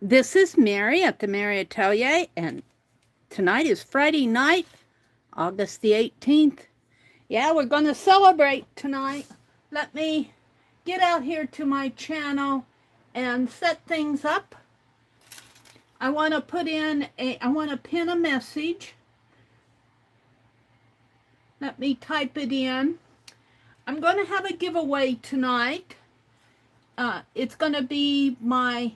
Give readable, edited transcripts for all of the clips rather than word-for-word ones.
This is Meri at the Meri Atelier, and tonight is Friday night, August the 18th. Yeah, we're going to celebrate tonight. Let me get out here to my channel and set things up. I want to pin a message. Let me type it in. I'm going to have a giveaway tonight. It's going to be my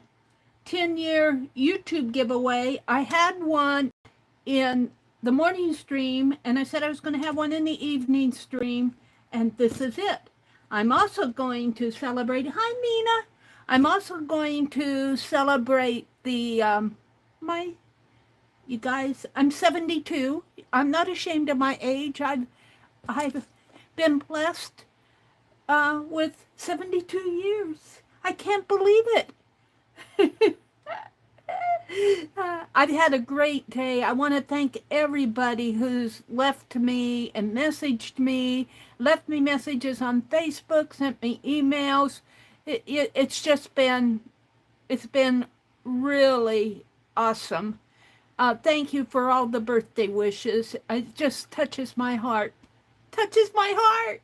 10-year YouTube giveaway. I had one in the morning stream, and I said I was going to have one in the evening stream, and this is it. I'm also going to celebrate, hi Mina, I'm also going to celebrate the, you guys, I'm 72. I'm not ashamed of my age. I've been blessed with 72 years. I can't believe it. I've had a great day. I want to thank everybody who's left me and messaged me, left me messages on Facebook, sent me emails. It's been really awesome. Thank you for all the birthday wishes. It just touches my heart. Touches my heart.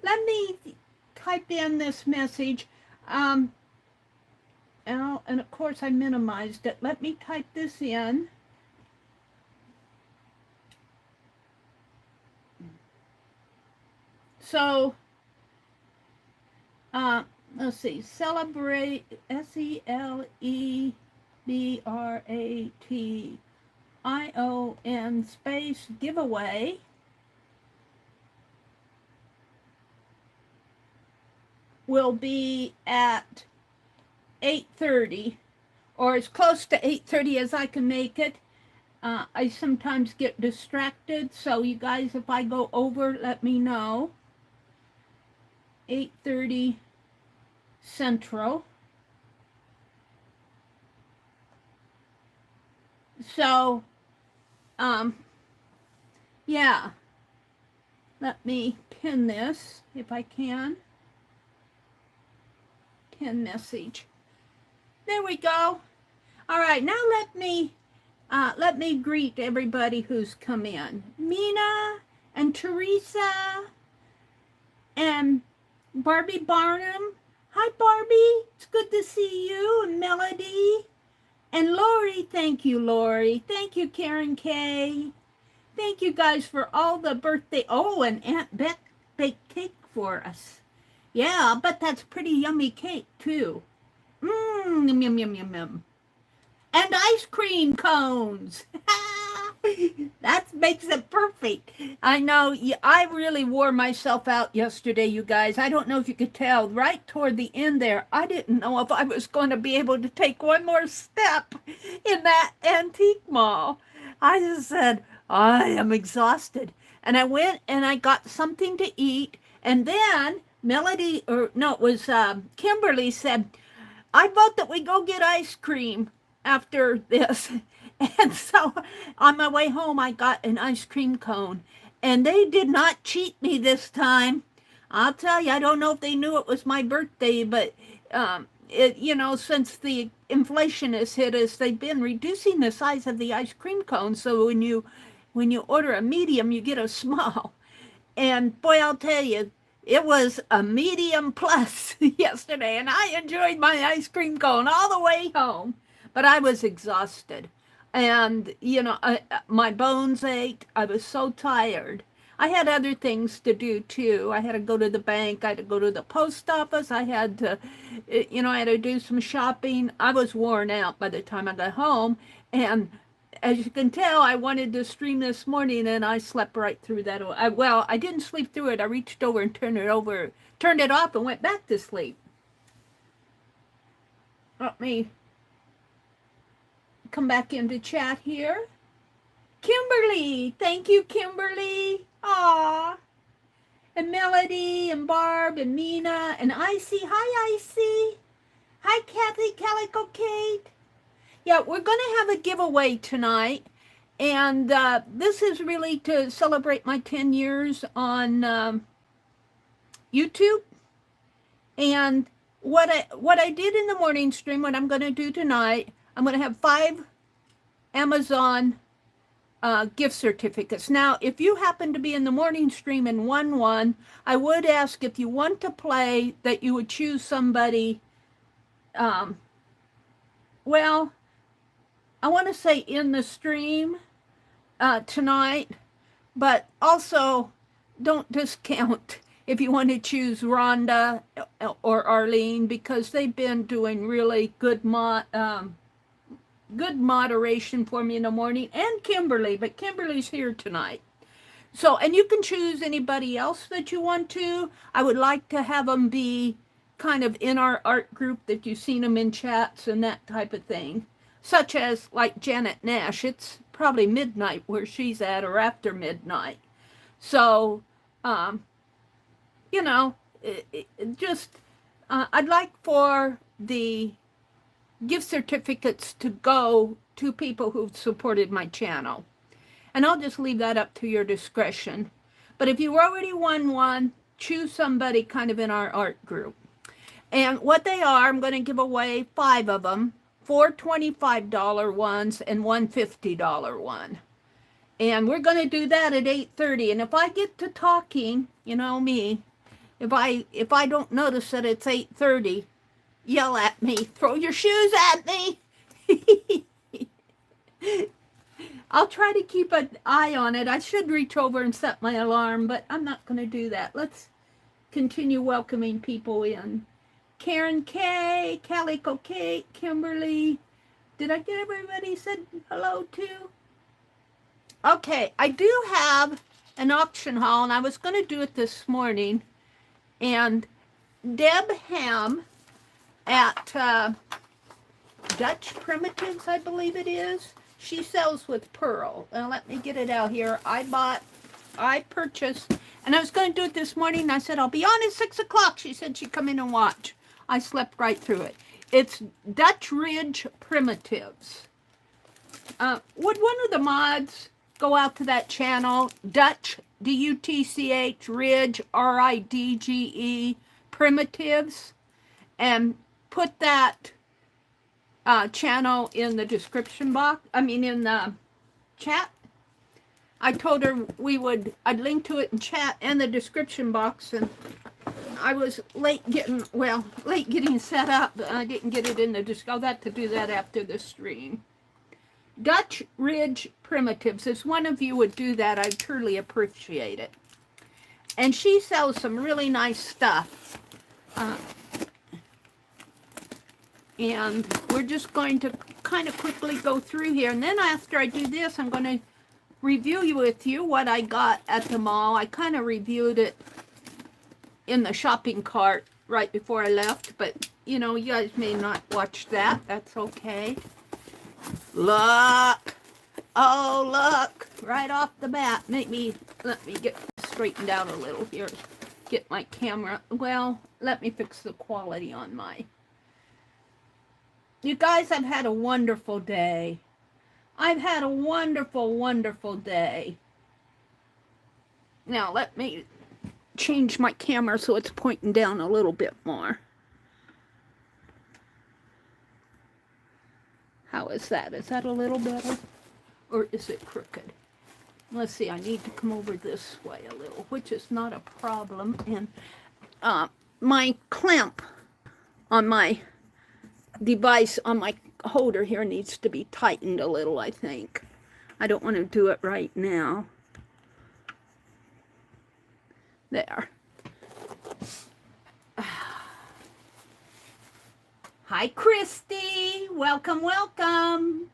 Let me type in this message. And of course I minimized it. Let me type this in. So, let's see, celebrate, CELEBRATION space giveaway. Will be at 8:30, or as close to 8:30 as I can make it. I sometimes get distracted, so you guys, if I go over, let me know. 8:30 Central. So, yeah. Let me pin this if I can. Pin message. There we go. All right, now let me greet everybody who's come in. Mina and Teresa and Barbie Barnum. Hi, Barbie. It's good to see you. And Melody. And Lori. Thank you, Lori. Thank you, Karen K. Thank you guys for all the birthday. Oh, and Aunt Beck baked cake for us. Yeah, but that's pretty yummy cake, too. Yum, yum, yum, yum. And ice cream cones. That makes it perfect. I know, I really wore myself out yesterday, you guys. I don't know if you could tell. Right toward the end there, I didn't know if I was going to be able to take one more step in that antique mall. I just said, I am exhausted. And I went and I got something to eat. And then Kimberly said, I vote that we go get ice cream after this. And so on my way home, I got an ice cream cone. And they did not cheat me this time. I'll tell you, I don't know if they knew it was my birthday, but, since the inflation has hit us, they've been reducing the size of the ice cream cone. So when you order a medium, you get a small. And boy, I'll tell you, it was a medium plus yesterday, and I enjoyed my ice cream cone all the way home, but I was exhausted. And, my bones ached. I was so tired. I had other things to do, too. I had to go to the bank. I had to go to the post office. I had to do some shopping. I was worn out by the time I got home, and as you can tell, I wanted to stream this morning, and I slept right through that. I didn't sleep through it. I reached over and turned it off, and went back to sleep. Let me come back into chat here. Kimberly, thank you, Kimberly. Aw. And Melody, and Barb, and Mina, and Icy. Hi, Icy. Hi, Kathy, Calico Kate. Yeah, we're going to have a giveaway tonight, and this is really to celebrate my 10 years on YouTube. And what I did in the morning stream, what I'm going to do tonight, I'm going to have 5 Amazon gift certificates. Now, if you happen to be in the morning stream and won one, I would ask if you want to play that you would choose somebody, well, I want to say in the stream tonight, but also don't discount if you want to choose Rhonda or Arlene, because they've been doing really good good moderation for me in the morning, and Kimberly, but Kimberly's here tonight. So, and you can choose anybody else that you want to. I would like to have them be kind of in our art group that you've seen them in chats and that type of thing, such as like Janet Nash. It's probably midnight where she's at, or after midnight. So, you know, I'd like for the gift certificates to go to people who've supported my channel. And I'll just leave that up to your discretion. But if you already won one, choose somebody kind of in our art group. And what they are, I'm going to give away 5 of them, 4 $25 ones and 1 $50 one. And we're going to do that at 8:30. And if I get to talking, you know me, if I don't notice that it's 8:30, yell at me, throw your shoes at me. I'll try to keep an eye on it. I should reach over and set my alarm, but I'm not going to do that. Let's continue welcoming people in. Karen K, Calico Kate, Kimberly. Did I get everybody said hello to? Okay, I do have an auction haul, and I was going to do it this morning. And Deb Ham at Dutch Primitives, I believe it is. She sells with Pearl. Now, let me get it out here. I purchased, and I was going to do it this morning. And I said, I'll be on at 6 o'clock. She said she'd come in and watch. I slept right through it. It's Dutch Ridge Primitives. Would one of the mods go out to that channel? Dutch, D-U-T-C-H, Ridge, R-I-D-G-E, Primitives, and put that channel in the description box, in the chat. I told her I'd link to it in chat and the description box, and I was late getting set up. I didn't get it in the I'll have to do that after the stream. Dutch Ridge Primitives. If one of you would do that, I'd truly appreciate it. And she sells some really nice stuff. And we're just going to kind of quickly go through here. And then after I do this, I'm going to review with you what I got at the mall. I kind of reviewed it in the shopping cart right before I left. But, you know, you guys may not watch that. That's okay. Look. Oh, look. Right off the bat. Let me get straightened out a little here. Get my camera. Well, let me fix the quality on my... You guys, I've had a wonderful day. I've had a wonderful, wonderful day. Now, let me change my camera so it's pointing down a little bit more. How is that? Is that a little better? Or is it crooked? Let's see, I need to come over this way a little, which is not a problem. And my clamp on my device, on my holder here, needs to be tightened a little, I think. I don't want to do it right now. There. Hi, Christy. Welcome, welcome.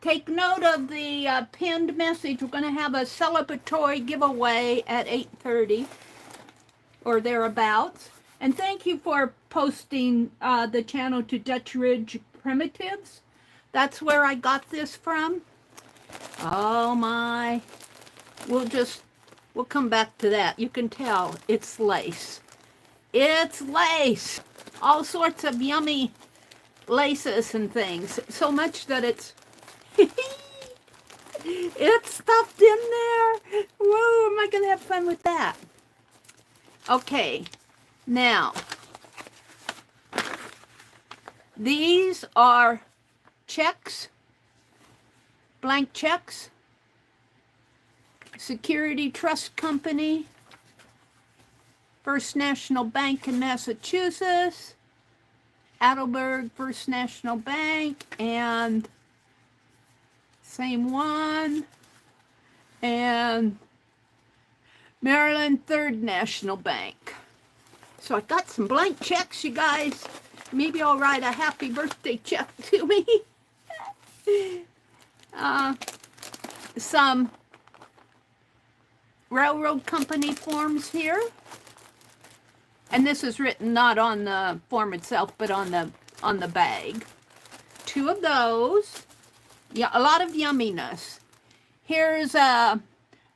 Take note of the pinned message. We're going to have a celebratory giveaway at 8:30 or thereabouts. And thank you for posting the channel to Dutch Ridge Primitives. That's where I got this from. Oh my. We'll come back to that. You can tell it's lace. It's lace. All sorts of yummy laces and things. So much that it's it's stuffed in there. Whoa, am I going to have fun with that? Okay. Now, These are checks, blank checks. Security Trust Company, First National Bank in Massachusetts, Adelberg First National Bank, and same one, and Maryland Third National Bank. So I got some blank checks, you guys. Maybe I'll write a happy birthday check to me. Some railroad company forms here. And this is written not on the form itself, but on the bag. 2 of those. Yeah, a lot of yumminess. Here's a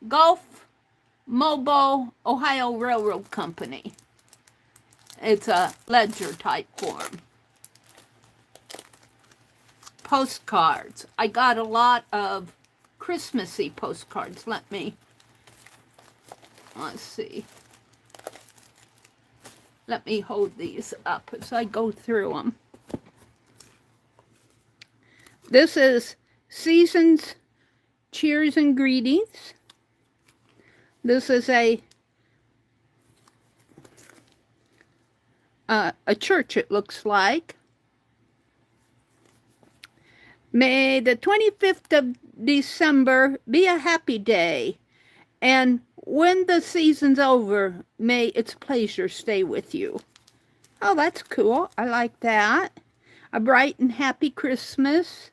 Gulf Mobile Ohio Railroad Company. It's a ledger type form. Postcards. I got a lot of Christmassy postcards. Let's see. Let me hold these up as I go through them. This is Seasons Cheers and Greetings. This is a church, it looks like. May the 25th of December be a happy day, and when the season's over, may its pleasure stay with you. Oh, that's cool. I like that. A bright and happy Christmas.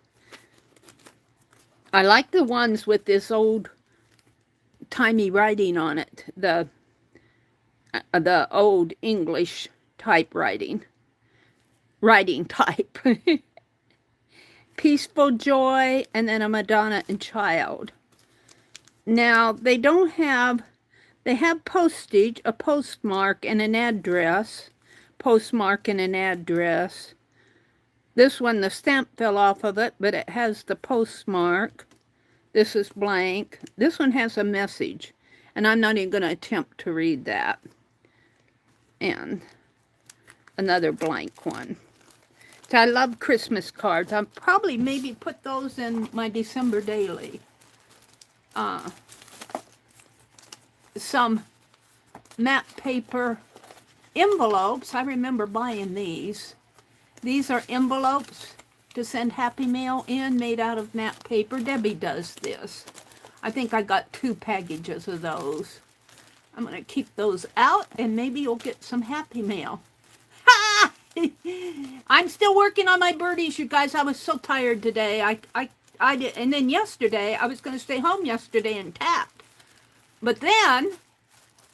I like the ones with this old-timey writing on it, the old English typewriting, writing type. Peaceful Joy, and then a Madonna and Child. Now, they have postage, a postmark, and an address. Postmark and an address. This one, the stamp fell off of it, but it has the postmark. This is blank. This one has a message, and I'm not even going to attempt to read that. And another blank one. So I love Christmas cards. I'll probably maybe put those in my December daily. Some matte paper envelopes. I remember buying these. These are envelopes to send Happy Mail in, made out of matte paper. Debbie does this. I think I got 2 packages of those. I'm going to keep those out, and maybe you'll get some Happy Mail. Ha! I'm still working on my birdies, you guys. I was so tired today. I did, and then yesterday, I was going to stay home yesterday and tap. But then,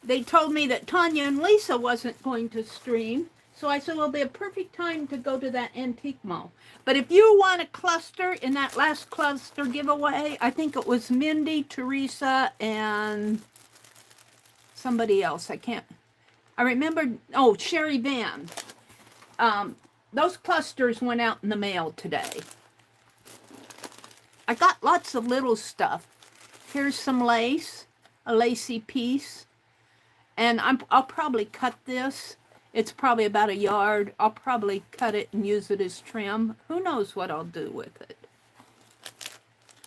they told me that Tanya and Lisa wasn't going to stream. So I said, well, it'll be a perfect time to go to that antique mall. But if you want a cluster in that last cluster giveaway, I think it was Mindy, Teresa, and somebody else. I remember, oh, Sherry Van. Those clusters went out in the mail today. I got lots of little stuff. Here's some lace, a lacy piece. And I'll probably cut this. It's probably about 1 yard. I'll probably cut it and use it as trim. Who knows what I'll do with it.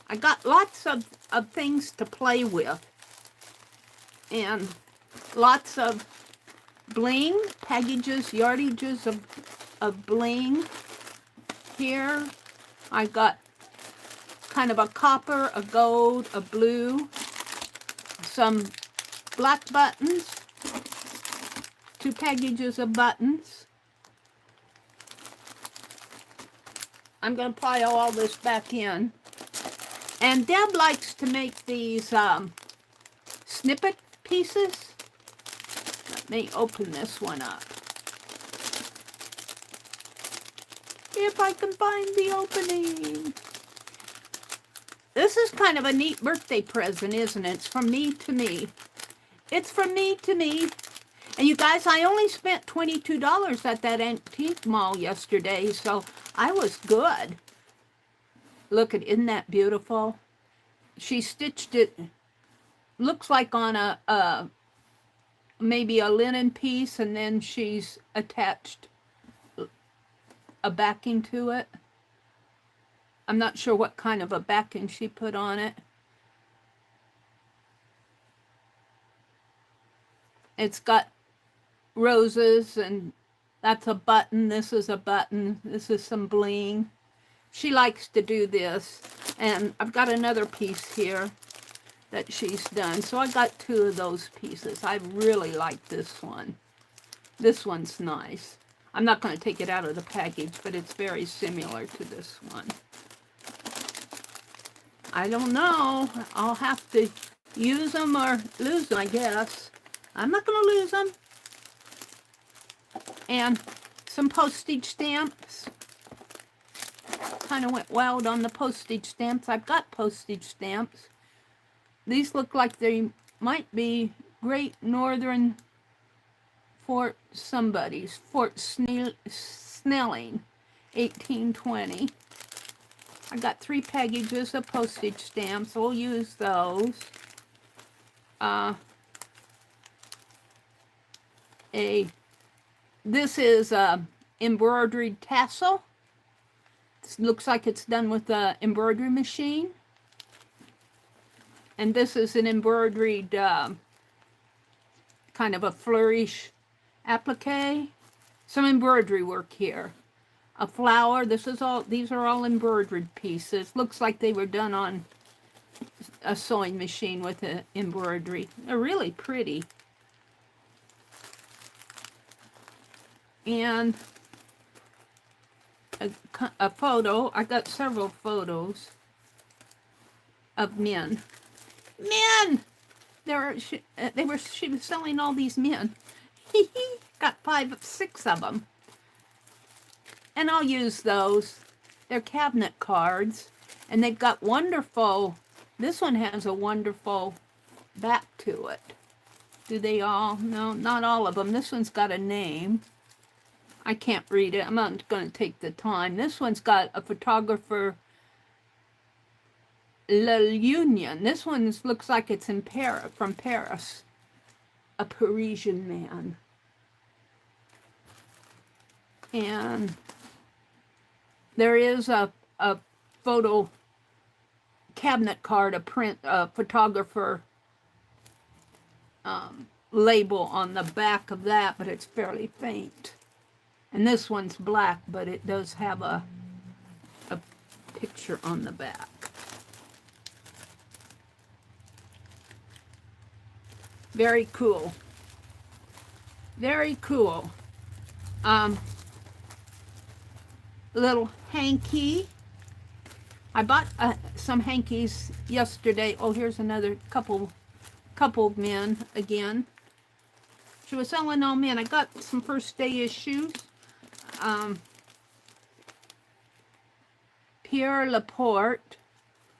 I got lots of things to play with. And lots of bling, packages, yardages of bling. Here I got kind of a copper, a gold, a blue, some black buttons, 2 packages of buttons. I'm going to pile all this back in. And Deb likes to make these snippet pieces. Let me open this one up. If I can find the opening. This is kind of a neat birthday present, isn't it? It's from me to me. It's from me to me. And you guys, I only spent $22 at that antique mall yesterday, so I was good. Look, isn't that beautiful? She stitched it, looks like on a maybe a linen piece, and then she's attached a backing to it. I'm not sure what kind of a backing she put on it. It's got roses, and that's a button. This is a button. This is some bling. She likes to do this. And I've got another piece here that she's done. So I got 2 of those pieces. I really like this one. This one's nice. I'm not going to take it out of the package, but it's very similar to this one. I don't know. I'll have to use them or lose them, I guess. I'm not going to lose them. And some postage stamps. Kind of went wild on the postage stamps. I've got postage stamps. These look like they might be Great Northern Fort somebody's. Fort Snelling, 1820. I got 3 packages of postage stamps. We'll use those. This is a embroidered tassel. This looks like it's done with an embroidery machine. And this is an embroidered kind of a flourish applique. Some embroidery work here. A flower. These are all embroidered pieces. Looks like they were done on a sewing machine with an embroidery. They're really pretty. And a photo. I got several photos of men. Men! She was selling all these men. Got 5 of 6 of them. And I'll use those. They're cabinet cards. And they've got wonderful, this one has a wonderful back to it. Do they all? No, not all of them. This one's got a name. I can't read it. I'm not going to take the time. This one's got a photographer, La Union. This one looks like it's in Paris, from Paris. A Parisian man. And there is a photo cabinet card, a print, a photographer label on the back of that, but it's fairly faint. And this one's black, but it does have a picture on the back. Very cool. Very cool. Little hanky. I bought some hankies yesterday. Oh, here's another couple of men again. She was selling all men. I got some first day issues. Pierre Laporte.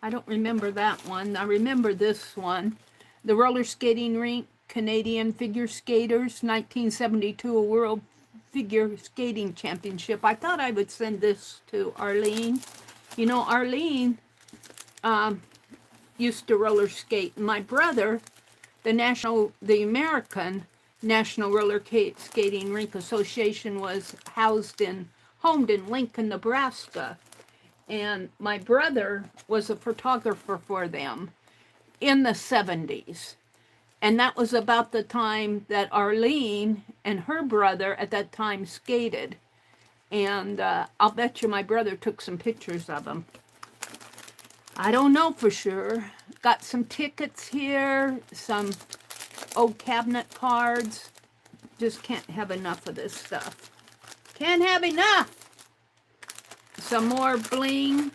I don't remember that one. I remember this one. The roller skating rink, Canadian figure skaters, 1972, a world figure skating championship. I thought I would send this to Arlene. You know, Arlene used to roller skate. My brother, the American National Roller Skating Rink Association was homed in Lincoln, Nebraska. And my brother was a photographer for them in the 70s. And that was about the time that Arlene and her brother at that time skated. And I'll bet you my brother took some pictures of them. I don't know for sure. Got some tickets here, some old cabinet cards. Just can't have enough of this stuff. Can't have enough. Some more bling,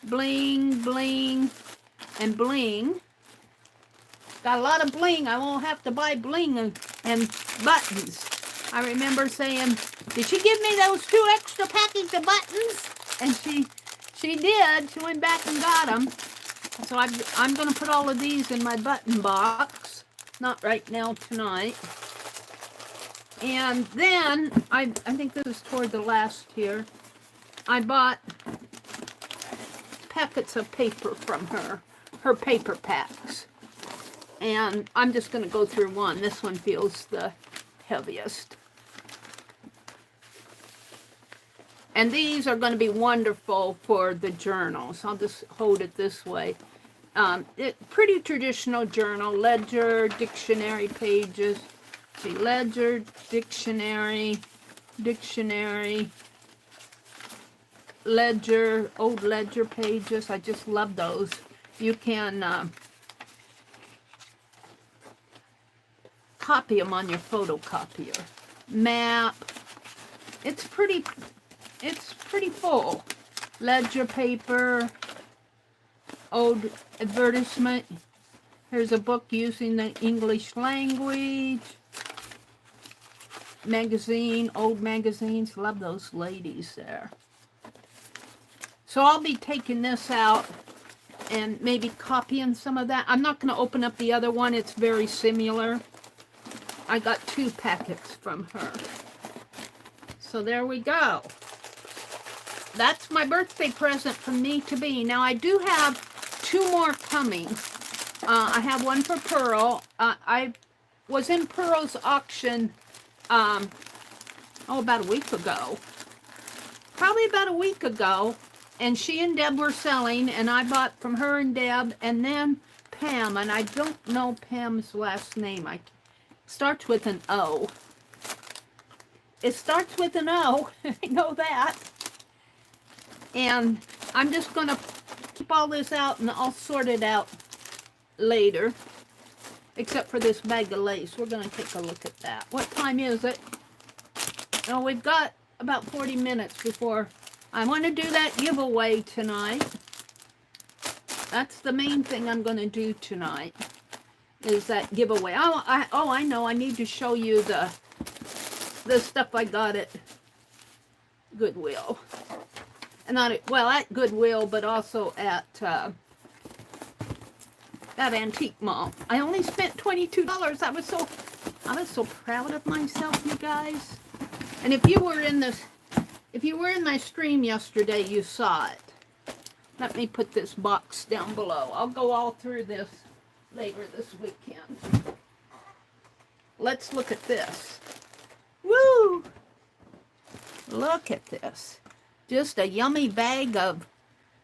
bling, bling, and bling. Got a lot of bling. I won't have to buy bling and buttons. I remember saying, did she give me those 2 extra packages of buttons? And she did. She went back and got them. So I'm going to put all of these in my button box. Not right now, tonight. And then, I think this is toward the last here, I bought packets of paper from her paper packs. And I'm just going to go through one. This one feels the heaviest. And these are going to be wonderful for the journals. I'll just hold it this way. Pretty traditional journal, ledger, dictionary pages. See, ledger, dictionary, ledger, old ledger pages. I just love those. You can copy them on your photocopier. Map. It's pretty full. Ledger paper, old advertisement. Here's a book using the English language. Magazine, old magazines. Love those ladies there. So I'll be taking this out and maybe copying some of that. I'm not going to open up the other one. It's very similar. I got 2 packets from her. So there we go. That's my birthday present from me to be. Now I do have 2 more coming. I have one for Pearl. I was in Pearl's auction, about a week ago. Probably about a week ago. And she and Deb were selling, and I bought from her and Deb, and then Pam, and I don't know Pam's last name. It starts with an O. It starts with an O. I know that. And I'm just going to keep all this out, and I'll sort it out later. Except for this bag of lace. We're going to take a look at that. What time is it? Oh, we've got about 40 minutes before I want to do that giveaway tonight. That's the main thing I'm going to do tonight, is that giveaway. I know. I need to show you the stuff I got at Goodwill. And not at, well, at Goodwill, but also at that antique mall. I only spent $22. I was so proud of myself, you guys. And if you were in my stream yesterday, you saw it. Let me put this box down below. I'll go all through this later this weekend. Let's look at this. Woo! Look at this. Just a yummy bag of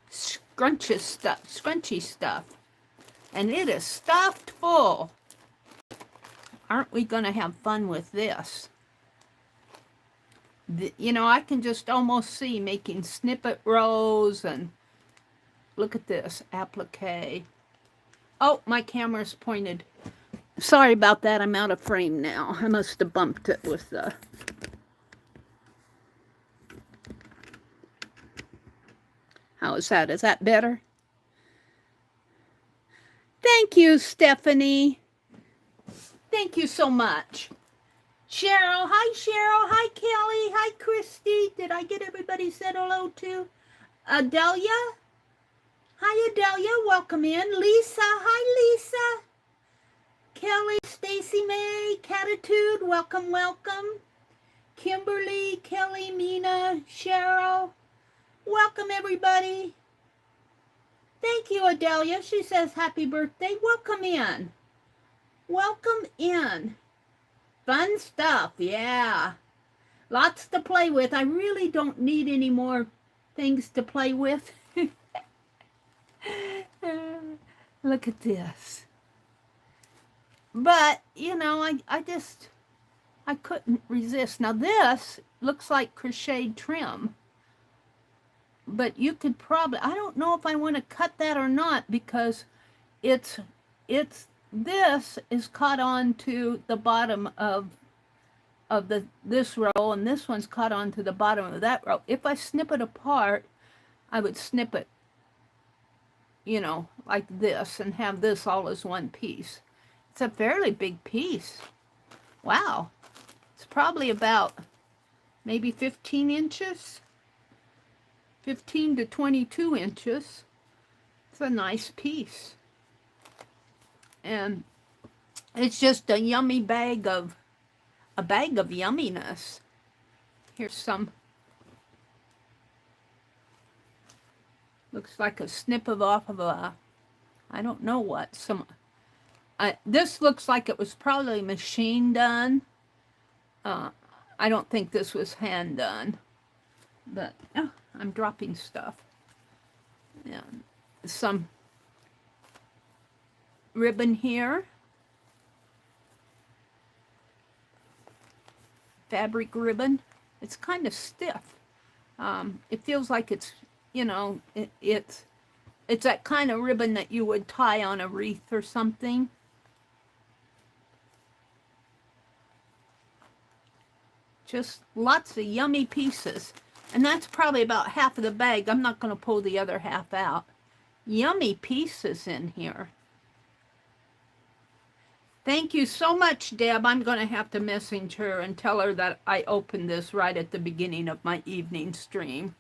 scrunchy stuff. And it is stuffed full. Aren't we going to have fun with this? You know, I can just almost see making snippet rows, and look at this, applique. Oh, my camera's pointed. Sorry about that, I'm out of frame now. I must have bumped it with the... How is that? Is that better? Thank you, Stephanie. Thank you so much. Cheryl, hi Cheryl, hi Kelly, hi Christy. Did I get everybody said hello to? Adelia? Hi Adelia, welcome in. Lisa, hi Lisa. Kelly, Stacy May, Catitude, welcome, welcome. Kimberly, Kelly, Mina, Cheryl, welcome everybody. Thank you, Adelia. She says happy birthday. Welcome in. Welcome in. Fun stuff, yeah. Lots to play with. I really don't need any more things to play with. Look at this. But, you know, I couldn't resist. Now this looks like crocheted trim. But you could probably, I don't know if I want to cut that or not, because this is caught on to the bottom of this row, and this one's caught on to the bottom of that row. If I snip it apart, I would snip it, you know, like this, and have this all as one piece. It's a fairly big piece. Wow. It's probably about maybe 15 inches. 15 to 22 inches. It's a nice piece. And it's just a yummy bag of yumminess. Here's some. Looks like a snip off of a, I don't know what, this looks like it was probably machine done. I don't think this was hand done. But oh, I'm dropping stuff. Yeah, some ribbon here, fabric ribbon. It's kind of stiff. It feels like it's, you know, it's that kind of ribbon that you would tie on a wreath or something. Just lots of yummy pieces. And that's probably about half of the bag. I'm not going to pull the other half out. Yummy pieces in here. Thank you so much, Deb. I'm going to have to message her and tell her that I opened this right at the beginning of my evening stream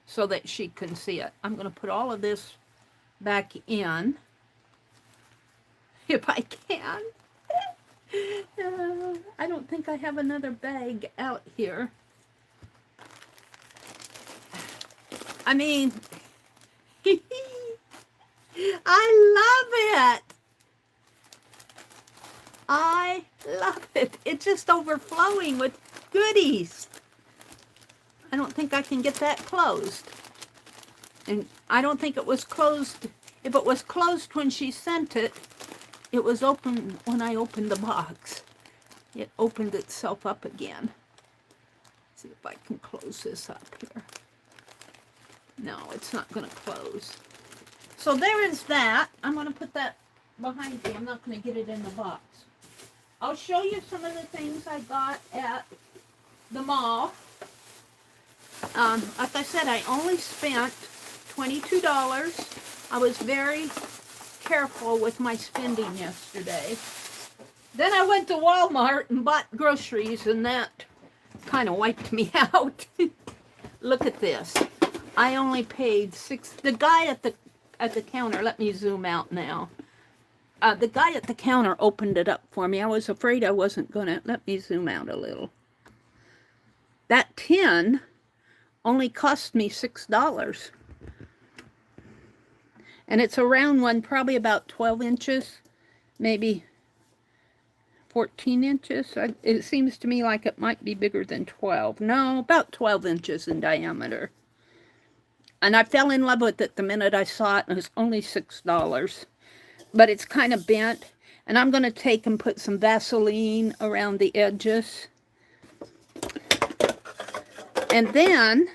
so that she can see it. I'm going to put all of this back in if I can. I don't think I have another bag out here. I mean, I love it. I love it. It's just overflowing with goodies. I don't think I can get that closed. And I don't think it was closed. If it was closed when she sent it, it was open when I opened the box. It opened itself up again. Let's see if I can close this up here. No, it's not going to close. So there is that. I'm going to put that behind me. I'm not going to get it in the box. I'll show you some of the things I got at the mall. Like I said, I only spent $22. I was very careful with my spending yesterday. Then I went to Walmart and bought groceries, and that kind of wiped me out. Look at this. I only paid $6. The guy at the counter, let me zoom out now. The guy at the counter opened it up for me. I was afraid I wasn't gonna. Let me zoom out a little. That tin only cost me $6. And it's a round one, probably about 12 inches, maybe 14 inches. It seems to me like it might be bigger than 12. No, about 12 inches in diameter. And I fell in love with it the minute I saw it, and it was only $6. But it's kind of bent, and I'm going to take and put some Vaseline around the edges. And then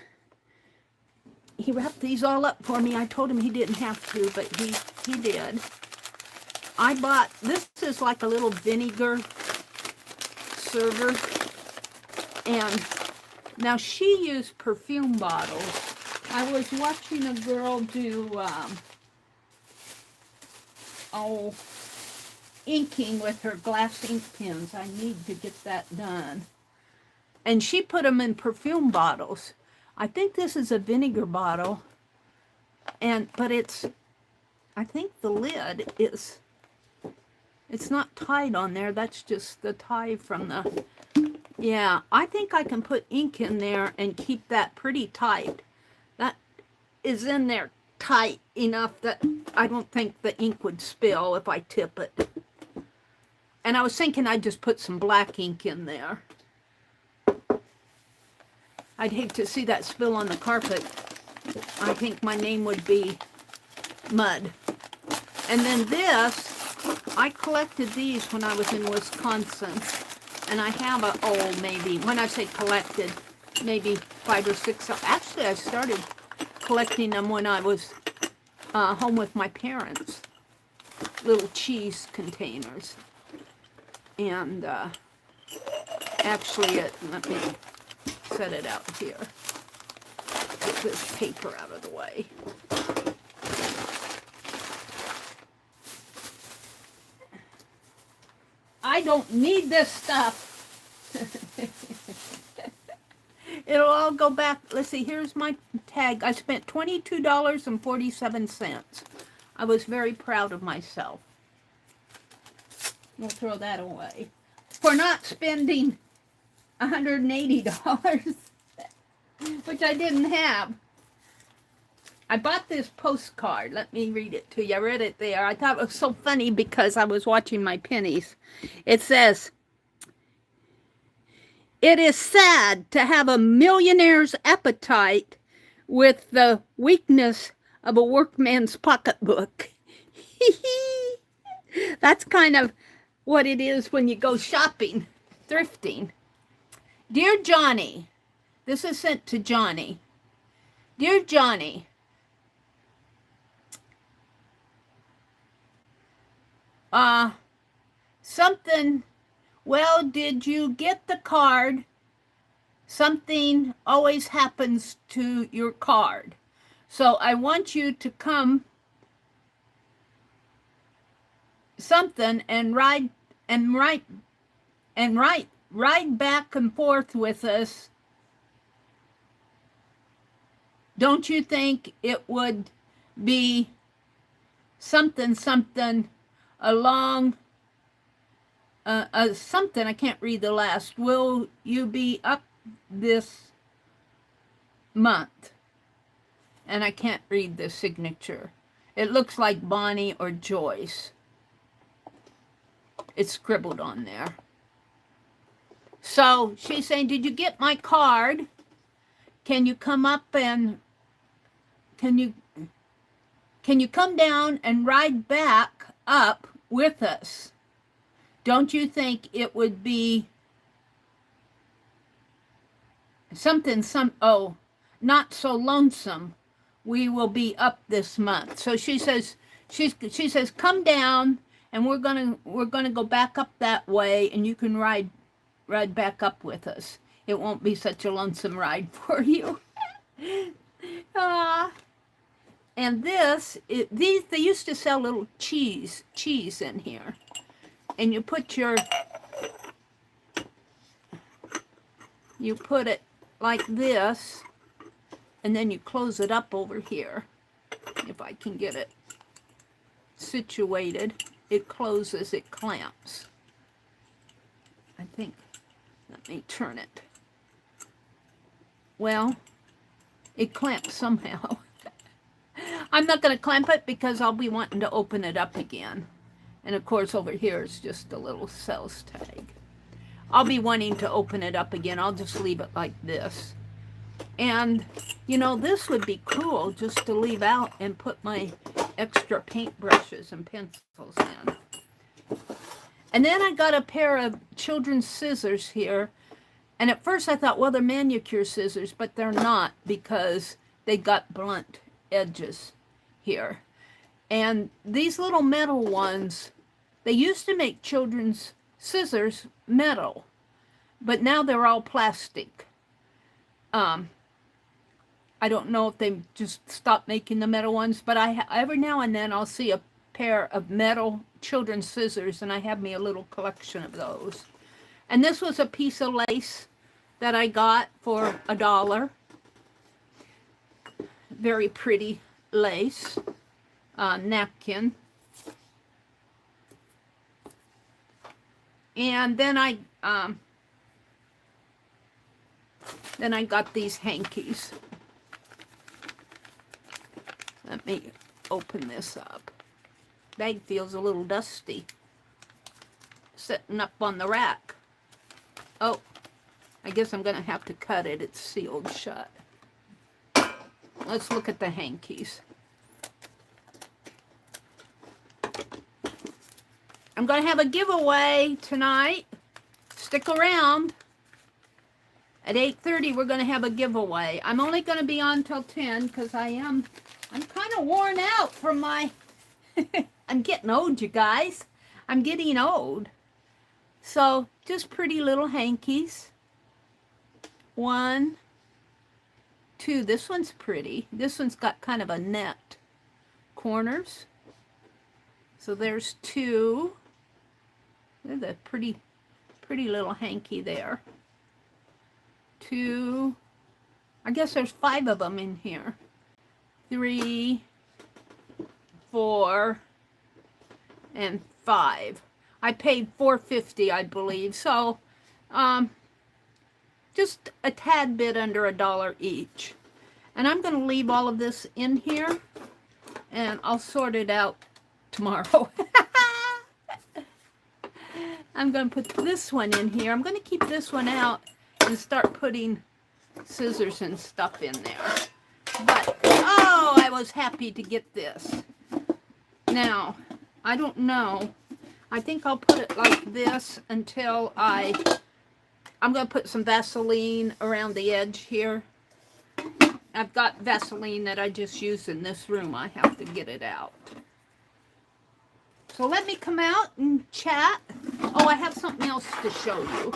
he wrapped these all up for me. I told him he didn't have to, but he did. I bought, this is like a little vinegar server. And now she used perfume bottles. I was watching a girl do, inking with her glass ink pens. I need to get that done. And she put them in perfume bottles. I think this is a vinegar bottle, but I think the lid is, it's not tied on there. That's just the tie from the, yeah, I think I can put ink in there and keep that pretty tight. That is in there tight enough that I don't think the ink would spill if I tip it. And I was thinking I'd just put some black ink in there. I'd hate to see that spill on the carpet. I think my name would be mud. And then this, I collected these when I was in Wisconsin. And I have maybe, when I say collected, maybe 5 or 6. Actually, I started collecting them when I was home with my parents. Little cheese containers. And actually, let me set it out here. Get this paper out of the way. I don't need this stuff. It'll all go back. Let's see, here's my tag. I spent $22.47. I was very proud of myself. We'll throw that away. For not spending $180, which I didn't have. I bought this postcard. Let me read it to you. I read it there. I thought it was so funny because I was watching my pennies. It says, It is sad to have a millionaire's appetite with the weakness of a workman's pocketbook. That's kind of what it is when you go shopping, thrifting. Dear Johnny, this is sent to Johnny. Dear Johnny, well, did you get the card? Something always happens to your card. So I want you to come something and ride back and forth with us. Don't you think it would be something along something, I can't read the last. Will you be up this month? And I can't read the signature. It looks like Bonnie or Joyce. It's scribbled on there. So she's saying, did you get my card? Can you come up and can you come down and ride back up with us? Don't you think it would be not so lonesome? We will be up this month. So she says, come down, and we're gonna go back up that way, and you can ride back up with us. It won't be such a lonesome ride for you. And they used to sell little cheese in here. And you put it like this, and then you close it up over here. If I can get it situated, it closes, it clamps. I think, let me turn it. Well, it clamps somehow. I'm not going to clamp it because I'll be wanting to open it up again. And of course over here is just a little sales tag. I'll be wanting to open it up again. I'll just leave it like this. And, you know, this would be cool just to leave out and put my extra paintbrushes and pencils in. And then I got a pair of children's scissors here. And at first I thought, well, they're manicure scissors, but they're not because they got blunt edges here. And these little metal ones, they used to make children's scissors metal, but now they're all plastic. I don't know if they just stopped making the metal ones, but every now and then I'll see a pair of metal children's scissors, and I have me a little collection of those. And this was a piece of lace that I got for $1. Very pretty lace. Napkin. And then I got these hankies. Let me open this up. Bag feels a little dusty. Sitting up on the rack. Oh, I guess I'm going to have to cut it. It's sealed shut. Let's look at the hankies. I'm going to have a giveaway tonight. Stick around. At 8:30, we're going to have a giveaway. I'm only going to be on till 10 because I'm kind of worn out from my... I'm getting old, you guys. I'm getting old. So, just pretty little hankies. 1, 2. This one's pretty. This one's got kind of a net corners. So there's 2. There's a pretty little hanky there. 2. I guess there's 5 of them in here. 3, 4, and 5. I paid $4.50, I believe. So, just a tad bit under $1 each. And I'm going to leave all of this in here, and I'll sort it out tomorrow. I'm going to put this one in here. I'm going to keep this one out and start putting scissors and stuff in there. But, oh, I was happy to get this. Now, I don't know. I think I'll put it like this until I'm going to put some Vaseline around the edge here. I've got Vaseline that I just used in this room. I have to get it out. So let me come out and chat. Oh, I have something else to show you.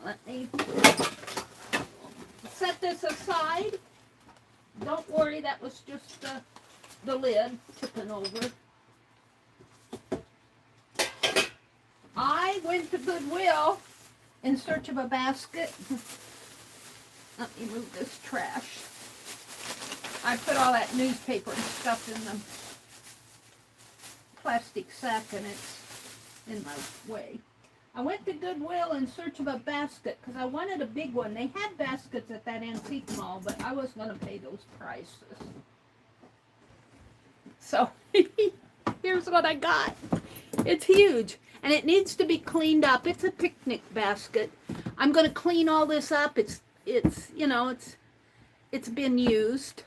Let me set this aside. Don't worry, that was just the lid tipping over. I went to Goodwill in search of a basket. Let me move this trash. I put all that newspaper and stuff in the plastic sack and it's in my way. I went to Goodwill in search of a basket because I wanted a big one. They had baskets at that antique mall, but I wasn't going to pay those prices. So here's what I got. It's huge and it needs to be cleaned up. It's a picnic basket. I'm going to clean all this up. It's you know, it's been used.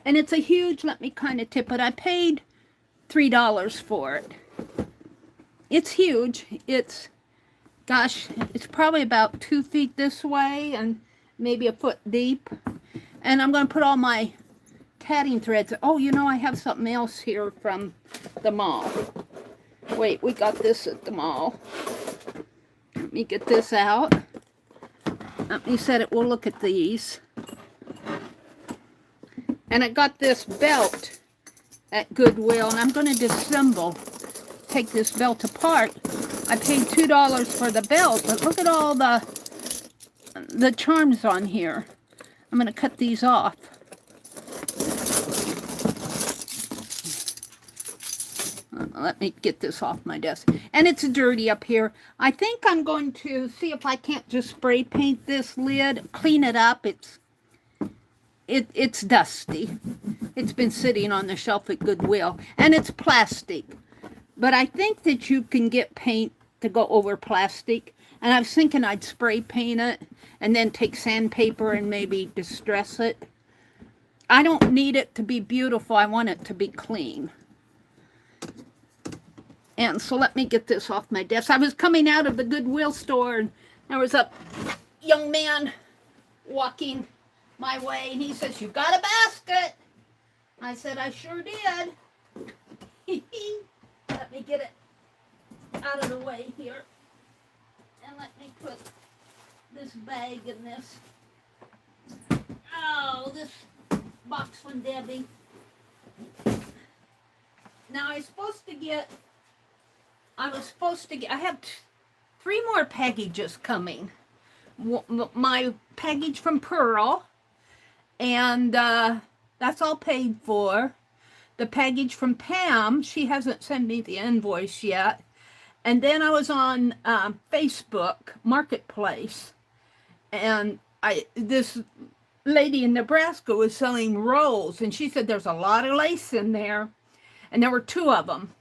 And it's a huge, let me kind of tip it. I paid $3 for it. It's huge. It's, gosh, it's probably about 2 feet this way and maybe a foot deep. And I'm going to put all my tatting threads. Oh, you know, I have something else here from the mall. Wait, we got this at the mall. Let me get this out. Let me set it. We'll look at these. And I got this belt at Goodwill, and I'm going to disassemble, take this belt apart. I paid $2 for the belt, but look at all the charms on here. I'm going to cut these off. Let me get this off my desk. And it's dirty up here. I think I'm going to see if I can't just spray paint this lid, clean it up. It's dusty. It's been sitting on the shelf at Goodwill. And it's plastic. But I think that you can get paint to go over plastic. And I was thinking I'd spray paint it and then take sandpaper and maybe distress it. I don't need it to be beautiful. I want it to be clean. And so let me get this off my desk. I was coming out of the Goodwill store and there was a young man walking my way and he says, "You got a basket?" I said, "I sure did." Let me get it out of the way here. And let me put this bag in this. Oh, this box from Debbie. Now I was supposed to get, I have 3 more packages coming. My package from Pearl, and that's all paid for. The package from Pam, she hasn't sent me the invoice yet. And then I was on Facebook Marketplace, and this lady in Nebraska was selling rolls, and she said there's a lot of lace in there, and there were 2 of them.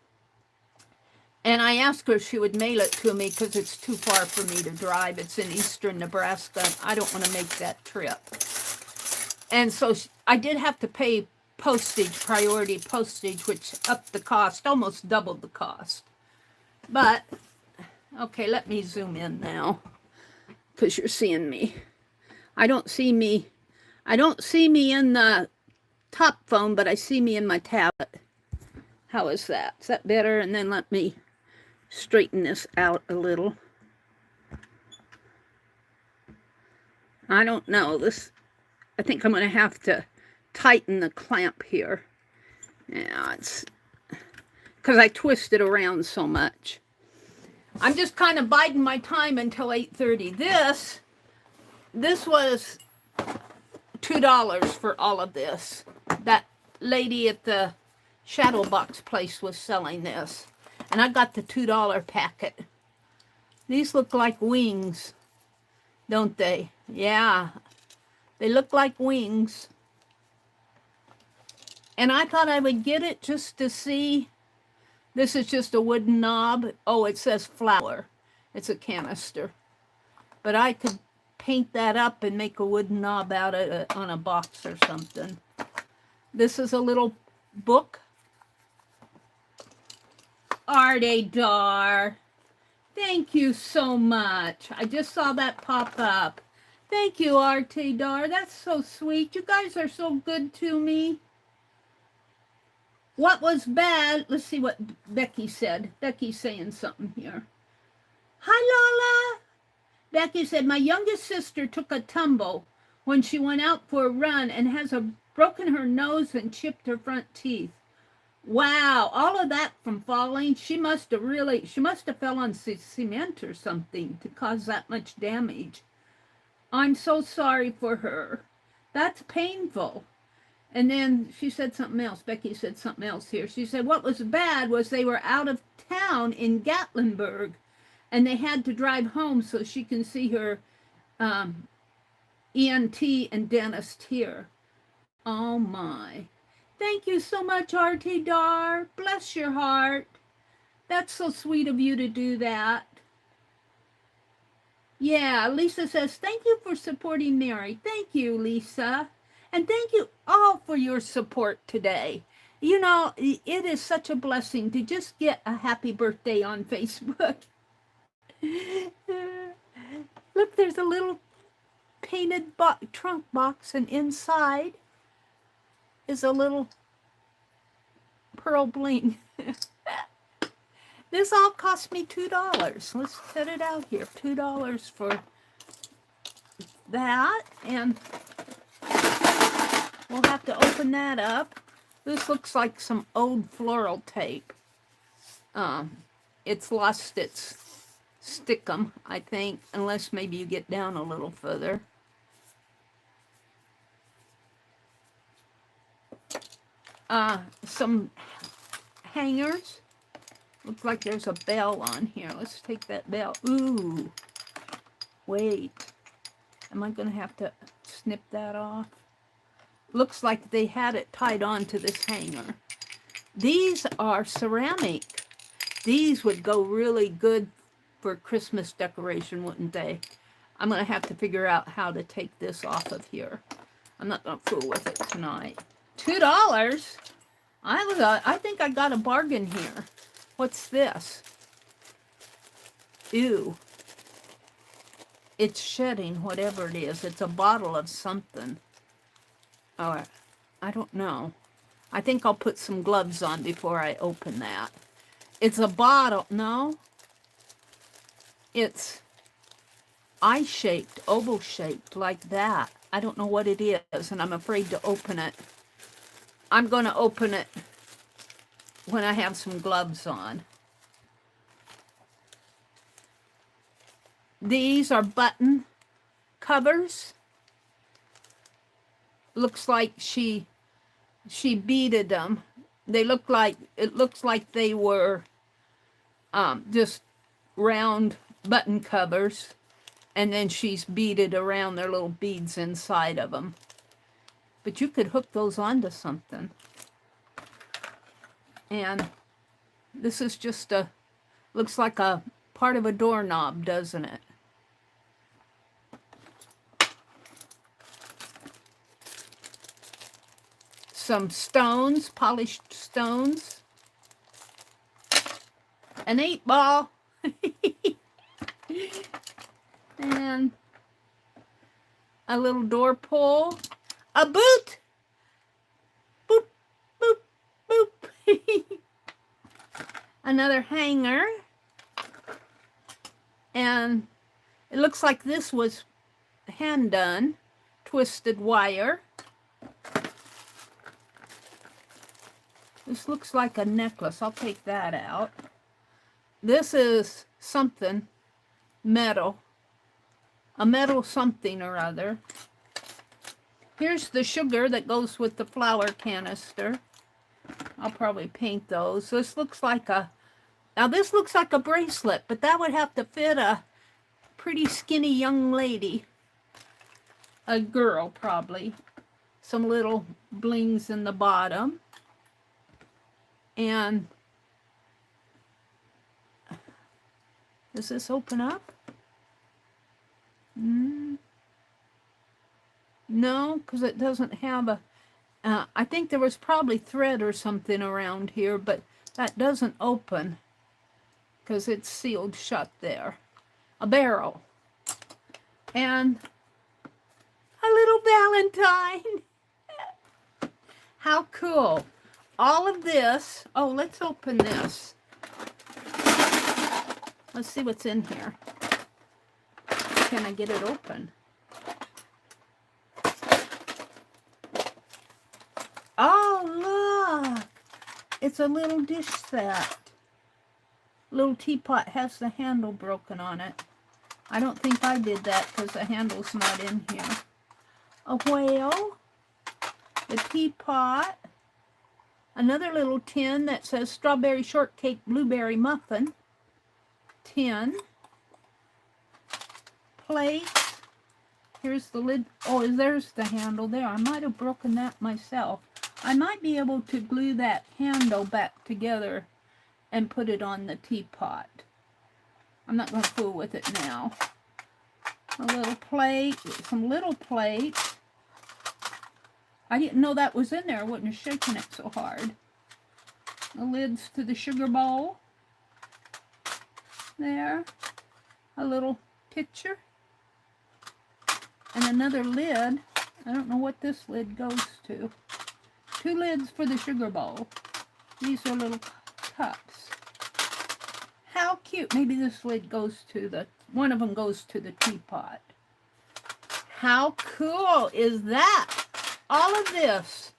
And I asked her if she would mail it to me because it's too far for me to drive. It's in eastern Nebraska. I don't want to make that trip. And so I did have to pay postage, priority postage, which upped the cost, almost doubled the cost. But, okay, let me zoom in now because you're seeing me. I don't see me in the top phone, but I see me in my tablet. How is that? Is that better? And then let me straighten this out a little. I don't know. I think I'm going to have to tighten the clamp here. Yeah, it's because I twist it around so much. I'm just kind of biding my time until 8:30. This was $2 for all of this. That lady at the Shadow Box place was selling this. And I got the $2 packet. These look like wings, don't they? Yeah, they look like wings. And I thought I would get it just to see. This is just a wooden knob. Oh, it says flower. It's a canister. but I could paint that up and make a wooden knob out of it on a box or something. This is a little book. Arte Dar. Thank you so much. I just saw that pop up. Thank you, Arte Dar. That's so sweet. You guys are so good to me. What was bad? Let's see what Becky said. Becky's saying something here. Hi, Lola. Becky said, my youngest sister took a tumble when she went out for a run and has broken her nose and chipped her front teeth. Wow, all of that from falling. She must have fell on cement or something to cause that much damage. I'm so sorry for her. That's painful. And then she said something else. Becky said something else here. She said what was bad was they were out of town in Gatlinburg, and they had to drive home so she can see her ENT and dentist here. Oh my. Thank you so much, Arte Dar. Bless your heart. That's so sweet of you to do that. Yeah, Lisa says, thank you for supporting Meri. Thank you, Lisa. And thank you all for your support today. You know, it is such a blessing to just get a happy birthday on Facebook. Look, there's a little painted trunk box, and inside is a little pearl bling. This all cost me $2. Let's set it out here. $2 for that, and we'll have to open that up. This looks like some old floral tape. It's lost its stickum, I think, unless maybe you get down a little further. Some hangers. Looks like there's a bell on here. Let's take that bell. Ooh, wait. Am I going to have to snip that off? Looks like they had it tied on to this hanger. These are ceramic. These would go really good for Christmas decoration, wouldn't they? I'm going to have to figure out how to take this off of here. I'm not going to fool with it tonight. $2? I think I got a bargain here. What's this? Ew. It's shedding, whatever it is. It's a bottle of something. Oh, I don't know. I think I'll put some gloves on before I open that. It's a bottle. No. It's eye-shaped, oval-shaped, like that. I don't know what it is, and I'm afraid to open it. I'm going to open it when I have some gloves on. These are button covers. Looks like she beaded them. They look like, it looks like they were just round button covers, and then she's beaded around their little beads inside of them. But you could hook those onto something. And this is just a, looks like a part of a doorknob, doesn't it? Some stones, polished stones. An 8-ball. And a little door pull. A boot. Boop, boop, boop. Another hanger. And it looks like this was hand done. Twisted wire. This looks like a necklace. I'll take that out. This is something metal. A metal something or other. Here's the sugar that goes with the flour canister. I'll probably paint those. This looks like a, now this looks like a bracelet, but that would have to fit a pretty skinny young lady. A girl, probably. Some little blings in the bottom. And does this open up? No, because it doesn't have a... I think there was probably thread or something around here, but that doesn't open because it's sealed shut there. A barrel. And a little Valentine. How cool. All of this. Oh, let's open this. Let's see what's in here. Can I get it open? Oh, look. It's a little dish set. Little teapot has the handle broken on it. I don't think I did that because the handle's not in here. A whale. The teapot. Another little tin that says strawberry shortcake blueberry muffin. Tin. Plate. Here's the lid. Oh, there's the handle there. I might have broken that myself. I might be able to glue that handle back together and put it on the teapot. I'm not going to fool with it now. A little plate, some little plates. I didn't know that was in there. I wouldn't have shaken it so hard. The lids to the sugar bowl. There. A little pitcher. And another lid. I don't know what this lid goes to. 2 lids for the sugar bowl. These are little cups. How cute. Maybe this lid goes to the, one of them goes to the teapot. How cool is that? All of this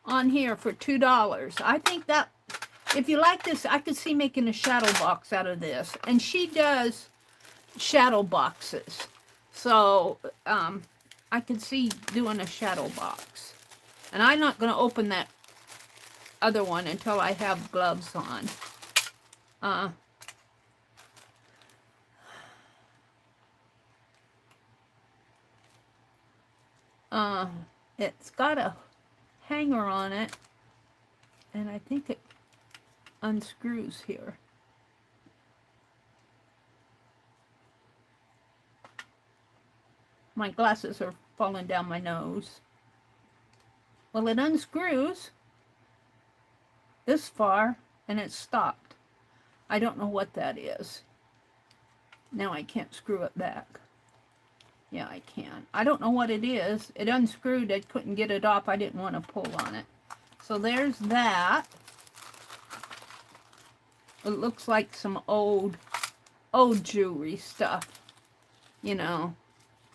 on here for $2. I think that, if you like this, I could see making a shadow box out of this. And she does shadow boxes. So, I could see doing a shadow box. And I'm not going to open that other one until I have gloves on. It's got a hanger on it, and I think it unscrews here. My glasses are falling down my nose. Well, it unscrews this far, and it's stopped. I don't know what that is. Now I can't screw it back. Yeah, I can. I don't know what it is. It unscrewed. I couldn't get it off. I didn't want to pull on it. So there's that. It looks like some old jewelry stuff. You know,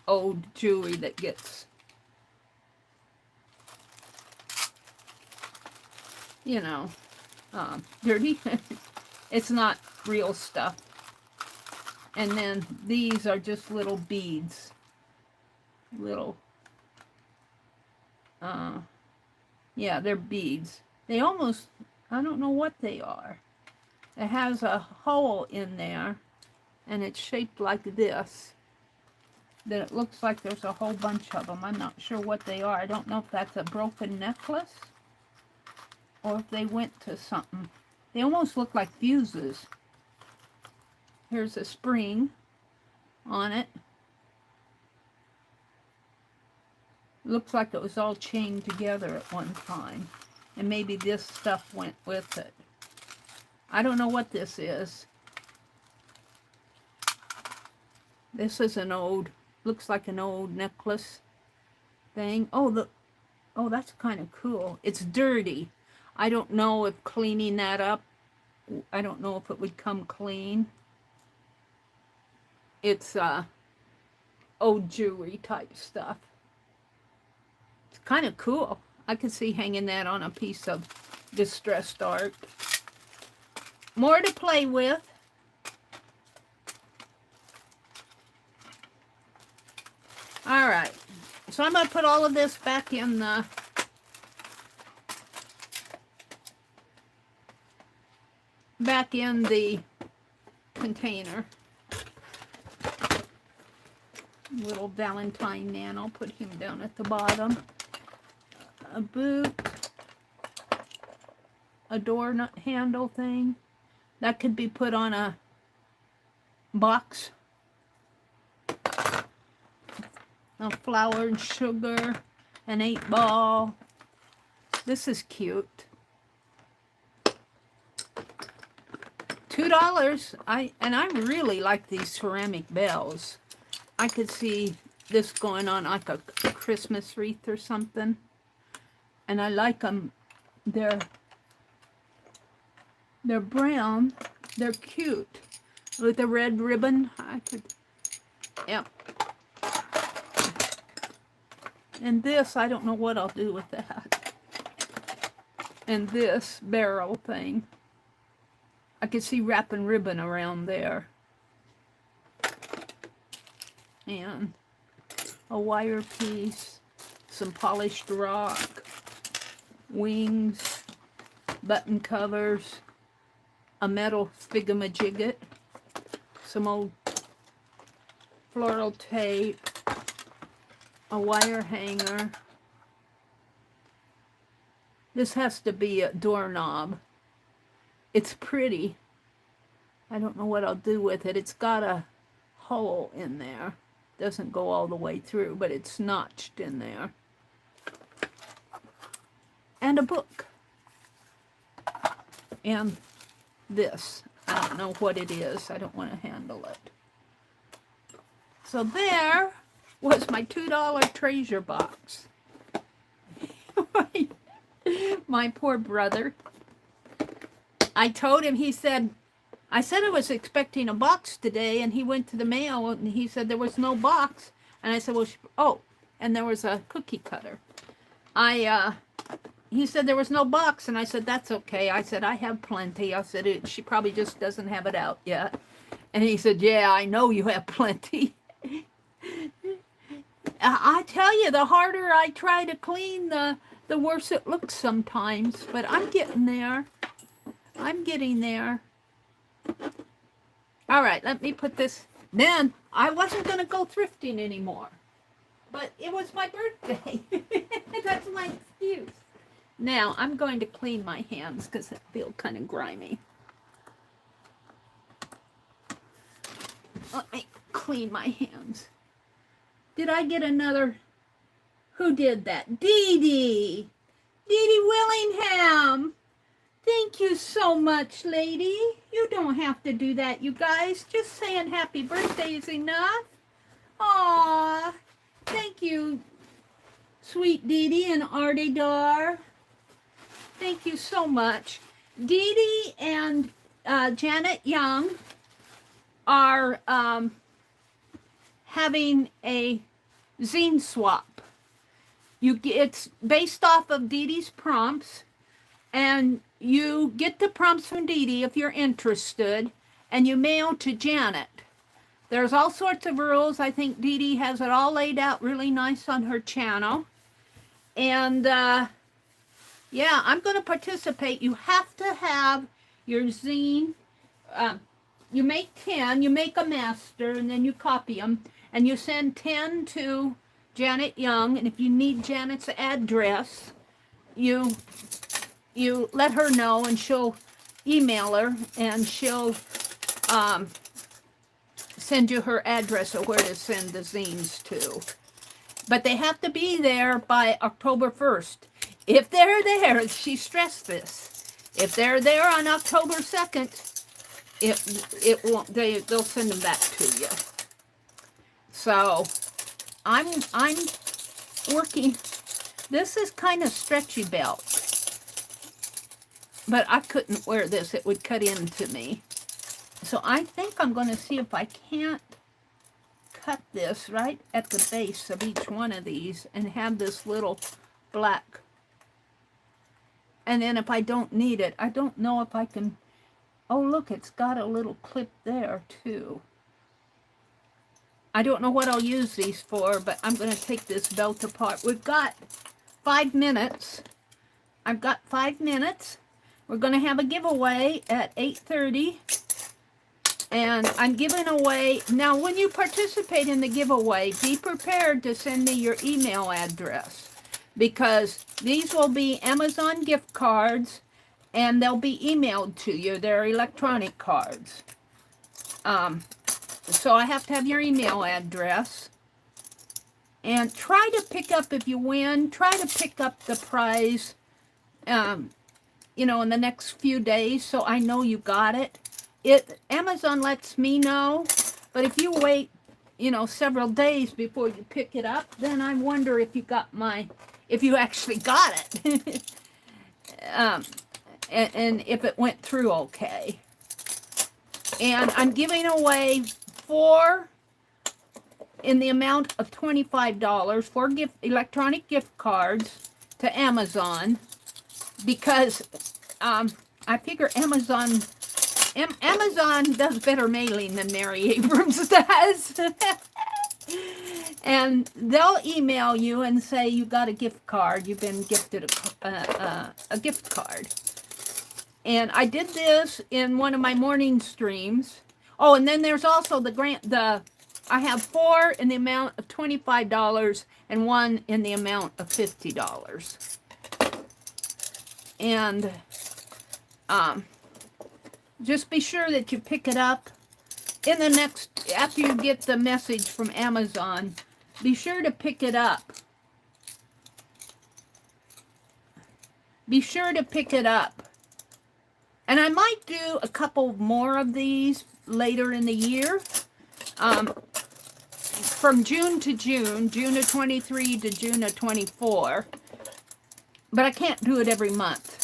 old jewelry that gets, you know, dirty. It's not real stuff. And then these are just little beads. Little, yeah, they're beads. They almost, I don't know what they are. It has a hole in there, and it's shaped like this. Then it looks like there's a whole bunch of them. I'm not sure what they are. I don't know if that's a broken necklace, or if they went to something. They almost look like fuses. Here's a spring on it. Looks like it was all chained together at one time. And maybe this stuff went with it. I don't know what this is. This is an old, looks like an old necklace thing. Oh, that's kind of cool. It's dirty. I don't know if cleaning that up, I don't know if it would come clean. It's old jewelry type stuff. It's kind of cool. I could see hanging that on a piece of distressed art. More to play with. All right. So I'm going to put all of this back in the container. Little Valentine man, I'll put him down at the bottom. A boot, a door handle thing. That could be put on a box. flour and sugar, an 8-ball. This is cute. $2. I really like these ceramic bells. I could see this going on like a Christmas wreath or something. And I like them. They're brown. They're cute. With a red ribbon. Yep. And this, I don't know what I'll do with that. And this barrel thing. I could see wrapping ribbon around there. And a wire piece, some polished rock, wings, button covers, a metal spigamajigget, some old floral tape, a wire hanger. This has to be a doorknob. It's pretty. I don't know what I'll do with it. It's got a hole in there. Doesn't go all the way through, but it's notched in there. And a book. And this. I don't know what it is. I don't want to handle it. So there was my $2 treasure box. My poor brother. I told him, I said I was expecting a box today, and he went to the mail, and he said there was no box. And I said, well, and there was a cookie cutter. He said there was no box, and I said, that's okay. I said, I have plenty. I said, she probably just doesn't have it out yet. And he said, yeah, I know you have plenty. I tell you, the harder I try to clean, the worse it looks sometimes. But I'm getting there. I'm getting there. All right, let me put this. Then I wasn't going to go thrifting anymore. But it was my birthday. That's my excuse. Now, I'm going to clean my hands because I feel kind of grimy. Let me clean my hands. Did I get another? Who did that? Dee Dee. Dee Dee Willingham. Thank you so much, lady. You don't have to do that, you guys. Just saying happy birthday is enough. Aw. Thank you, sweet Dee Dee and Artie Dar. Thank you so much. Dee Dee and Janet Young are having a zine swap. It's based off of Dee Dee's prompts, and you get the prompts from Dee Dee if you're interested, and you mail to Janet. There's all sorts of rules. I think Dee Dee has it all laid out really nice on her channel. And yeah, I'm going to participate. You have to have your zine. You make 10, you make a master, and then you copy them. And you send 10 to Janet Young. And if you need Janet's address, you let her know, and she'll email her, and she'll send you her address of where to send the zines to. But they have to be there by October 1st. If they're there, she stressed this. If they're there on October 2nd, it won't. They'll send them back to you. So I'm working. This is kind of stretchy belt, but I couldn't wear this. It would cut into me. So I think I'm going to see if I can't cut this right at the base of each one of these and have this little black. And then if I don't need it, I don't know if I can. Oh, look, it's got a little clip there too. I don't know what I'll use these for, but I'm going to take this belt apart. We've got 5 minutes. I've got 5 minutes. We're going to have a giveaway at 8:30. And I'm giving away, now when you participate in the giveaway, be prepared to send me your email address, because these will be Amazon gift cards, and they'll be emailed to you. They're electronic cards. So I have to have your email address. And try to pick up, if you win, try to pick up the prize, you know, in the next few days, so I know you got it. Amazon lets me know, but if you wait, you know, several days before you pick it up, then I wonder if you got if you actually got it. And if it went through okay. And I'm giving away 4 in the amount of $25 for electronic gift cards to Amazon, because I figure Amazon does better mailing than Meri Abrams does. And they'll email you and say you got a gift card. You've been gifted a gift card. And I did this in one of my morning streams. Oh, and then there's also I have 4 in the amount of $25 and 1 in the amount of $50. And just be sure that you pick it up in the after you get the message from Amazon, be sure to pick it up. Be sure to pick it up. And I might do a couple more of these later in the year. From June to June of 23 to June of 24. But I can't do it every month.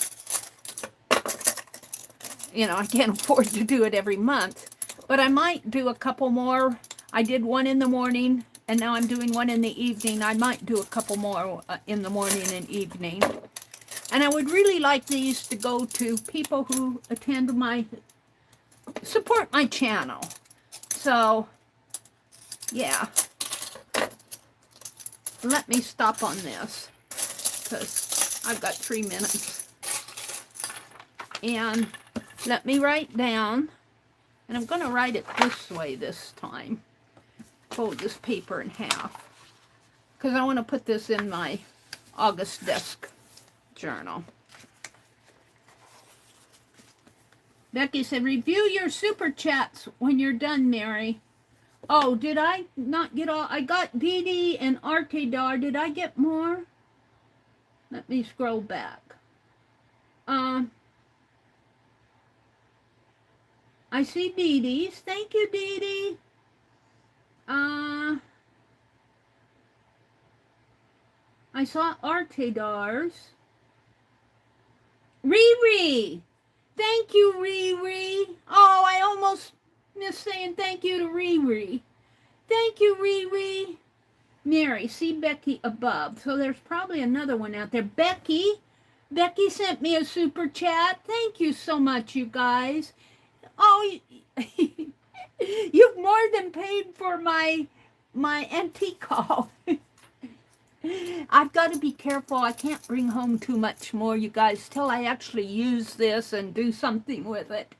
You know, I can't afford to do it every month. But I might do a couple more. I did one in the morning, and now I'm doing one in the evening. I might do a couple more in the morning and evening. And I would really like these to go to people who support my channel. So, yeah. Let me stop on this, because I've got 3 minutes. And let me write down, and I'm going to write it this way this time. Fold this paper in half, because I want to put this in my August desk journal. Becky said, review your super chats when you're done, Meri. Oh, did I not get all? I got Dee Dee and Artedar. Did I get more? Let me scroll back. I see Dee Dee's. Thank you, Dee Dee. I saw Artedar's. Riri! Thank you, Riri. Oh, I almost missed saying thank you to Riri. Thank you, Riri. Meri, see Becky above. So there's probably another one out there. Becky sent me a super chat. Thank you so much, you guys. Oh, you've more than paid for my antique haul. I've got to be careful. I can't bring home too much more, you guys, till I actually use this and do something with it.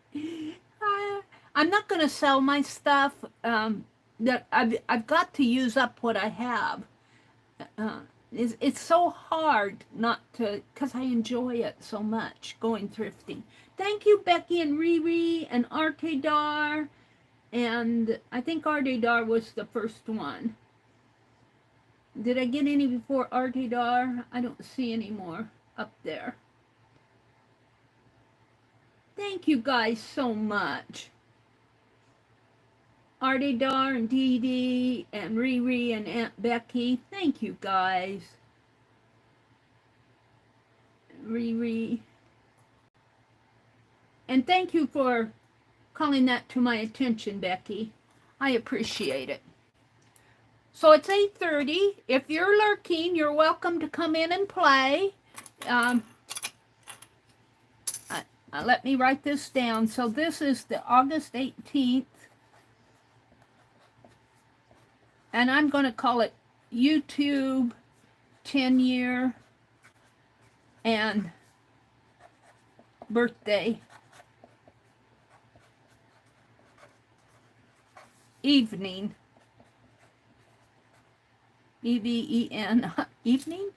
I'm not going to sell my stuff. That I've got to use up what I have. It's so hard not to, because I enjoy it so much, going thrifting. Thank you, Becky and Riri and Artedar. And I think Artedar was the first one. Did I get any before Artedar? I don't see any more up there. Thank you guys so much. Artedar and Dee Dee and Riri and Aunt Becky. Thank you guys. Riri. And thank you for calling that to my attention, Becky. I appreciate it. So it's 8:30. If you're lurking, you're welcome to come in and play. Let me write this down. So this is the August 18th. And I'm going to call it YouTube 10-year and birthday evening. E-V-E-N, evening?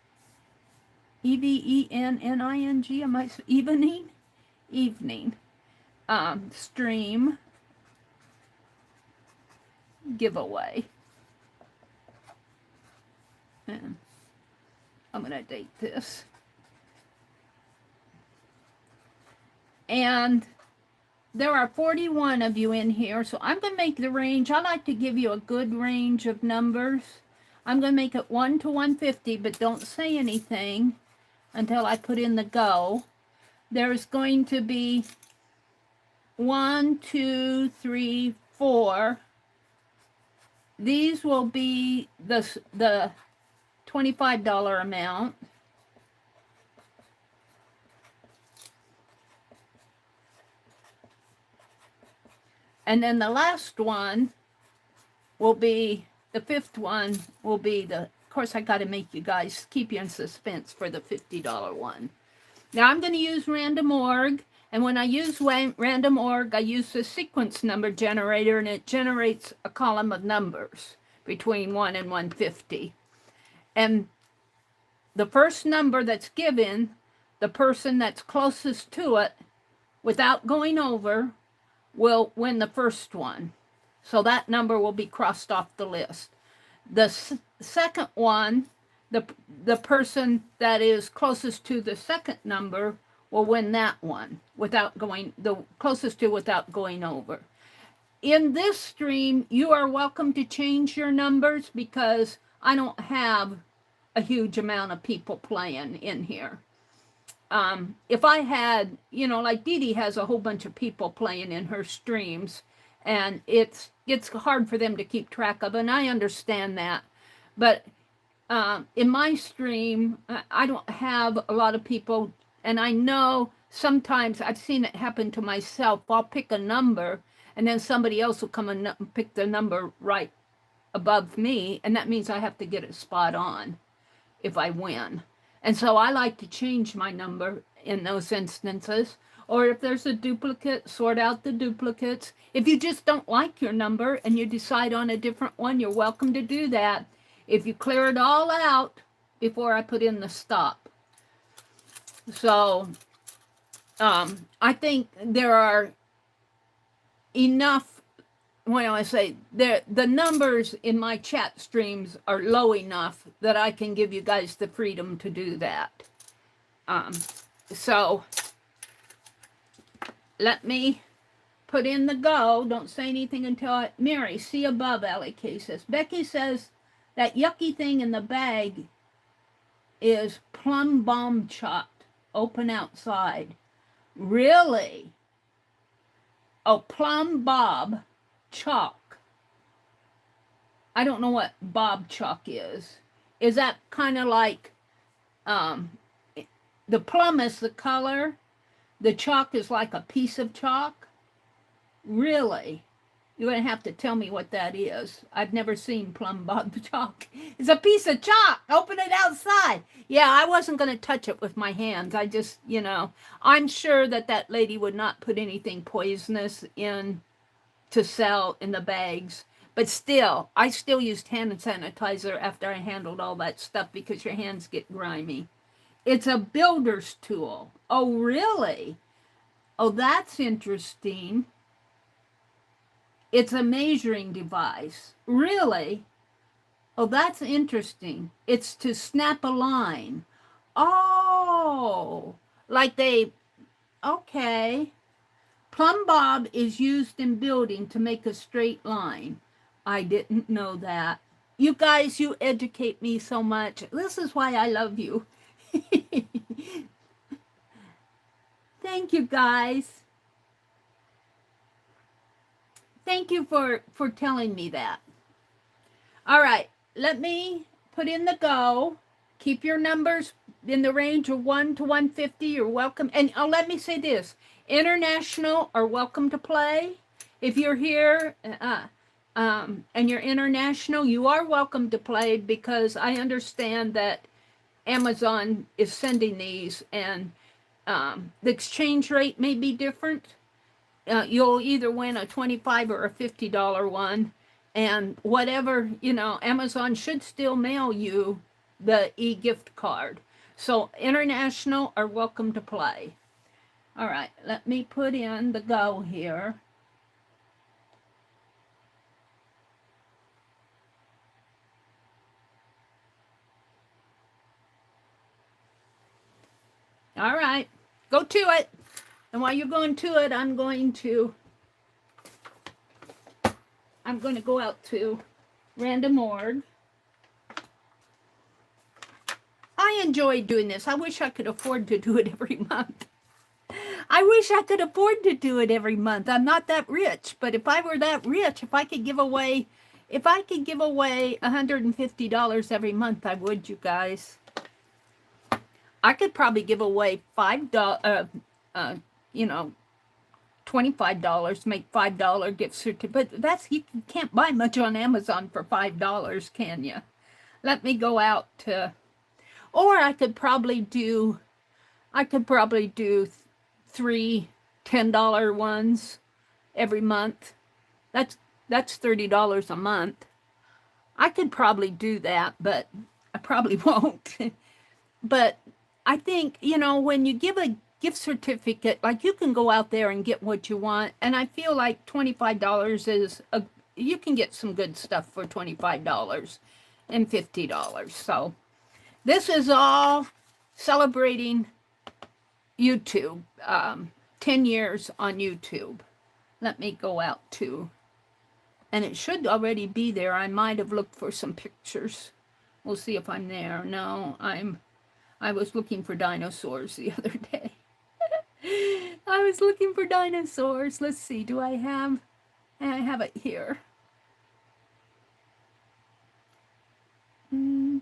E-V-E-N-N-I-N-G, am I, evening? Evening. Stream giveaway. And I'm going to date this. And there are 41 of you in here, so I'm going to make the range. I like to give you a good range of numbers. I'm going to make it 1 to 150, but don't say anything until I put in the go. There's going to be 1, 2, 3, 4. These will be the $25 amount. And then the last one will be, the fifth one will be the, of course I got to make you guys, keep you in suspense for the $50 one. Now I'm going to use random org, and when I use random org, I use the sequence number generator, and it generates a column of numbers between 1 and 150. And the first number that's given, the person that's closest to it, without going over, will win the first one. So that number will be crossed off the list. The second one, the person that is closest to the second number will win that one without going, the closest to without going over. In this stream, you are welcome to change your numbers because I don't have a huge amount of people playing in here. If I had, you know, like Dee Dee has a whole bunch of people playing in her streams, and it's hard for them to keep track of, and I understand that. But in my stream, I don't have a lot of people, and I know sometimes I've seen it happen to myself. I'll pick a number, and then somebody else will come and pick the number right above me, and that means I have to get it spot on if I win. And so I like to change my number in those instances. Or if there's a duplicate, sort out the duplicates. If you just don't like your number and you decide on a different one, you're welcome to do that. If you clear it all out before I put in the stop. So I think there are enough, when I say the numbers in my chat streams are low enough that I can give you guys the freedom to do that. So let me put in the go. Don't say anything until Mary, see above, LK says. Becky says that yucky thing in the bag is plum bomb chopped, open outside. Really? Oh, plum bob chalk. I don't know what bob chalk is. Is that kind of like the plum is the color, the chalk is like a piece of chalk? Really? You're going to have to tell me what that is. I've never seen plum bob chalk. It's a piece of chalk. Open it outside. Yeah, I wasn't going to touch it with my hands. I just, you know, I'm sure that that lady would not put anything poisonous in to sell in the bags. But still, I still used hand sanitizer after I handled all that stuff because your hands get grimy. It's a builder's tool. Oh, really? Oh, that's interesting. It's a measuring device. Really? Oh, that's interesting. It's to snap a line. Oh, like they, okay. Plumb bob is used in building to make a straight line. I didn't know that. You guys, you educate me so much. This is why I love you. Thank you, guys. Thank you for telling me that. All right, let me put in the go. Keep your numbers in the range of 1 to 150. You're welcome. And let me say this. International are welcome to play. If you're here and you're international, you are welcome to play because I understand that Amazon is sending these and the exchange rate may be different. You'll either win a $25 or a $50 one, and whatever, you know, Amazon should still mail you the e-gift card. So international are welcome to play. All right, let me put in the go here. All right. Go to it. And while you're going to it, I'm going to go out to Random Org. I enjoy doing this. I wish I could afford to do it every month. I wish I could afford to do it every month. I'm not that rich, but if I were that rich, if I could give away $150 every month, I would, you guys. I could probably give away $5, $25, make $5 gift certificate. But you can't buy much on Amazon for $5, can you? Let me go out to, or I could probably do 3 $10 ones every month. That's $30 a month. I could probably do that, but I probably won't. But I think, when you give a gift certificate, like, you can go out there and get what you want, and I feel like $25 you can get some good stuff for $25 and $50. So this is all celebrating YouTube, 10 years on YouTube. Let me go out to, and it should already be there. I might have looked for some pictures. We'll see if I'm there. No, I was looking for dinosaurs the other day. I was looking for dinosaurs. Let's see, do I have it here. And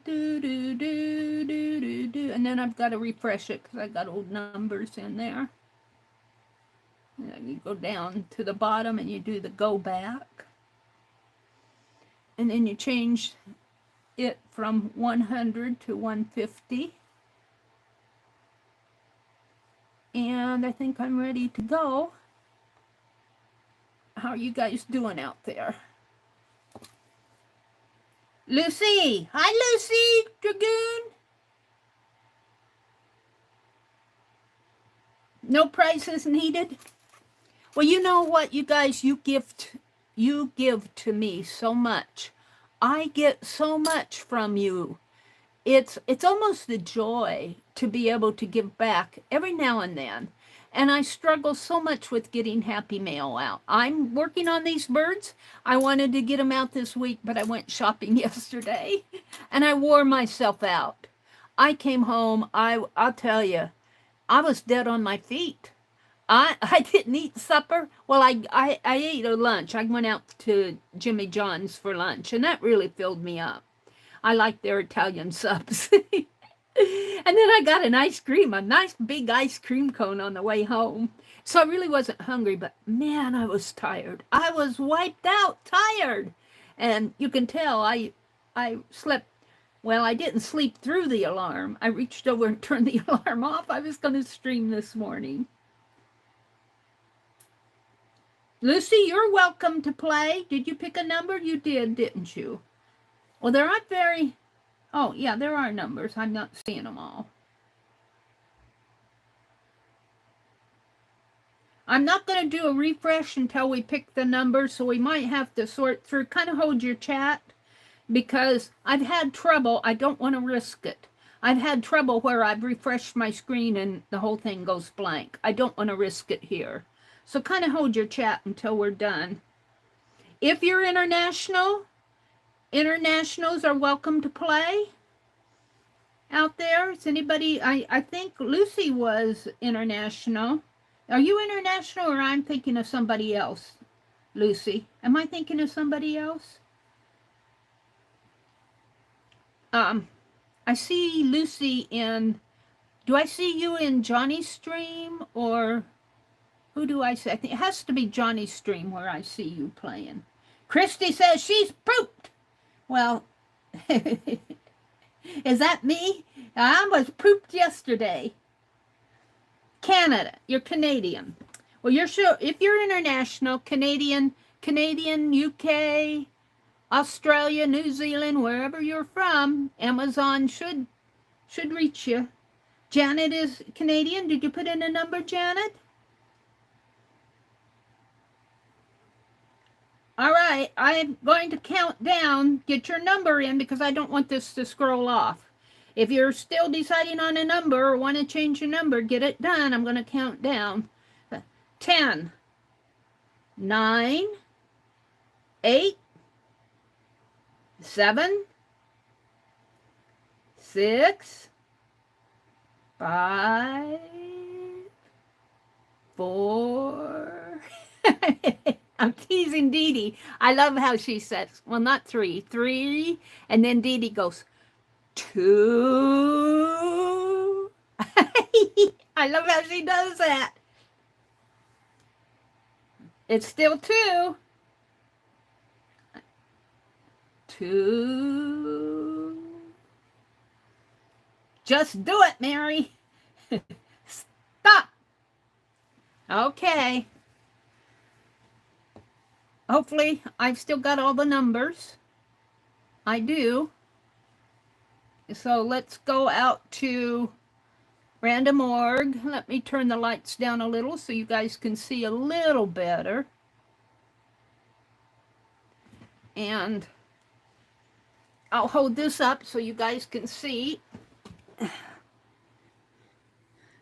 then I've got to refresh it because I got old numbers in there. And you go down to the bottom and you do the go back. And then you change it from 100 to 150. And I think I'm ready to go. How are you guys doing out there? Lucy! Hi, Lucy Dragoon! No prices needed? Well, you know what, you guys, you give to me so much. I get so much from you. It's almost a joy to be able to give back every now and then. And I struggle so much with getting happy mail out. I'm working on these birds. I wanted to get them out this week, but I went shopping yesterday and I wore myself out. I came home, I'll tell you, I was dead on my feet. I didn't eat supper. Well, I ate a lunch. I went out to Jimmy John's for lunch, and that really filled me up. I like their Italian subs. And then I got an ice cream, a nice big ice cream cone on the way home. So I really wasn't hungry, but man, I was tired. I was wiped out, tired. And you can tell I slept, well, I didn't sleep through the alarm. I reached over and turned the alarm off. I was going to stream this morning. Lucy, you're welcome to play. Did you pick a number? You did, didn't you? Well, there aren't very... Oh, yeah, there are numbers. I'm not seeing them all. I'm not going to do a refresh until we pick the numbers, so we might have to sort through. Kind of hold your chat, because I've had trouble. I don't want to risk it. I've had trouble where I've refreshed my screen and the whole thing goes blank. I don't want to risk it here. So kind of hold your chat until we're done. If you're international... Internationals are welcome to play out there. Is anybody, I think Lucy was international. Are you international, or I'm thinking of somebody else? Lucy, am I thinking of somebody else? I see Lucy in, do I see you in Johnny's stream, or who do I see? I think it has to be Johnny's stream where I see you playing. Christy says she's pooped. Well, is that me? I was pooped yesterday. Canada, you're Canadian. Well, you're sure, if you're international, Canadian, UK, Australia, New Zealand, wherever you're from, Amazon should reach you. Janet is Canadian. Did you put in a number, Janet? All right, I'm going to count down. Get your number in because I don't want this to scroll off. If you're still deciding on a number or want to change your number, get it done. I'm going to count down. 10, 9, 8, 7, 6, 5, 4. I'm teasing Dee Dee. I love how she says, well, not 3, 3, and then Dee Dee goes, 2. I love how she does that. It's still 2. 2. Just do it, Meri. Stop. Okay. Hopefully, I've still got all the numbers. I do. So let's go out to Random Org. Let me turn the lights down a little so you guys can see a little better. And I'll hold this up so you guys can see.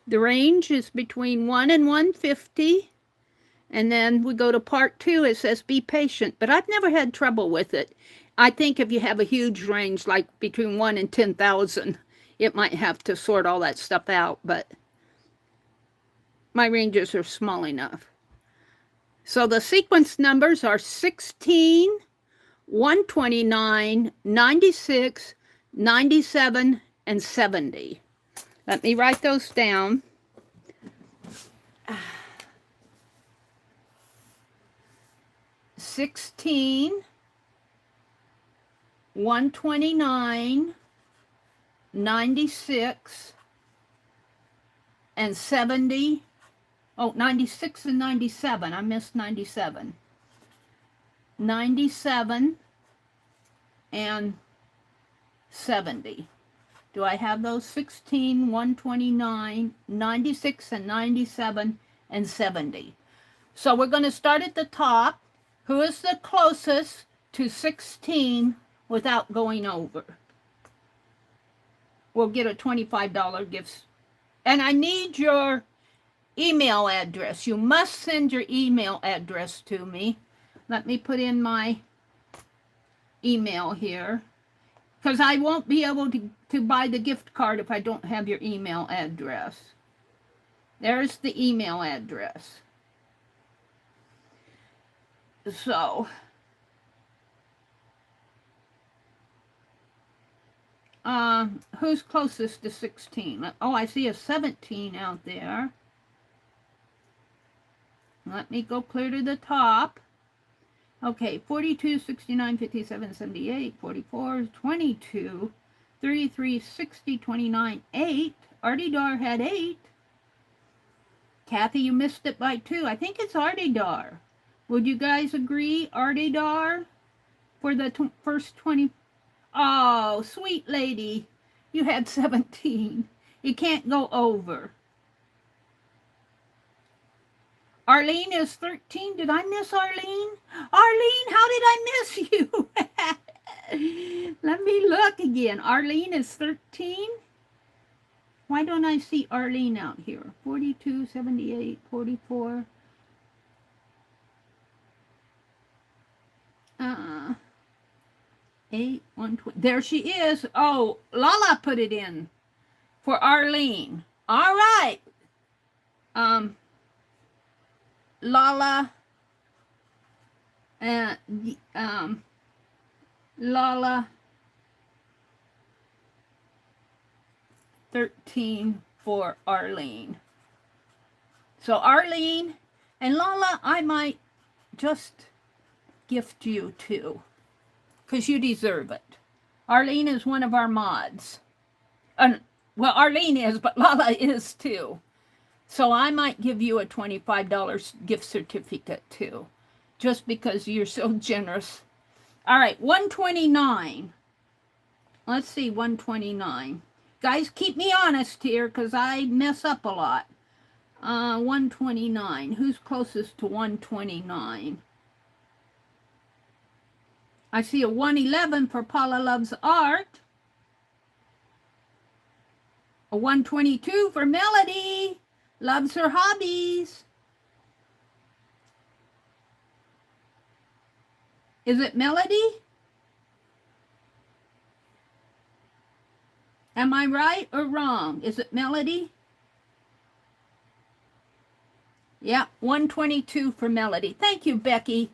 The range is between 1 and 150. And then we go to part 2. It says be patient, but I've never had trouble with it. I think if you have a huge range, like between 1 and 10,000, it might have to sort all that stuff out, but my ranges are small enough. So the sequence numbers are 16, 129, 96, 97, and 70. Let me write those down. 16, 129, 96, and 70. Oh, 96 and 97. I missed 97. 97 and 70. Do I have those? 16, 129, 96, and 97, and 70. So we're going to start at the top. Who is the closest to 16 without going over? We'll get a $25 gift. And I need your email address. You must send your email address to me. Let me put in my email here, because I won't be able to buy the gift card if I don't have your email address. There's the email address. So, who's closest to 16? Oh, I see a 17 out there. Let me go clear to the top. Okay, 42, 69, 57, 78, 44, 22, 33, 60, 29, 8. Artie Dar had 8. Kathy, you missed it by 2. I think it's Artie Dar. Would you guys agree, Artie Dar, for the first 20? Oh, sweet lady, you had 17. You can't go over. Arlene is 13. Did I miss Arlene? Arlene, how did I miss you? Let me look again. Arlene is 13. Why don't I see Arlene out here? 42, 78, 44. 8, 120. There she is. Oh, Lala put it in for Arlene. All right. Lala and Lala 13 for Arlene. So Arlene and Lala, I might just gift you too, because you deserve it. Arlene is one of our mods. Well, Arlene is, but Lala is too. So I might give you a $25 gift certificate too, just because you're so generous. All right, 129. Let's see, 129. Guys, keep me honest here, because I mess up a lot. 129. Who's closest to 129? I see a 111 for Paula Loves Art. A 122 for Melody. Loves her hobbies. Is it Melody? Am I right or wrong? Is it Melody? Yeah, 122 for Melody. Thank you, Becky.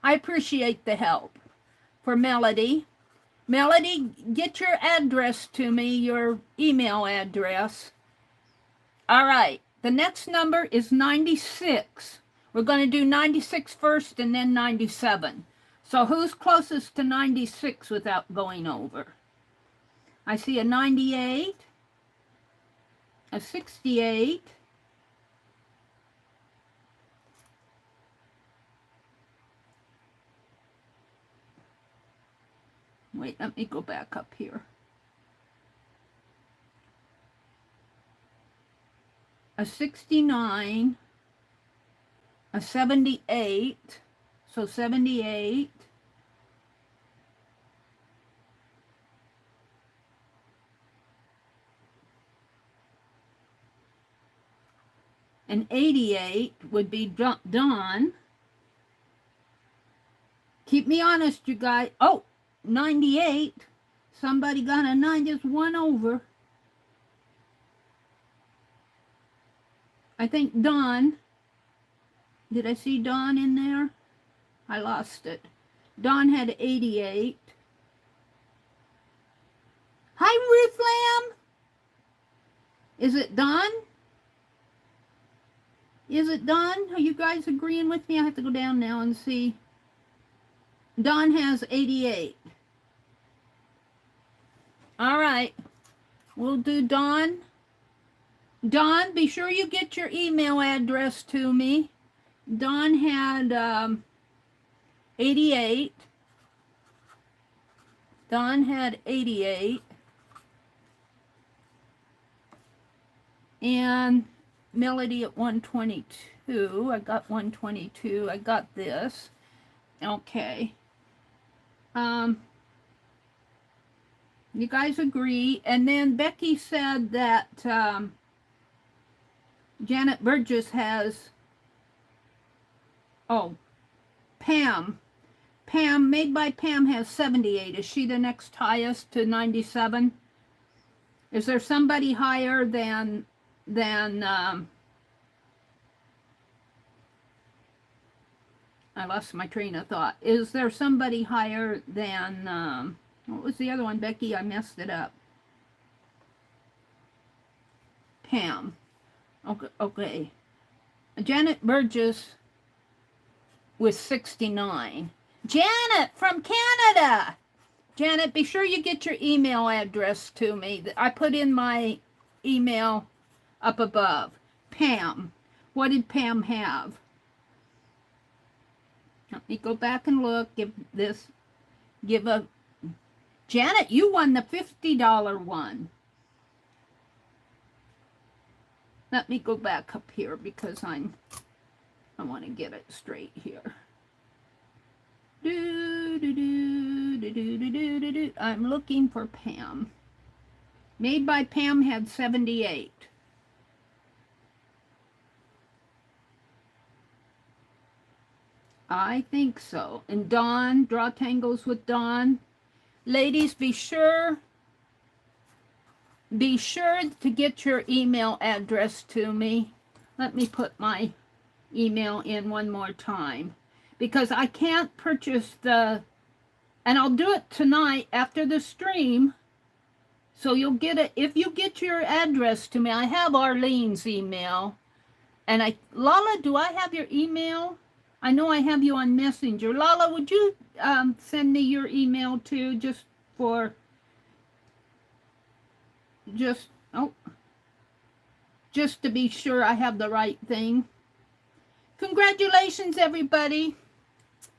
I appreciate the help. For Melody. Melody, get your address to me, your email address. All right, the next number is 96. We're going to do 96 first and then 97. So who's closest to 96 without going over? I see a 98, a 68, wait, let me go back up here. A 69, a 78, so 78, an 88 would be Dawn. Keep me honest, you guys. Oh, 98. Somebody got a 9, just one over. I think Dawn. Did I see Dawn in there? I lost it. Dawn had 88. Hi, Ruth Lamb. Is it Dawn? Is it Dawn? Are you guys agreeing with me? I have to go down now and see. Dawn has 88. All right. We'll do Dawn. Dawn, be sure you get your email address to me. Dawn had 88. Dawn had 88. And Melody at 122. I got 122. I got this. Okay. You guys agree. And then Becky said that Janet Burgess has, Pam. Pam, Made by Pam has 78. Is she the next highest to 97? Is there somebody higher than I lost my train of thought. Is there somebody higher than, what was the other one, Becky? I messed it up. Pam. Okay. Janet Burgess with 69. Janet from Canada. Janet, be sure you get your email address to me. I put in my email up above. Pam. What did Pam have? Let me go back and look. Janet, you won the $50 one. Let me go back up here because I want to get it straight here. I'm looking for Pam. Made by Pam had 78. I think so. And Dawn, Draw Tangles with Dawn. Ladies, be sure to get your email address to me. Let me put my email in one more time because I can't purchase and I'll do it tonight after the stream. So you'll get it if you get your address to me. I have Arlene's email. And Lala, do I have your email? I know I have you on Messenger. Lala, would you send me your email too, just to be sure I have the right thing. Congratulations, everybody.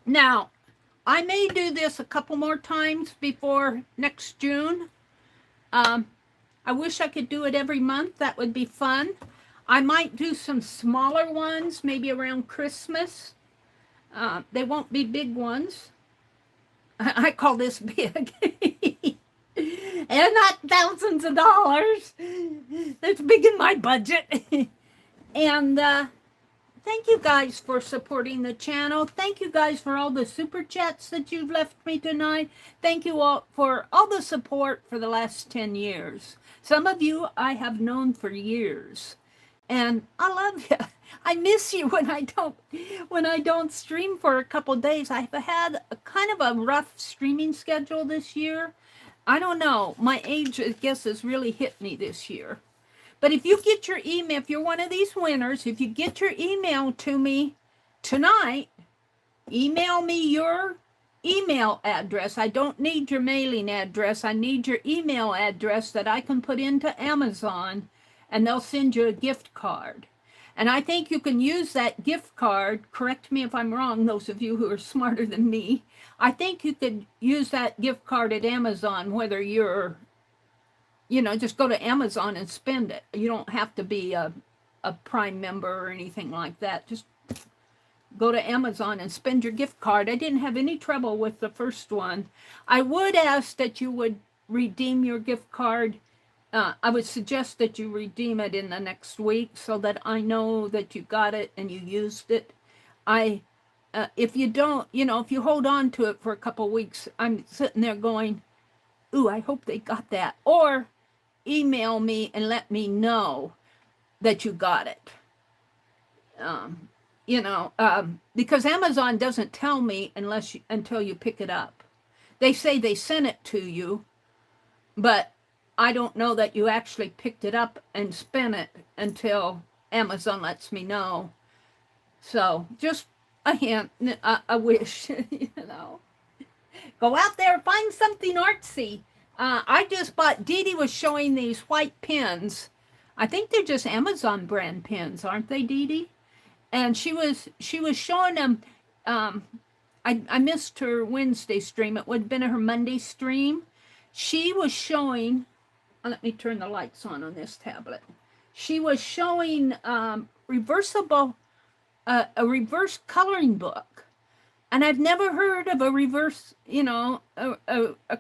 Now, I may do this a couple more times before next June. I wish I could do it every month. That would be fun. I might do some smaller ones, maybe around Christmas. They won't be big ones. I call this big. and not thousands of dollars. That's big in my budget. And thank you guys for supporting the channel. Thank you guys for all the super chats that you've left me tonight. Thank you all for all the support for the last 10 years. Some of you I have known for years. And I love you. I miss you when I don't stream for a couple of days. I've had a kind of a rough streaming schedule this year. I don't know. My age, I guess, has really hit me this year. But if you get your email, if you're one of these winners, if you get your email to me tonight, email me your email address. I don't need your mailing address. I need your email address that I can put into Amazon, and they'll send you a gift card. And I think you can use that gift card, correct me if I'm wrong, those of you who are smarter than me, I think you could use that gift card at Amazon, whether you're, just go to Amazon and spend it. You don't have to be a Prime member or anything like that. Just go to Amazon and spend your gift card. I didn't have any trouble with the first one. I would ask that you would redeem your gift card. I would suggest that you redeem it in the next week so that I know that you got it and you used it. If you don't, if you hold on to it for a couple weeks, I'm sitting there going, ooh, I hope they got that. Or email me and let me know that you got it. Because Amazon doesn't tell me until you pick it up. They say they sent it to you, but I don't know that you actually picked it up and spent it until Amazon lets me know. So just a hint, a wish, Go out there, find something artsy. I just bought, Dee Dee was showing these white pins. I think they're just Amazon brand pins, aren't they, Dee Dee? And she was showing them. I missed her Wednesday stream. It would have been her Monday stream. She was showing, let me turn the lights on this tablet. She was showing a reverse coloring book. And I've never heard of a reverse, a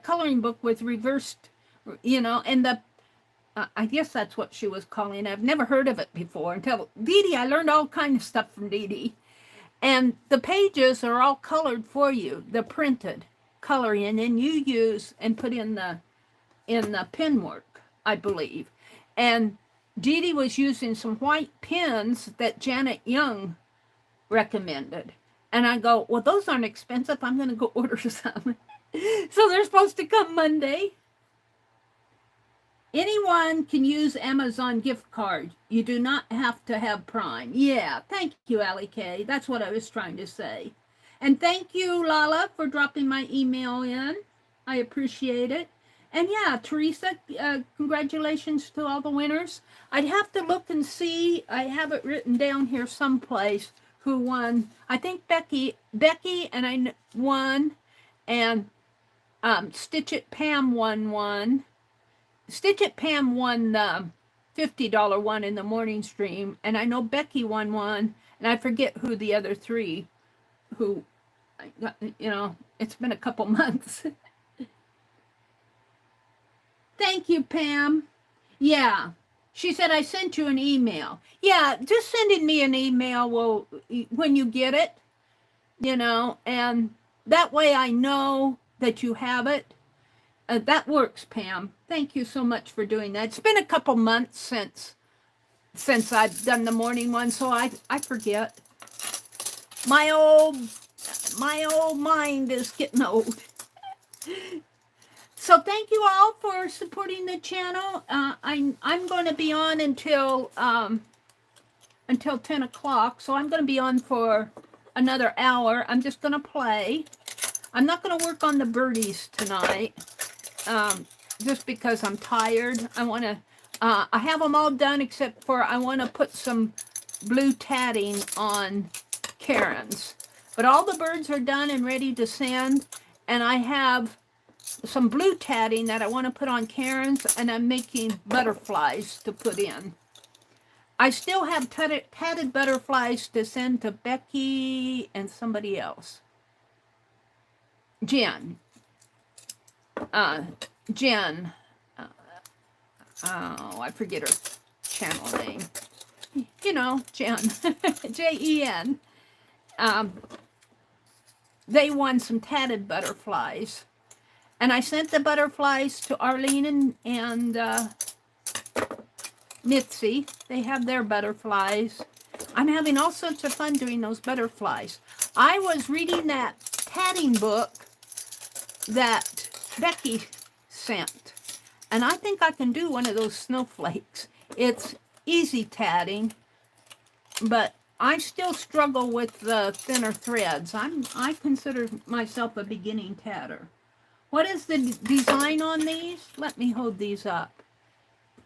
coloring book with reversed, and I guess that's what she was calling it. I've never heard of it before until Dee Dee. I learned all kinds of stuff from Dee Dee. And the pages are all colored for you. They're printed, coloring, and then you use and put in the pen work, I believe. And Dee Dee was using some white pens that Janet Young recommended. And I go, well, those aren't expensive. I'm going to go order some. So they're supposed to come Monday. Anyone can use Amazon gift card. You do not have to have Prime. Yeah, thank you, Allie Kay. That's what I was trying to say. And thank you, Lala, for dropping my email in. I appreciate it. And yeah, Teresa, congratulations to all the winners. I'd have to look and see. I have it written down here someplace who won. I think Becky and I won, and Stitch It Pam won one. Stitch It Pam won the $50 one in the morning stream, and I know Becky won one, and I forget who the other three who, it's been a couple months. Thank you, Pam. Yeah. She said, I sent you an email. Yeah, just sending me an email when you get it, and that way I know that you have it. That works, Pam. Thank you so much for doing that. It's been a couple months since I've done the morning one, so I forget. My old mind is getting old. So thank you all for supporting the channel. I'm going to be on until 10 o'clock, so I'm going to be on for another hour. I'm just going to play. I'm not going to work on the birdies tonight, just because I'm tired. I have them all done except for I want to put some blue tatting on Karen's. But all the birds are done and ready to send, and I have some blue tatting that I want to put on Karen's, and I'm making butterflies to put in. I still have tatted butterflies to send to Becky and somebody else. Jen. oh, I forget her channel name. You know, Jen, Jen. They won some tatted butterflies. And I sent the butterflies to Arlene and Mitzi. They have their butterflies. I'm having all sorts of fun doing those butterflies. I was reading that tatting book that Becky sent. And I think I can do one of those snowflakes. It's easy tatting, but I still struggle with the thinner threads. I consider myself a beginning tatter. What is the design on these? Let me hold these up.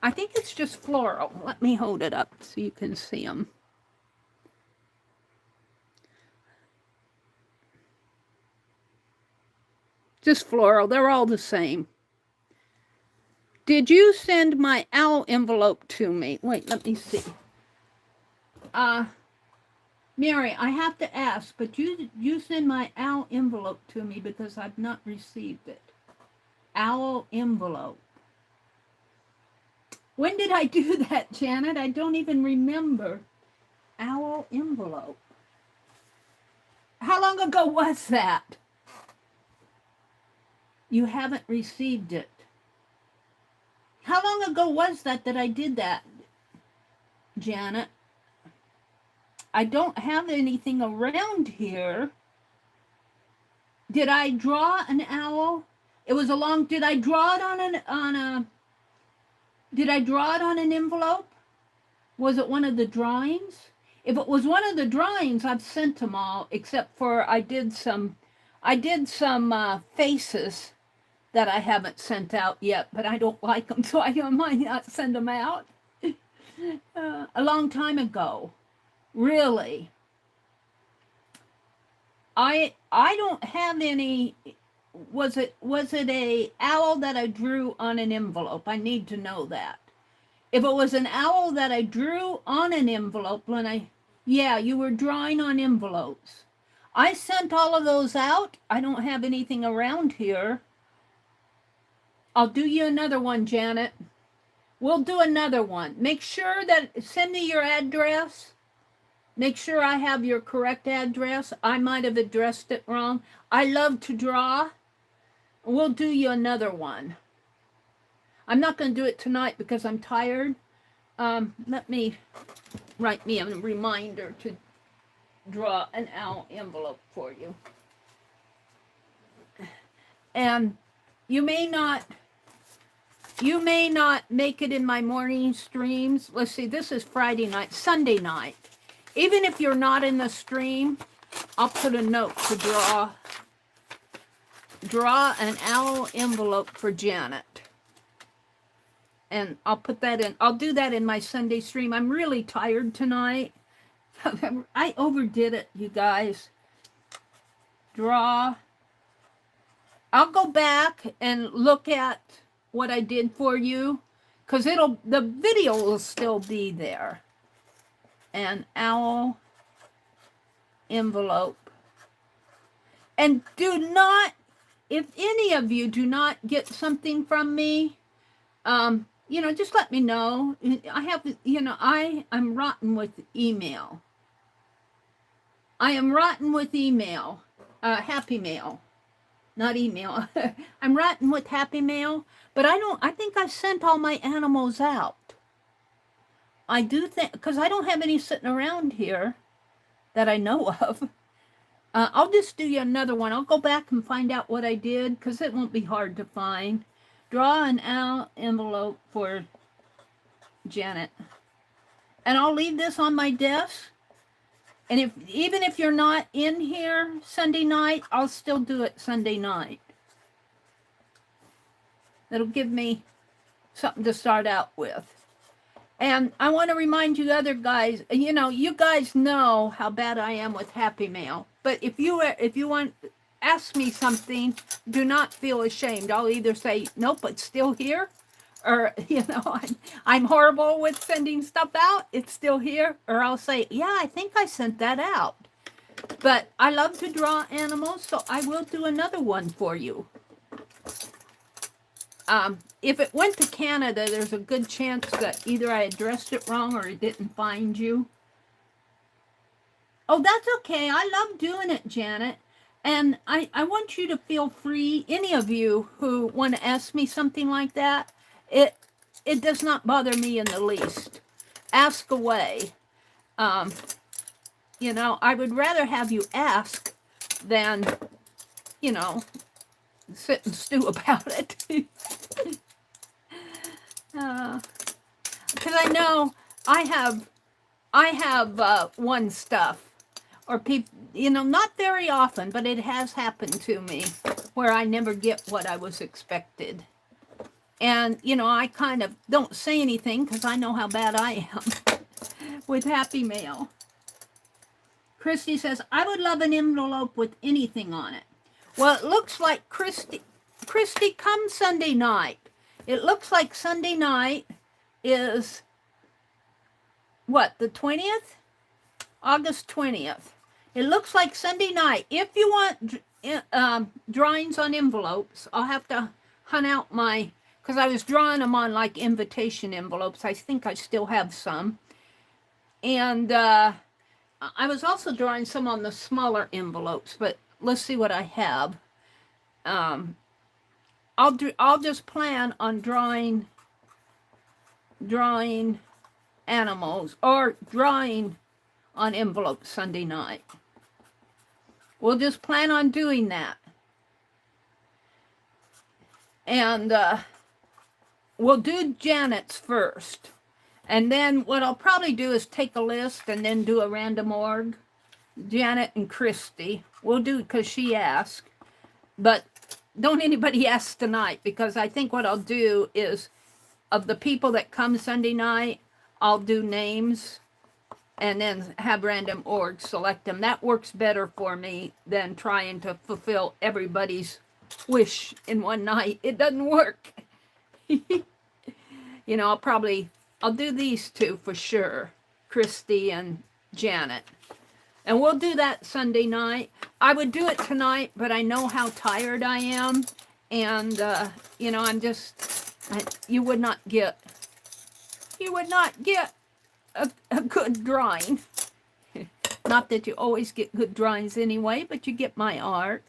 I think it's just floral. Let me hold it up so you can see them. Just floral. They're all the same. Did you send my owl envelope to me? Wait, let me see. Meri, I have to ask, but you send my owl envelope to me because I've not received it. Owl envelope. When did I do that, Janet? I don't even remember. Owl envelope. How long ago was that? You haven't received it. How long ago was that I did that, Janet? I don't have anything around here. Did I draw an owl? It was a long, did I draw it on an envelope? Was it one of the drawings? If it was one of the drawings, I've sent them all, except for I did some faces that I haven't sent out yet, but I don't like them, so I might not send them out. A long time ago. Really? I don't have any. Was it a owl that I drew on an envelope? I need to know that. If it was an owl that I drew on an envelope yeah, you were drawing on envelopes. I sent all of those out. I don't have anything around here. I'll do you another one, Janet. We'll do another one. Make sure that, send me your address. Make sure I have your correct address. I might have addressed it wrong. I love to draw. We'll do you another one. I'm not going to do it tonight because I'm tired. Let me write me a reminder to draw an owl envelope for you. And you may not make it in my morning streams. Let's see, this is Friday night, Sunday night. Even if you're not in the stream, I'll put a note to draw an owl envelope for Janet. And I'll put that in. I'll do that in my Sunday stream. I'm really tired tonight. I overdid it, you guys. Draw. I'll go back and look at what I did for you, because the video will still be there. An owl envelope. And do not, if any of you do not get something from me, just let me know. I have, I'm rotten with email. I am rotten with email. Happy Mail. Not email. I'm rotten with Happy Mail, but I think I sent all my animals out. I do think, because I don't have any sitting around here that I know of. I'll just do you another one. I'll go back and find out what I did, because it won't be hard to find. Draw an owl envelope for Janet. And I'll leave this on my desk. And even if you're not in here Sunday night, I'll still do it Sunday night. That'll give me something to start out with. And I want to remind you other guys, you guys know how bad I am with Happy Mail. But if you want, ask me something, do not feel ashamed. I'll either say, nope, it's still here. Or, I'm horrible with sending stuff out. It's still here. Or I'll say, yeah, I think I sent that out. But I love to draw animals, so I will do another one for you. If it went to Canada, there's a good chance that either I addressed it wrong or it didn't find you. Oh, that's okay. I love doing it, Janet. And I want you to feel free, any of you who want to ask me something like that, it does not bother me in the least. Ask away. You know, I would rather have you ask than, you know, sit and stew about it. Because I know I have won stuff, or people, you know, not very often, but it has happened to me where I never get what I was expected. And, you know, I kind of don't say anything because I know how bad I am with Happy Mail. Christy says, I would love an envelope with anything on it. Well, it looks like Christy, come Sunday night. It looks like Sunday night is, what, the 20th? August 20th. It looks like Sunday night. If you want drawings on envelopes, I'll have to hunt out my, because I was drawing them on like invitation envelopes. I think I still have some. And I was also drawing some on the smaller envelopes, but let's see what I have. I'll just plan on drawing animals or drawing on envelopes Sunday night. We'll just plan on doing that. And we'll do Janet's first. And then what I'll probably do is take a list and then do a random org. Janet and Christy. We'll do it because she asked. But don't anybody ask tonight, because I think what I'll do is, of the people that come Sunday night, I'll do names and then have random orgs select them. That works better for me than trying to fulfill everybody's wish in one night. It doesn't work. You know, I'll do these two for sure, Christy and Janet. And we'll do that Sunday night. I would do it tonight, but I know how tired I am. And, you know, you would not get a good drawing. Not that you always get good drawings anyway, but you get my art.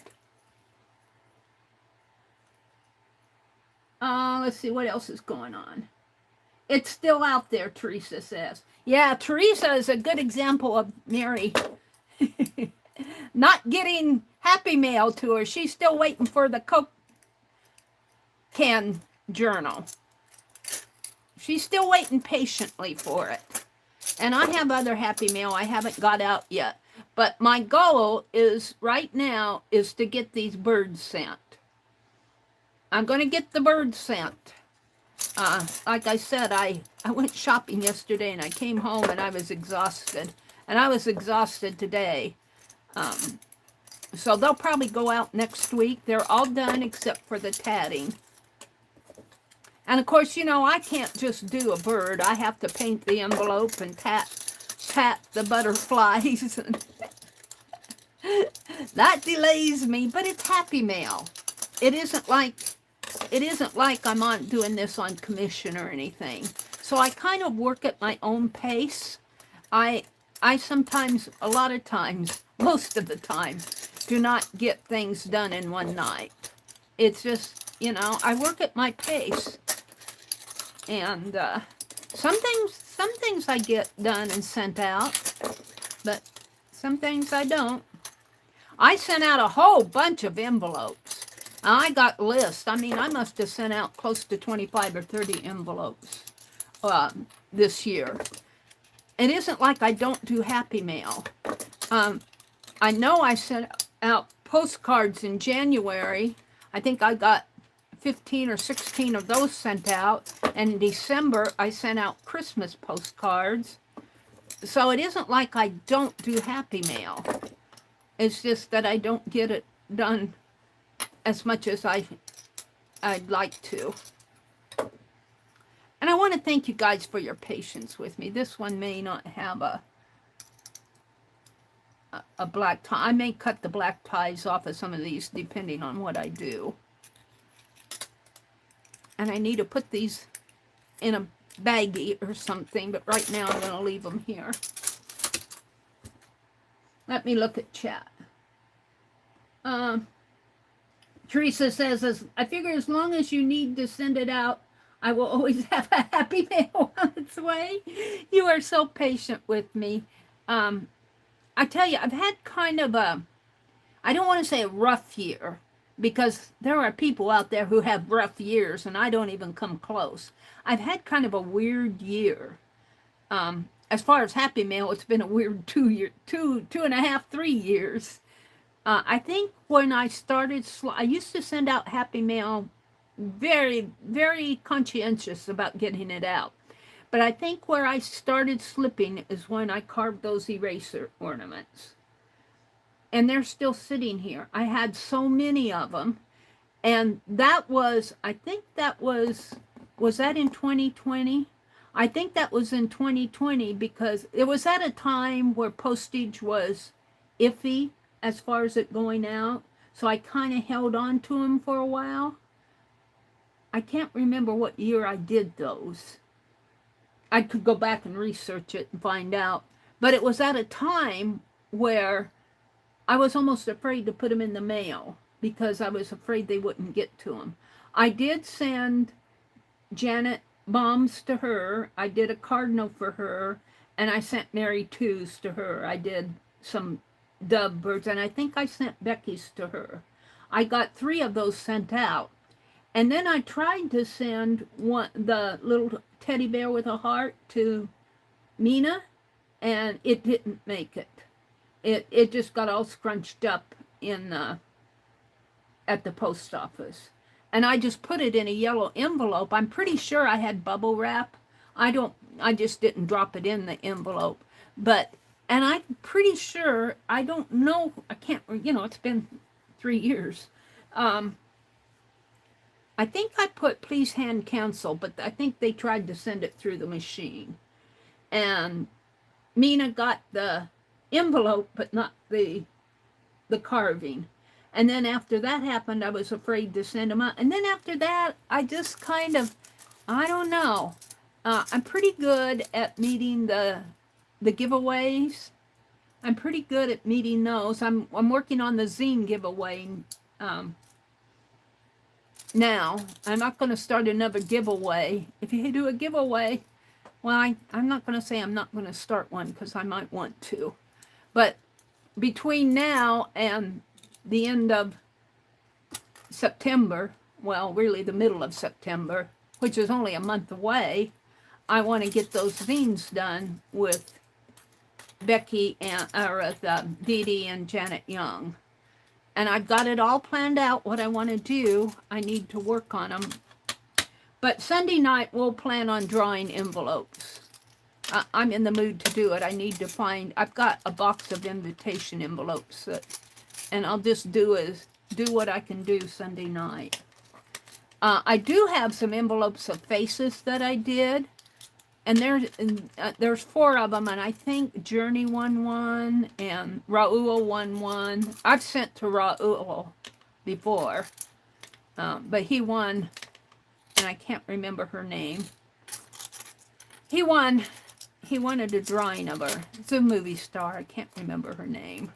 Let's see what else is going on. It's still out there, Teresa says. Yeah, Teresa is a good example of Meri not getting Happy Mail to her. She's still waiting for the Coke can journal. She's still waiting patiently for it. And I have other Happy Mail I haven't got out yet. But my goal is, right now, is to get these birds sent. I'm going to get the birds sent. Like I said, I went shopping yesterday and I came home and I was exhausted. And I was exhausted today. So they'll probably go out next week. They're all done except for the tatting. And of course, you know, I can't just do a bird. I have to paint the envelope and tat the butterflies. That delays me, but it's Happy Mail. It isn't like I'm doing this on commission or anything. So I kind of work at my own pace. I sometimes, a lot of times, most of the time, do not get things done in one night. It's just, you know, I work at my pace. And some things I get done and sent out, but some things I don't. I sent out a whole bunch of envelopes. I got lists. I mean, I must have sent out close to 25 or 30 envelopes this year. It isn't like I don't do Happy Mail. I know I sent out postcards in January. I think I got 15 or 16 of those sent out. And in December, I sent out Christmas postcards. So it isn't like I don't do Happy Mail. It's just that I don't get it done as much as I'd like to. And I want to thank you guys for your patience with me. This one may not have a black tie. I may cut the black ties off of some of these depending on what I do. and I need to put these in a baggie or something, but right now I'm going to leave them here. Let me look at chat. Teresa says, I figure as long as you need to send it out, I will always have a happy mail on its way. You are so patient with me. I tell you, I've had kind of a, I don't want to say a rough year, because there are people out there who have rough years, and I don't even come close. I've had kind of a weird year. As far as happy mail, it's been a weird 2.5, 3 years. I think when I started, I used to send out happy mail very, very conscientious about getting it out. But I think where I started slipping is when I carved those eraser ornaments. And they're still sitting here. I had so many of them. And that was, I think that was that in 2020? I think that was in 2020, because it was at a time where postage was iffy as far as it going out. So I kind of held on to them for a while. I can't remember what year I did those. I could go back and research it and find out. But it was at a time where I was almost afraid to put them in the mail, because I was afraid they wouldn't get to them. I did send Janet bombs to her. I did a cardinal for her, and I sent Mary twos to her. I did some dove birds, and I think I sent Becky's to her. I got 3 of those sent out. And then I tried to send the little teddy bear with a heart to Mina, and it didn't make it. It just got all scrunched up in at the post office. And I just put it in a yellow envelope. I'm pretty sure I had bubble wrap. I just didn't drop it in the envelope. And I'm pretty sure, I don't know, I can't, it's been 3 years. I think I put please hand cancel, but I think they tried to send it through the machine. And Mina got the envelope, but not the carving. And then after that happened, I was afraid to send them out. And then after that, I just kind of, I don't know. I'm pretty good at meeting the giveaways. I'm pretty good at meeting those. I'm working on the zine giveaway now. I'm not going to start another giveaway. If you do a giveaway, well, I'm not going to say I'm not going to start one, because I might want to. But between now and the end of September, well, really the middle of September, which is only a month away, I want to get those zines done with Becky and Dee Dee and Janet Young. And I've got it all planned out, what I want to do. I need to work on them. But Sunday night, we'll plan on drawing envelopes. I'm in the mood to do it. I need to find, I've got a box of invitation envelopes, and I'll just do what I can do Sunday night. I do have some envelopes of faces that I did, and there's 4 of them, and I think Journey won one, and Raul won one. I've sent to Raul before, but he won, and I can't remember her name. He wanted a drawing of her. It's a movie star. I can't remember her name.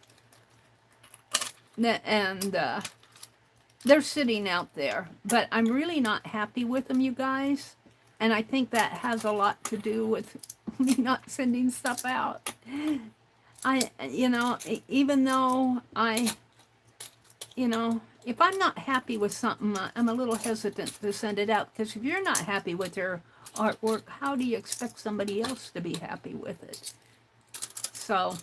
And they're sitting out there, but I'm really not happy with them, you guys. And I think that has a lot to do with me not sending stuff out. Even though if I'm not happy with something, I'm a little hesitant to send it out, because if you're not happy with your artwork, how do you expect somebody else to be happy with it? So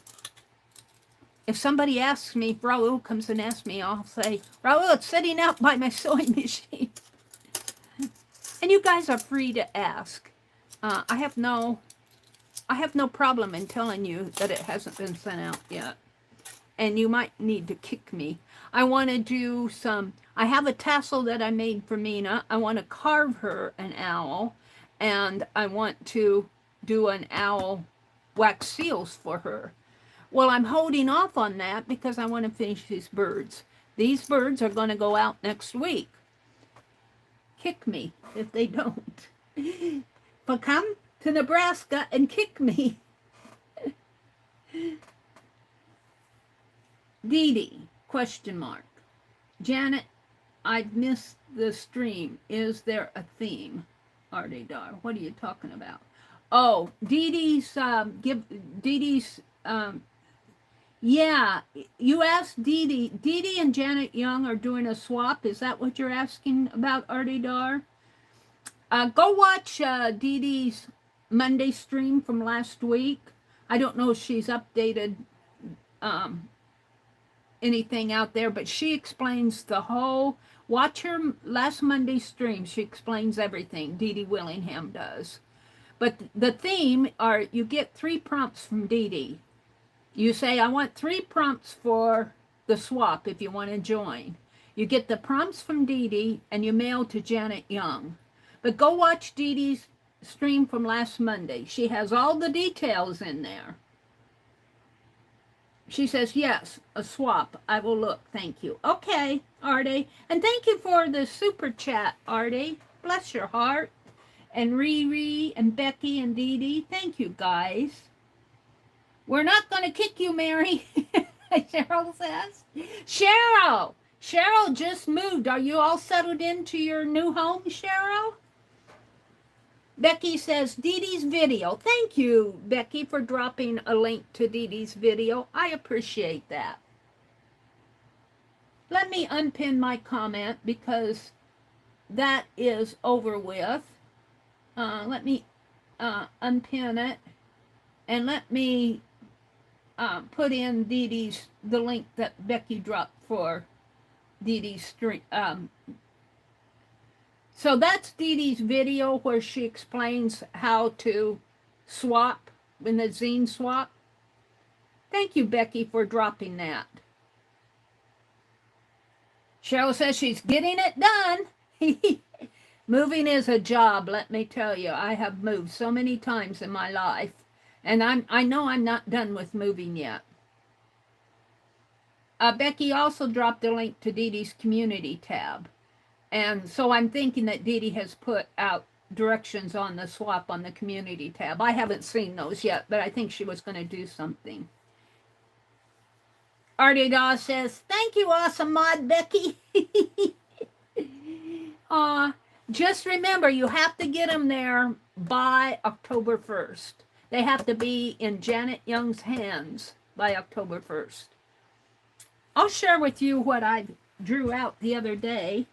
if somebody asks me, if Raul comes and asks me, I'll say, Raul, it's sitting out by my sewing machine. And you guys are free to ask. I have no problem in telling you that it hasn't been sent out yet. And you might need to kick me. I want to do I have a tassel that I made for Mina. I want to carve her an owl. And I want to do an owl wax seals for her. Well, I'm holding off on that because I want to finish these birds. These birds are going to go out next week. kick me if they don't. But come to Nebraska and kick me. Dee Dee, question mark. Janet, I've missed the stream. Is there a theme? Artie Dar, what are you talking about? Oh, Dee Dee's, yeah, you asked Dee Dee. Dee Dee and Janet Young are doing a swap. Is that what you're asking about, Artie Dar? Go watch Dee Dee's Monday stream from last week. I don't know if she's updated anything out there, but she explains the whole. Watch her last Monday stream. She explains everything. Dee Dee Willingham does. But the theme are, you get 3 prompts from Dee Dee. You say, I want 3 prompts for the swap if you want to join. You get the prompts from Dee Dee and you mail to Janet Young. But go watch Dee Dee's stream from last Monday. She has all the details in there. She says, yes, a swap. I will look. Thank you. Okay, Artie. And thank you for the super chat, Artie. Bless your heart. And Riri and Becky and Dee Dee. Thank you, guys. We're not going to kick you, Mary. Cheryl says. Cheryl just moved. Are you all settled into your new home, Cheryl? Becky says, Dee Dee's video. Thank you, Becky, for dropping a link to Dee Dee's video. I appreciate that. Let me unpin my comment because that is over with. Let me unpin it. And let me put in Dee Dee's, the link that Becky dropped for Dee Dee's stream. So that's Dee Dee's video where she explains how to swap in the zine swap. Thank you, Becky, for dropping that. Cheryl says she's getting it done. Moving is a job, let me tell you. I have moved so many times in my life. And I know I'm not done with moving yet. Becky also dropped a link to Dee Dee's community tab. And so I'm thinking that Dee Dee has put out directions on the swap on the community tab. I haven't seen those yet, but I think she was going to do something. Artie Daw says, thank you, awesome mod, Becky. Just remember, you have to get them there by October 1st. They have to be in Janet Young's hands by October 1st. I'll share with you what I drew out the other day.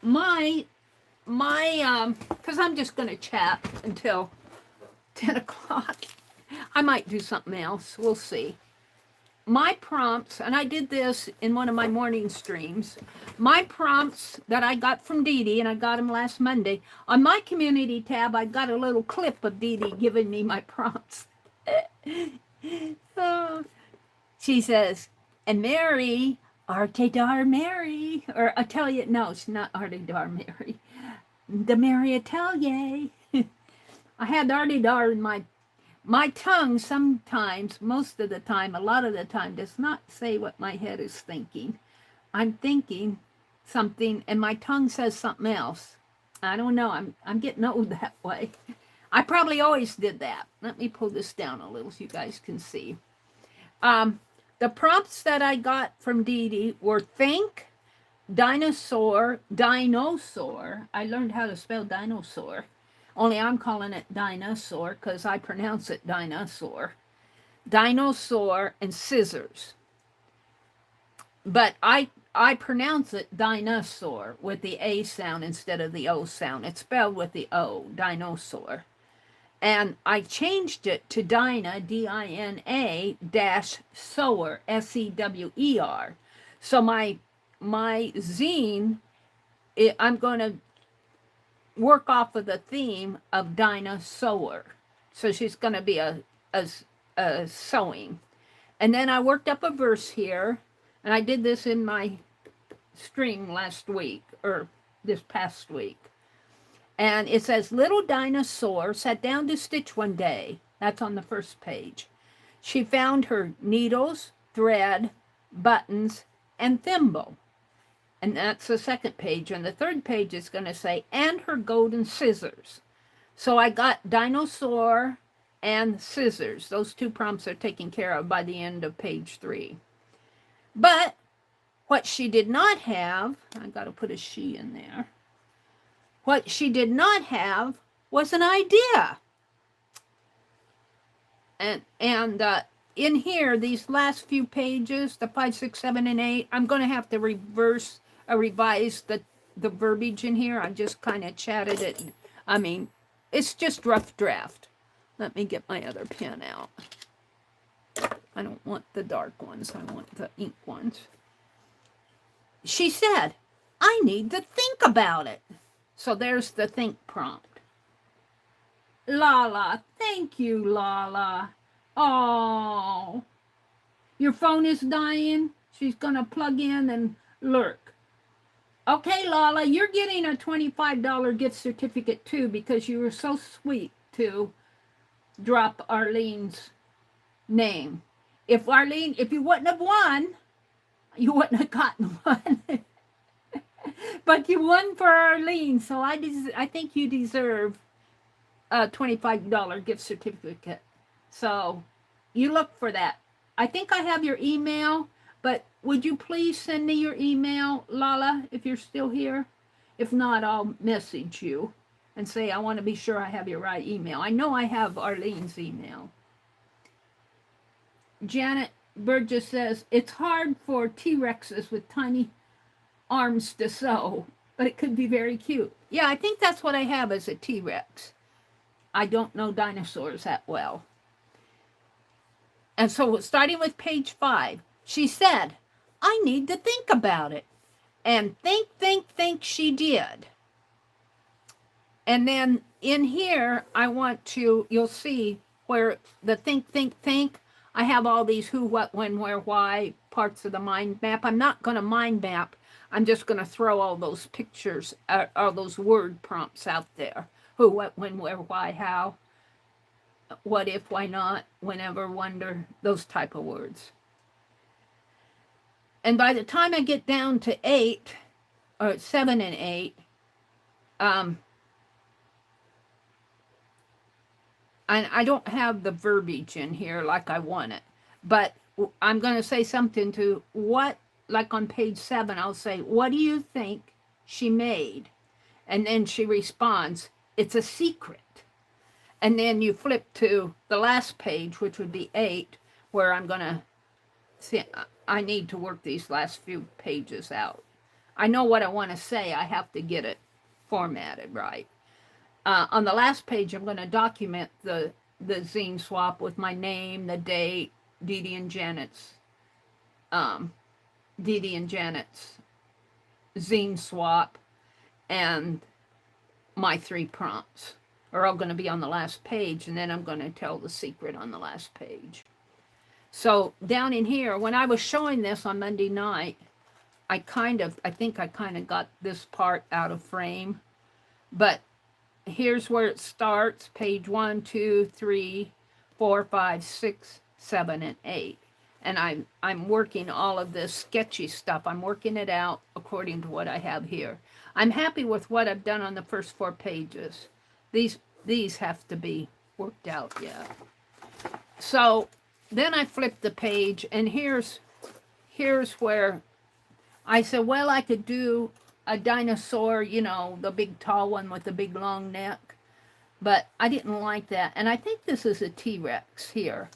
Because I'm just going to chat until 10 o'clock. I might do something else. We'll see. My prompts, and I did this in one of my morning streams, my prompts that I got from Dee Dee, and I got them last Monday, on my community tab, I got a little clip of Dee Dee giving me my prompts. She says, and Meri, Arte Dar Meri, or Atelier, no, it's not Arte Dar Meri, the Meri Atelier. I had Arte Dar in my tongue sometimes, most of the time, a lot of the time, does not say what my head is thinking. I'm thinking something, and my tongue says something else. I don't know. I'm getting old that way. I probably always did that. Let me pull this down a little so you guys can see. The prompts that I got from Dee Dee were think, dinosaur. I learned how to spell dinosaur. Only I'm calling it dinosaur because I pronounce it dinosaur. Dinosaur and scissors. But I pronounce it dinosaur with the A sound instead of the O sound. It's spelled with the O, dinosaur. And I changed it to Dina, D-I-N-A, dash Sewer, S-E-W-E-R. So my zine, I'm going to work off of the theme of Dinah Sewer. So she's going to be a sewing. And then I worked up a verse here, and I did this in my stream last week, or this past week. And it says, little dinosaur sat down to stitch one day. That's on the first page. She found her needles, thread, buttons, and thimble. And that's the second page. And the third page is going to say, and her golden scissors. So I got dinosaur and scissors. Those two prompts are taken care of by the end of page 3. But what she did not have, I got to put a she in there. What she did not have was an idea. And in here, these last few pages, the 5, 6, 7, and 8, I'm going to have to revise the verbiage in here. I just kind of chatted it. I mean, it's just rough draft. Let me get my other pen out. I don't want the dark ones. I want the ink ones. She said, I need to think about it. So there's the think prompt. Lala, thank you, Lala. Oh, your phone is dying. She's going to plug in and lurk. Okay, Lala, you're getting a $25 gift certificate too because you were so sweet to drop Arlene's name. If you wouldn't have won, you wouldn't have gotten one. But you won for Arlene, so I think you deserve a $25 gift certificate. So you look for that. I think I have your email, but would you please send me your email, Lala, if you're still here? If not, I'll message you and say I want to be sure I have your right email. I know I have Arlene's email. Janet Burgess says, it's hard for T-Rexes with tiny arms to sew, but it could be very cute. Yeah, I think that's what I have as a T-Rex. I don't know dinosaurs that well. And so starting with page 5, she said, I need to think about it. And think she did. And then in here, I want to, you'll see where the think, I have all these who, what, when, where, why parts of the mind map. I'm not going to mind map. I'm just going to throw all those pictures, all those word prompts out there. Who, what, when, where, why, how, what if, why not, whenever, wonder, those type of words. And by the time I get down to 8, or 7 and 8, and I don't have the verbiage in here like I want it, but I'm going to say something to what, like on page 7, I'll say, what do you think she made? And then she responds, it's a secret. And then you flip to the last page, which would be 8, where I'm going to see, I need to work these last few pages out. I know what I want to say. I have to get it formatted right. On the last page, I'm going to document the zine swap with my name, the date, Dee Dee and Janet's zine swap, and my 3 prompts are all going to be on the last page, and then I'm going to tell the secret on the last page. So down in here, when I was showing this on Monday night, I think I kind of got this part out of frame, but here's where it starts, page 1, 2, 3, 4, 5, 6, 7, and 8. And I'm working all of this sketchy stuff. I'm working it out according to what I have here. I'm happy with what I've done on the first 4 pages. These have to be worked out yet. So then I flipped the page, and here's where I said, well, I could do a dinosaur, you know, the big tall one with the big long neck. But I didn't like that. And I think this is a T-Rex here.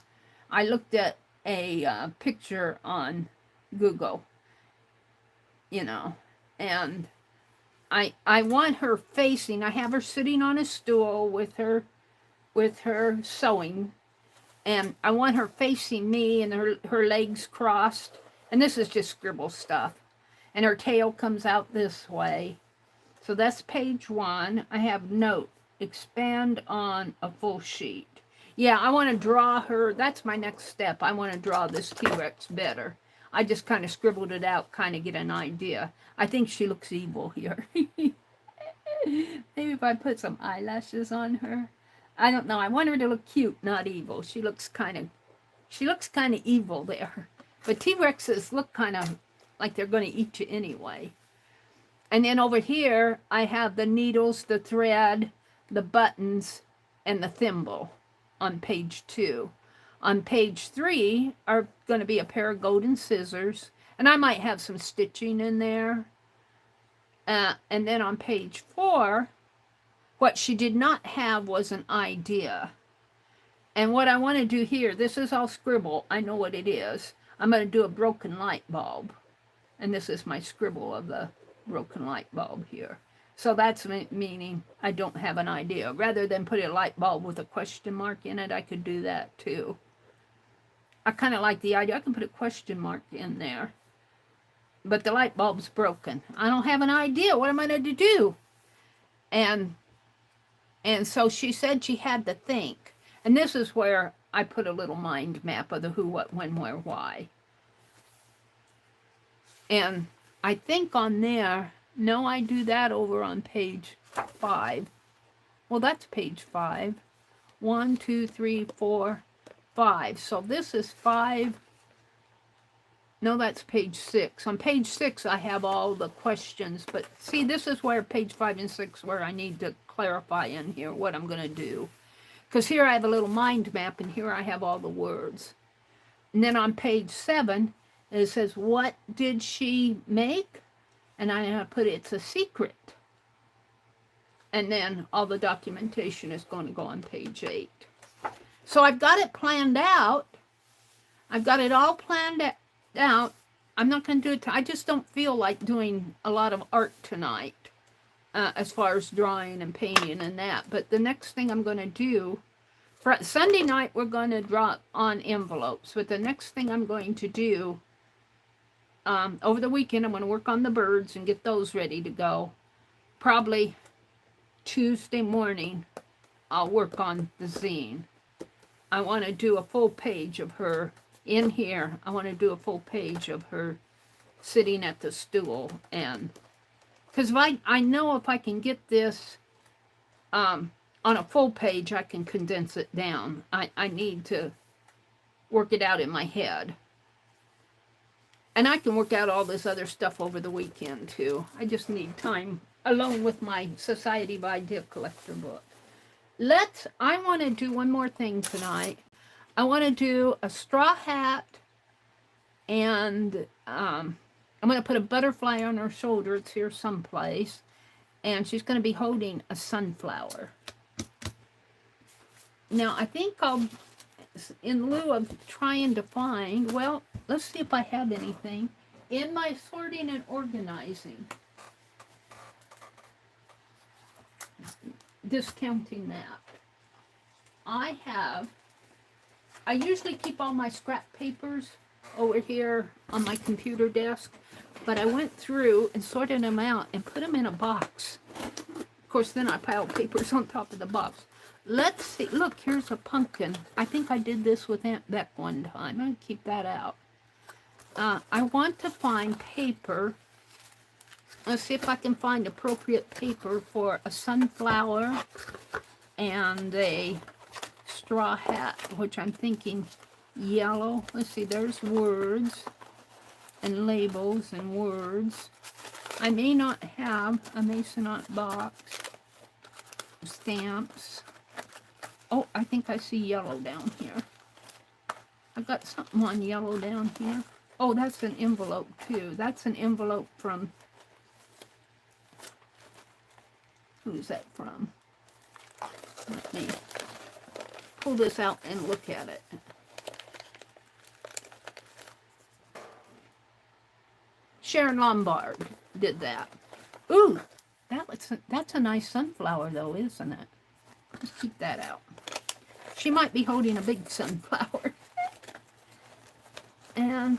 I looked at a picture on Google, you know, and I want her facing, I have her sitting on a stool with her sewing, and I want her facing me and her legs crossed, and this is just scribble stuff, and her tail comes out this way. So that's page 1. I have note, expand on a full sheet. Yeah, I want to draw her. That's my next step. I want to draw this T-Rex better. I just kind of scribbled it out, kind of get an idea. I think she looks evil here. Maybe if I put some eyelashes on her. I don't know. I want her to look cute, not evil. She looks kind of evil there. But T-Rexes look kind of like they're going to eat you anyway. And then over here, I have the needles, the thread, the buttons, and the thimble on page 2. On page 3 are going to be a pair of golden scissors, and I might have some stitching in there. And then on page 4, what she did not have was an idea. And what I want to do here, this is all scribble. I know what it is. I'm going to do a broken light bulb. And this is my scribble of the broken light bulb here. So that's meaning I don't have an idea. Rather than put a light bulb with a question mark in it, I could do that too. I kind of like the idea. I can put a question mark in there. But the light bulb's broken. I don't have an idea. What am I going to do? And so she said she had to think. And this is where I put a little mind map of the who, what, when, where, why. And I think on there, no, I do that over on page 5. Well, that's page 5. 1, 2, 3, 4, 5. So this is 5. No, that's page 6. On page 6, I have all the questions. But see, this is where page 5 and 6, where I need to clarify in here what I'm going to do. Because here I have a little mind map, and here I have all the words. And then on page 7, it says, what did she make? And I put it's a secret. And then all the documentation is going to go on page 8. So I've got it planned out. I've got it all planned out. I'm not going to do it. I just don't feel like doing a lot of art tonight. As far as drawing and painting and that. But the next thing I'm going to do, for Sunday night, we're going to draw on envelopes. But the next thing I'm going to do, over the weekend, I'm going to work on the birds and get those ready to go. Probably Tuesday morning, I'll work on the zine. I want to do a full page of her in here. I want to do a full page of her sitting at the stool. And because I know if I can get this on a full page, I can condense it down. I need to work it out in my head. And I can work out all this other stuff over the weekend, too. I just need time alone with my Society by Idea Collector book. I want to do one more thing tonight. I want to do a straw hat, and I'm going to put a butterfly on her shoulder. It's here someplace. And she's going to be holding a sunflower. Now, I think I'll, in lieu of trying to find, well, let's see if I have anything. In my sorting and organizing, discounting that, I usually keep all my scrap papers over here on my computer desk, but I went through and sorted them out and put them in a box. Of course, then I piled papers on top of the box. Let's see. Look, here's a pumpkin. I think I did this with Aunt Beck one time. I'm going to keep that out. I want to find paper. Let's see if I can find appropriate paper for a sunflower and a straw hat, which I'm thinking yellow. Let's see, there's words and labels and words. I may not have a Masonite box. Stamps. Oh, I think I see yellow down here. I've got something on yellow down here. Oh, that's an envelope too. That's an envelope from, who's that from? Let me pull this out and look at it. Sharon Lombard did that. Ooh, that's a nice sunflower though, isn't it? Let's keep that out. She might be holding a big sunflower. And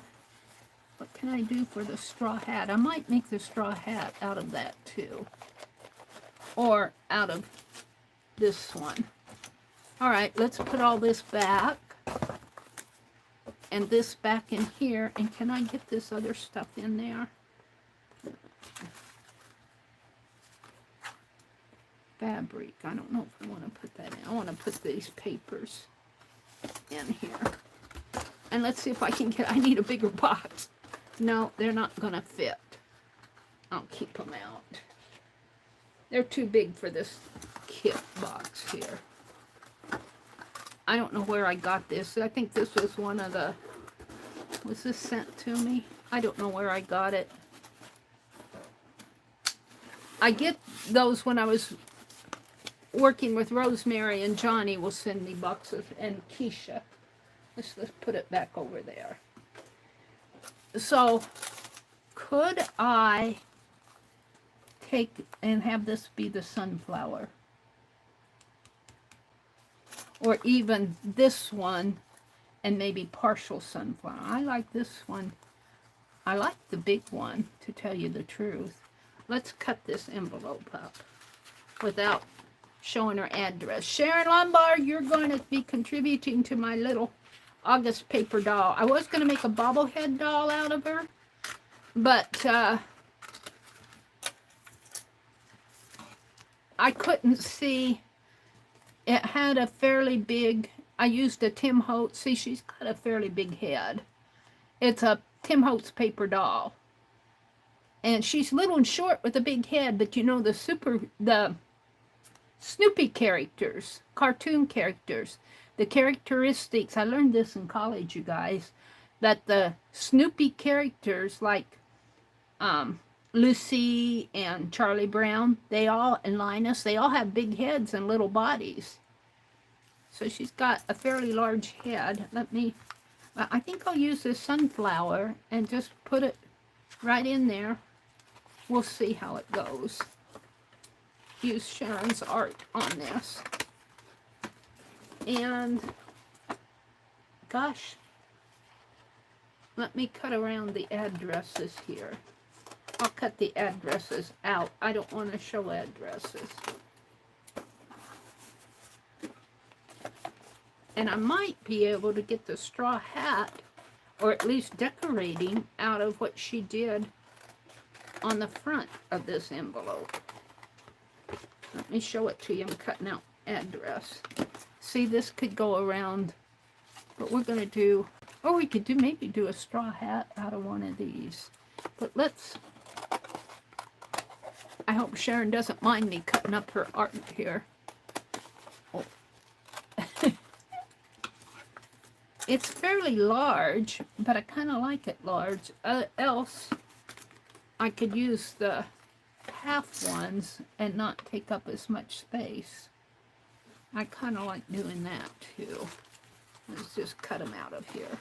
what can I do for the straw hat? I might make the straw hat out of that too. Or out of this one. All right, let's put all this back. And this back in here. And can I get this other stuff in there? Fabric. I don't know if I want to put that in. I want to put these papers in here. And let's see if I can get, I need a bigger box. No, they're not going to fit. I'll keep them out. They're too big for this kit box here. I don't know where I got this. I think this was one of the... Was this sent to me? I don't know where I got it. I get those when I was working with Rosemary, and Johnny will send me boxes, and Keisha. Let's put it back over there. So, could I take and have this be the sunflower? Or even this one and maybe partial sunflower. I like this one. I like the big one, to tell you the truth. Let's cut this envelope up without showing her address. Sharon Lombard, you're going to be contributing to my little August paper doll. I was going to make a bobblehead doll out of her, but I couldn't see. It had a fairly big, I used a Tim Holtz. See, she's got a fairly big head. It's a Tim Holtz paper doll. And she's little and short with a big head, but you know the Snoopy characters, cartoon characters, the characteristics, I learned this in college, you guys, that the Snoopy characters like Lucy and Charlie Brown, and Linus, they all have big heads and little bodies. So she's got a fairly large head. I think I'll use this sunflower and just put it right in there. We'll see how it goes. Use Sharon's art on this. And, gosh, let me cut around the addresses here. I'll cut the addresses out. I don't want to show addresses. And I might be able to get the straw hat, or at least decorating, out of what she did on the front of this envelope. Let me show it to you. I'm cutting out address. See, this could go around, but we're going to do, or we could maybe do a straw hat out of one of these. But I hope Sharon doesn't mind me cutting up her art here. Oh. It's fairly large, but I kind of like it large. Else, I could use the half ones and not take up as much space. I kind of like doing that too. Let's just cut them out of here.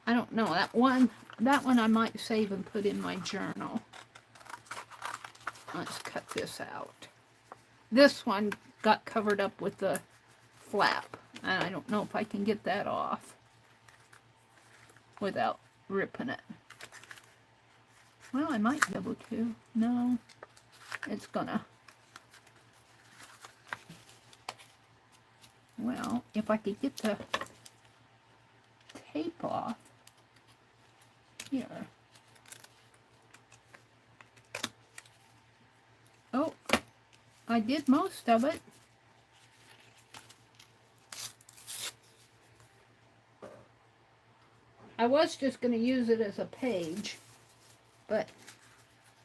I don't know, that one I might save and put in my journal. Let's cut this out. This one got covered up with the flap, and I don't know if I can get that off without ripping it. Well, I might be able to. No, it's gonna. Well, if I could get the tape off here. Oh, I did most of it. I was just going to use it as a page, but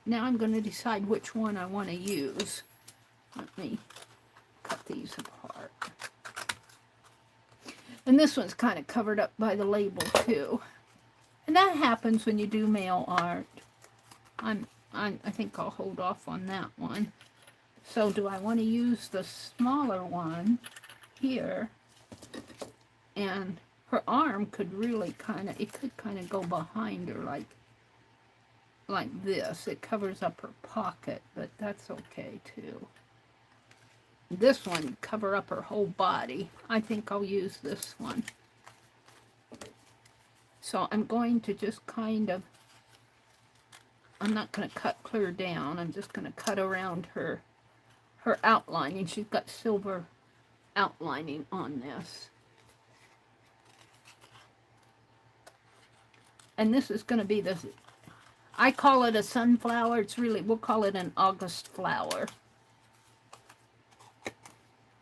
now I'm going to decide which one I want to use. Let me cut these apart. And this one's kind of covered up by the label too. And that happens when you do mail art. I think I'll hold off on that one. So do I want to use the smaller one here? And her arm could really it could kind of go behind her like this. It covers up her pocket, but that's okay too. This one cover up her whole body. I think I'll use this one. So I'm going to just I'm not going to cut clear down. I'm just going to cut around her outlining. She's got silver outlining on this. And this is going to be I call it a sunflower. We'll call it an August flower.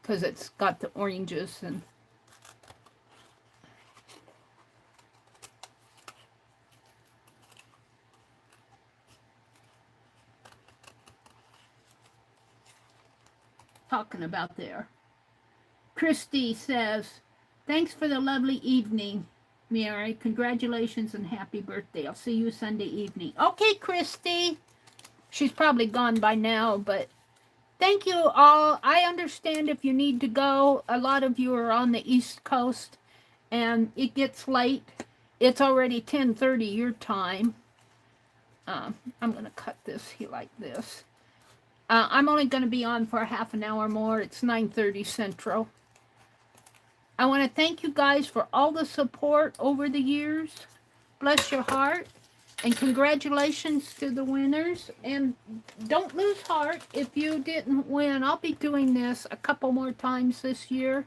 Because it's got the oranges and talking about there. Christy says, thanks for the lovely evening, Meri. Congratulations and happy birthday. I'll see you Sunday evening. Okay, Christy. She's probably gone by now, but thank you all. I understand if you need to go. A lot of you are on the East Coast, and it gets late. It's already 10:30 your time. I'm going to cut this here like this. I'm only going to be on for a half an hour more. It's 9:30 Central. I want to thank you guys for all the support over the years. Bless your heart. And congratulations to the winners. And don't lose heart if you didn't win. I'll be doing this a couple more times this year.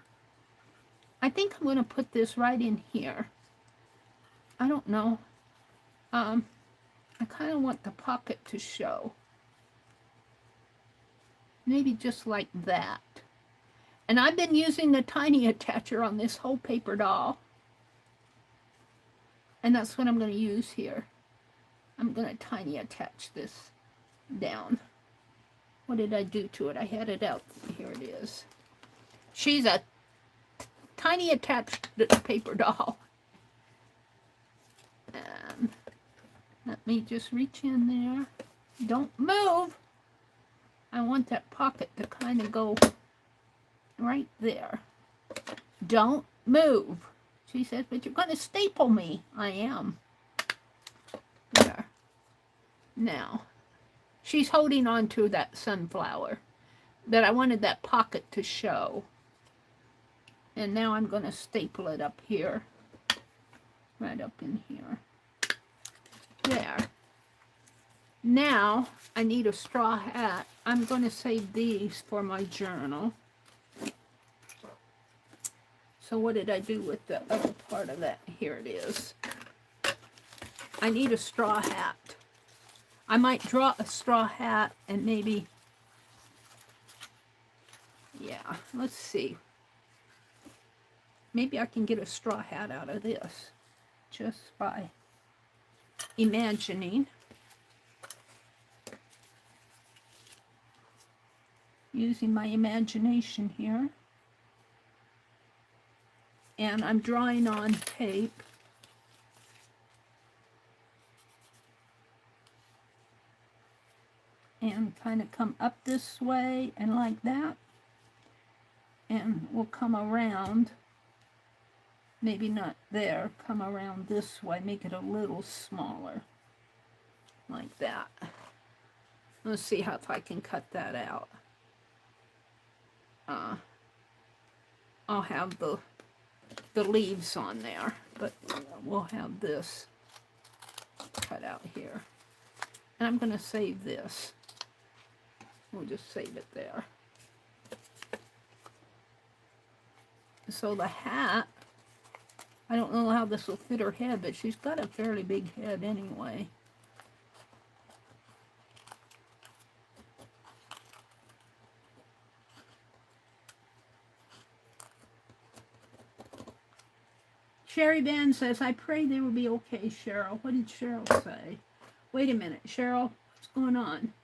I think I'm going to put this right in here. I don't know. I kind of want the pocket to show. Maybe just like that. And I've been using the tiny attacher on this whole paper doll. And that's what I'm going to use here. I'm going to tiny attach this down. What did I do to it? I had it out. Here it is. She's a tiny attached paper doll. And let me just reach in there. Don't move. I want that pocket to kind of go right there. Don't move. She says, but you're going to staple me. I am. There. Now, she's holding on to that sunflower that I wanted that pocket to show. And now I'm going to staple it up here. Right up in here. There. Now, I need a straw hat. I'm going to save these for my journal. So what did I do with the other part of that? Here it is. I need a straw hat. I might draw a straw hat and maybe, yeah, let's see. Maybe I can get a straw hat out of this just by imagining. Using my imagination here. And I'm drawing on tape. And kind of come up this way and like that. And we'll come around. Maybe not there. Come around this way. Make it a little smaller. Like that. Let's see how if I can cut that out. I'll have the leaves on there, but we'll have this cut out here. And I'm going to save this. We'll just save it there. So the hat, I don't know how this will fit her head, but she's got a fairly big head anyway. Sherry Van says, I pray they will be okay, Cheryl. What did Cheryl say? Wait a minute, Cheryl, what's going on?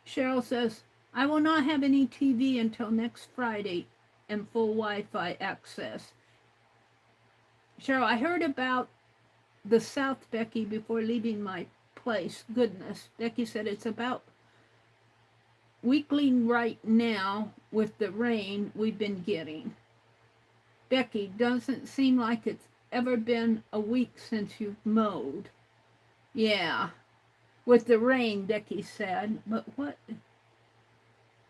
Cheryl says, I will not have any TV until next Friday and full Wi-Fi access. Cheryl, I heard about the South, Becky, before leaving my place. Goodness, Becky said it's about weekly right now with the rain we've been getting. Becky, doesn't seem like it's ever been a week since you've mowed. Yeah, with the rain, Becky said. But what?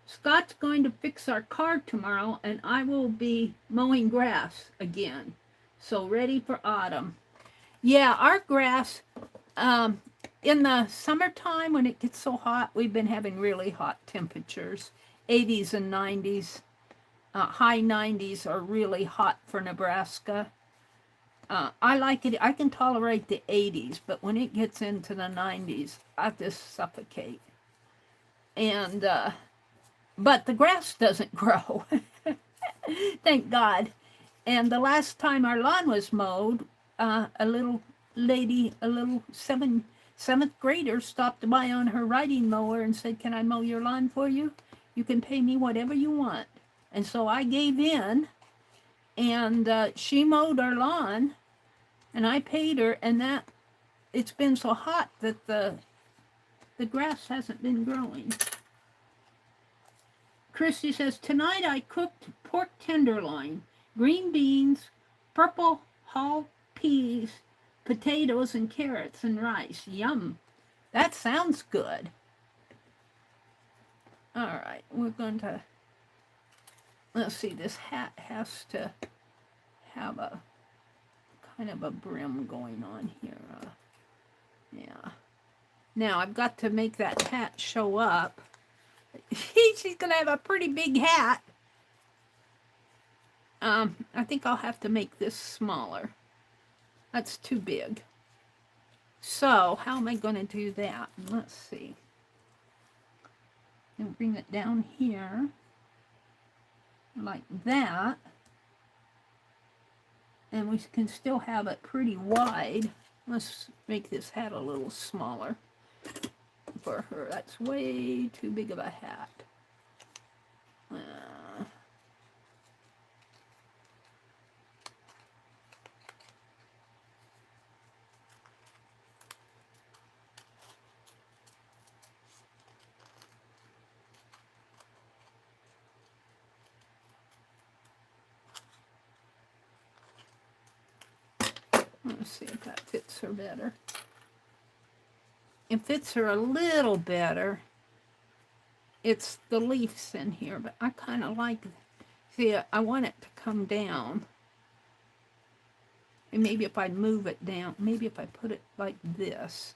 Scott's going to fix our car tomorrow, and I will be mowing grass again. So ready for autumn. Yeah, our grass, in the summertime when it gets so hot, we've been having really hot temperatures, 80s and 90s. High 90s are really hot for Nebraska. I like it. I can tolerate the 80s, but when it gets into the 90s, I just suffocate. And, but the grass doesn't grow. Thank God. And the last time our lawn was mowed, a little lady, a little seventh grader stopped by on her riding mower and said, can I mow your lawn for you? You can pay me whatever you want. And so I gave in, and she mowed our lawn, and I paid her, and that it's been so hot that the grass hasn't been growing. Christy says, tonight I cooked pork tenderloin, green beans, purple hull peas, potatoes, and carrots, and rice. Yum. That sounds good. All right, we're going to, let's see, this hat has to have a kind of a brim going on here. Yeah. Now I've got to make that hat show up. She's going to have a pretty big hat. I think I'll have to make this smaller. That's too big. So, how am I going to do that? Let's see. And bring it down here. Like that. And we can still have it pretty wide. Let's make this hat a little smaller for her. That's way too big of a hat. Let's see if that fits her better. It fits her a little better. It's the leaves in here, but I kind of like, see, I want it to come down. And maybe if I move it down, maybe if I put it like this.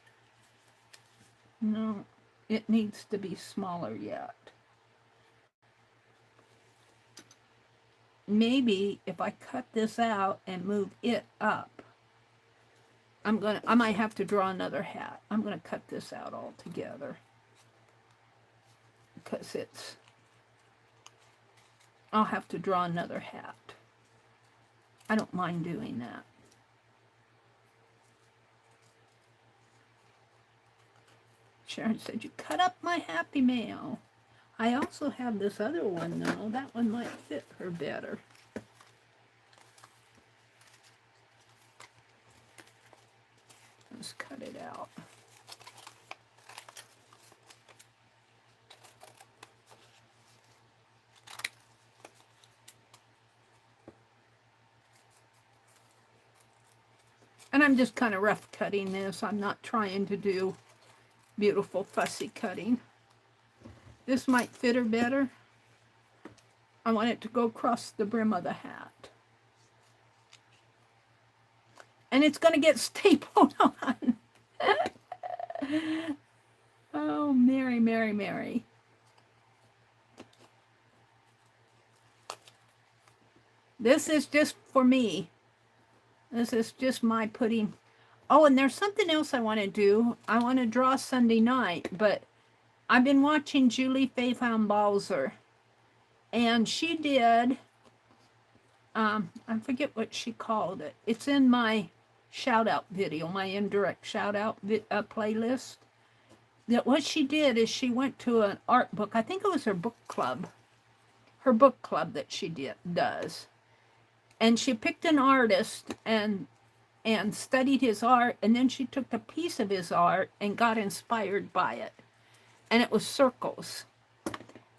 No, it needs to be smaller yet. Maybe if I cut this out and move it up, I might have to draw another hat. I'm going to cut this out altogether. Because I'll have to draw another hat. I don't mind doing that. Sharon said, you cut up my Happy Mail. I also have this other one, though. That one might fit her better. Let's cut it out. And I'm just kind of rough cutting this. I'm not trying to do beautiful fussy cutting. This might fit her better. I want it to go across the brim of the hat. And it's going to get stapled on. Oh, Meri, Meri, Meri. This is just for me. This is just my putting. Oh, and there's something else I want to do. I want to draw Sunday night, but I've been watching Julie Faitham-Balzer. And she did, I forget what she called it. It's in my shout-out video, my indirect shout-out playlist. That what she did is she went to an art book. I think it was her book club that she does. And she picked an artist and studied his art, and then she took a piece of his art and got inspired by it. And it was circles.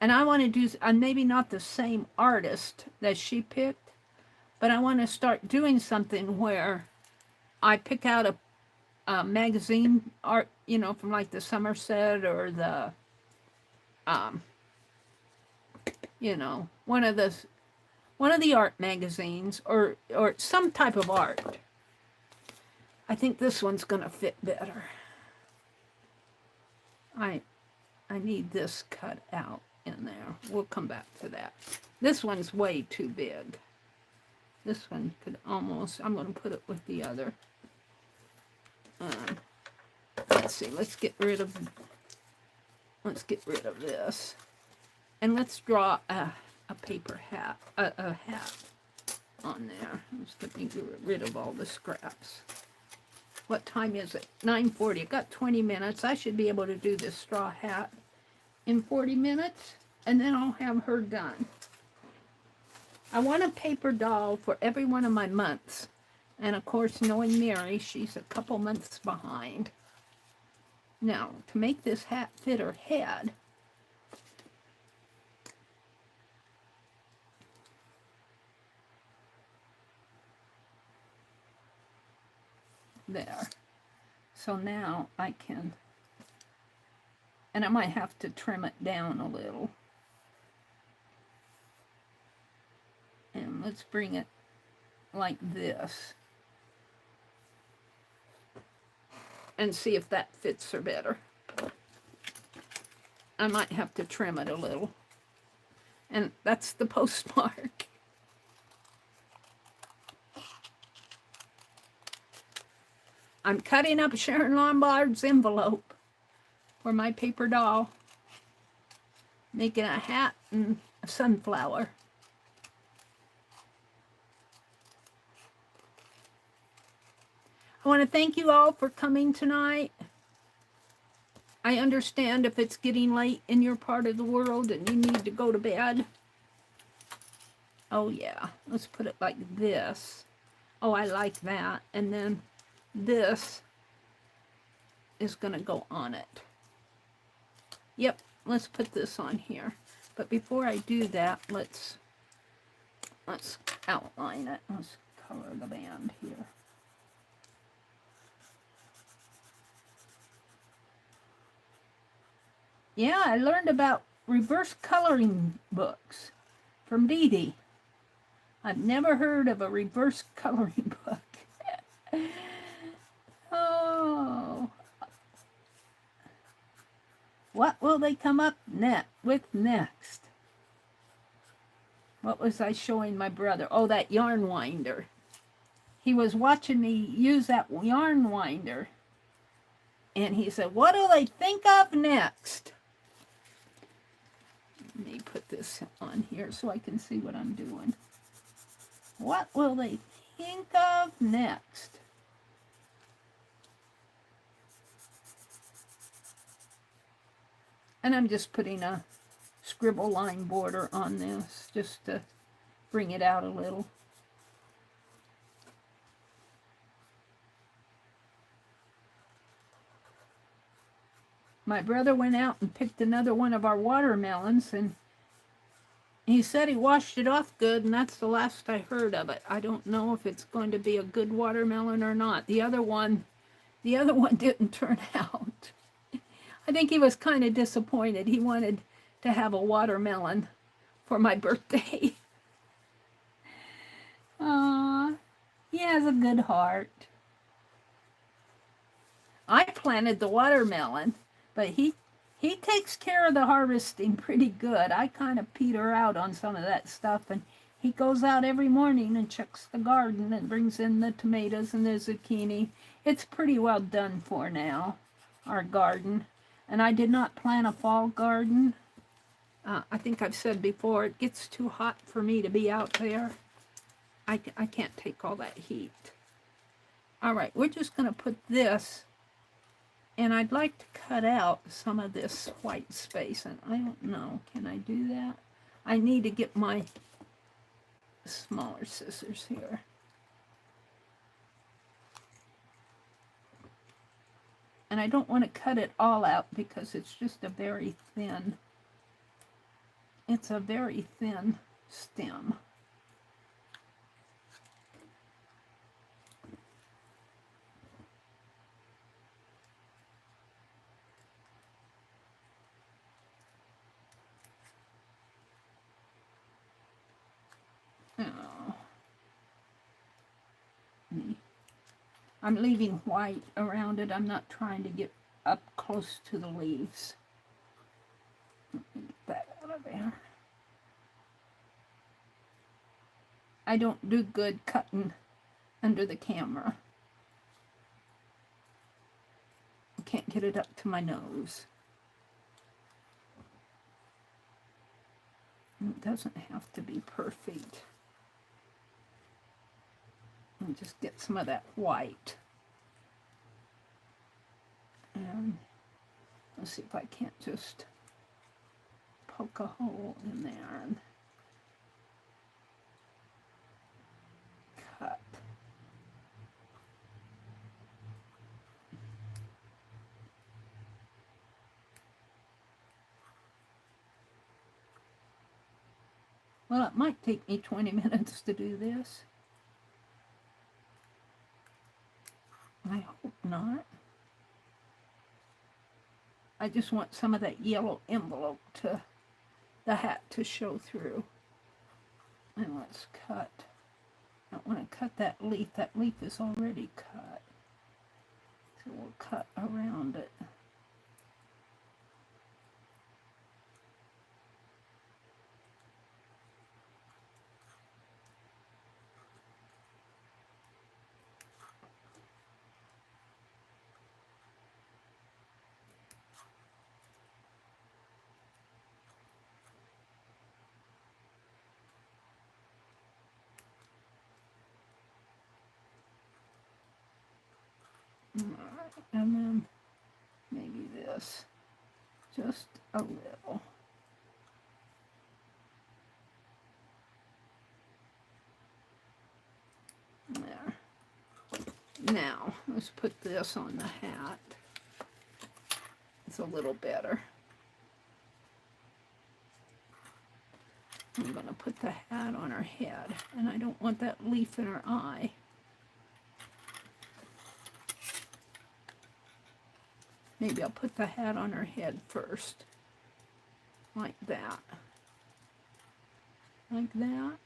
And I want to do, maybe not the same artist that she picked, but I want to start doing something where I pick out a magazine art, you know, from like the Somerset or the, you know, one of the art magazines or some type of art. I think this one's going to fit better. I need this cut out in there. We'll come back to that. This one's way too big. This one could almost, I'm going to put it with the other. Let's see, let's get rid of this. And let's draw a paper hat, a hat on there. Let me get rid of all the scraps. What time is it? 9:40. I've got 20 minutes. I should be able to do this straw hat in 40 minutes. and then I'll have her done. I want a paper doll for every one of my months. And of course, knowing Meri, she's a couple months behind. Now, to make this hat fit her head, there. So now I can, and I might have to trim it down a little. And let's bring it like this. And see if that fits her better. I might have to trim it a little. And that's the postmark. I'm cutting up Sharon Lombard's envelope for my paper doll. Making a hat and a sunflower. I want to thank you all for coming tonight. I understand if it's getting late in your part of the world and you need to go to bed. Oh yeah, let's put it like this. Oh, I like that. And then this is going to go on it. Yep, let's put this on here. But before I do that, let's outline it. Let's color the band here. Yeah, I learned about reverse coloring books from Dee Dee. I've never heard of a reverse coloring book. Oh. What will they come up with next? What was I showing my brother? Oh, that yarn winder. He was watching me use that yarn winder. And he said, what do they think of next? Let me put this on here so I can see what I'm doing. What will they think of next? And I'm just putting a scribble line border on this just to bring it out a little. My brother went out and picked another one of our watermelons, and he said he washed it off good, and that's the last I heard of it. I don't know if it's going to be a good watermelon or not. The other one didn't turn out. I think he was kind of disappointed. He wanted to have a watermelon for my birthday. He has a good heart. I planted the watermelon, but he takes care of the harvesting pretty good. I kind of peter out on some of that stuff, and he goes out every morning and checks the garden and brings in the tomatoes and the zucchini. It's pretty well done for now, our garden. And I did not plant a fall garden. I think I've said before, it gets too hot for me to be out there. I can't take all that heat. All right, we're just going to put this. And I'd like to cut out some of this white space. And I don't know, can I do that? I need to get my smaller scissors here. And I don't want to cut it all out because it's just a very thin, it's a very thin stem. Oh. I'm leaving white around it. I'm not trying to get up close to the leaves. Let me get that out of there. I don't do good cutting under the camera. I can't get it up to my nose. It doesn't have to be perfect. And just get some of that white. And let's see if I can't just poke a hole in there and cut. Well, it might take me 20 minutes to do this. I hope not. I just want some of that yellow envelope to the hat to show through. And let's cut. I don't want to cut that leaf. That leaf is already cut. So we'll cut around it. Alright, and then maybe this, just a little. There. Now, let's put this on the hat. It's a little better. I'm going to put the hat on her head, and I don't want that leaf in her eye. Maybe I'll put the hat on her head first, like that. Like that.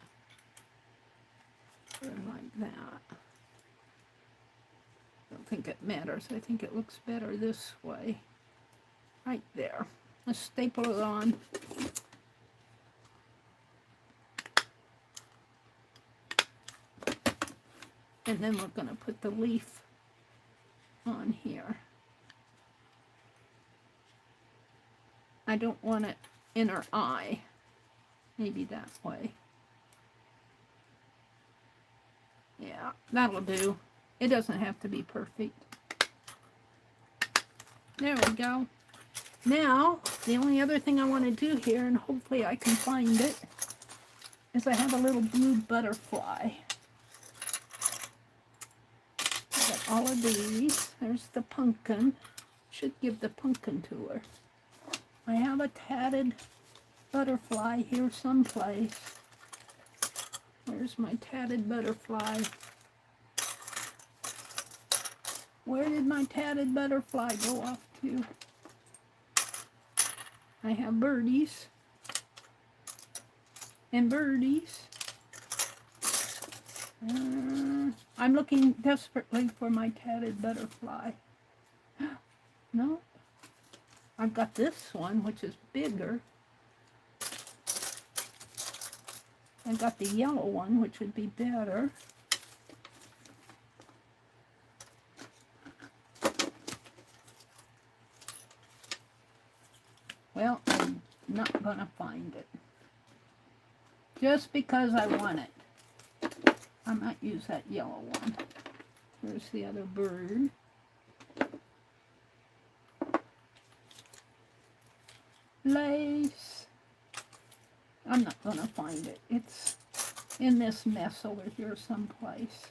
Or like that. I don't think it matters. I think it looks better this way. Right there. Let's staple it on. And then we're going to put the leaf on here. I don't want it in her eye. Maybe that way. Yeah, that'll do. It doesn't have to be perfect. There we go. Now, the only other thing I want to do here, and hopefully I can find it, is I have a little blue butterfly. I got all of these. There's the pumpkin. Should give the pumpkin to her. I have a tatted butterfly here someplace. Where's my tatted butterfly? Where did my tatted butterfly go off to? I have birdies. And birdies. I'm looking desperately for my tatted butterfly. No. I've got this one, which is bigger. I've got the yellow one, which would be better. Well, I'm not going to find it. Just because I want it. I might use that yellow one. Here's the other bird. Lace. I'm not going to find it. It's in this mess over here someplace.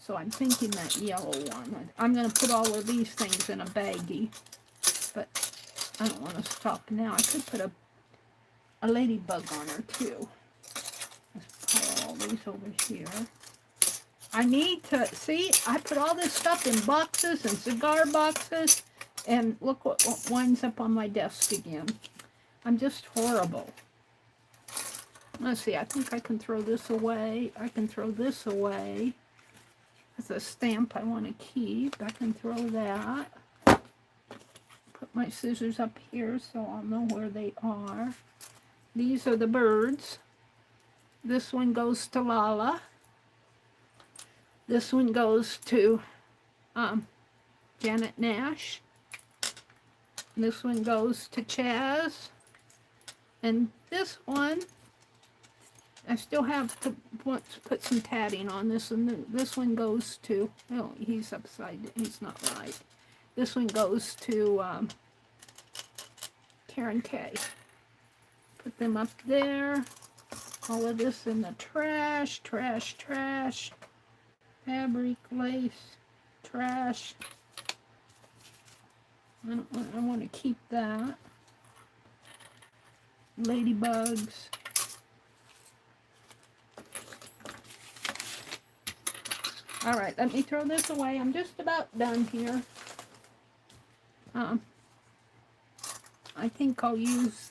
So I'm thinking that yellow one. I'm going to put all of these things in a baggie. But I don't want to stop now. I could put a ladybug on her too. Let's pile all these over here. I need to, see, I put all this stuff in boxes and cigar boxes. And look what winds up on my desk again. I'm just horrible. Let's see, I think I can throw this away. I can throw this away. It's a stamp I want to keep. I can throw that. Put my scissors up here so I'll know where they are. These are the birds. This one goes to Lala. This one goes to Janet Nash. This one goes to Chaz. And this one, I still have to put some tatting on this one. This one goes to, oh, he's upside, he's not right. This one goes to Karen K. Put them up there. All of this in the trash, trash, trash. Fabric, lace, trash. I want to keep that. Ladybugs. All right, let me throw this away. I'm just about done here. I think I'll use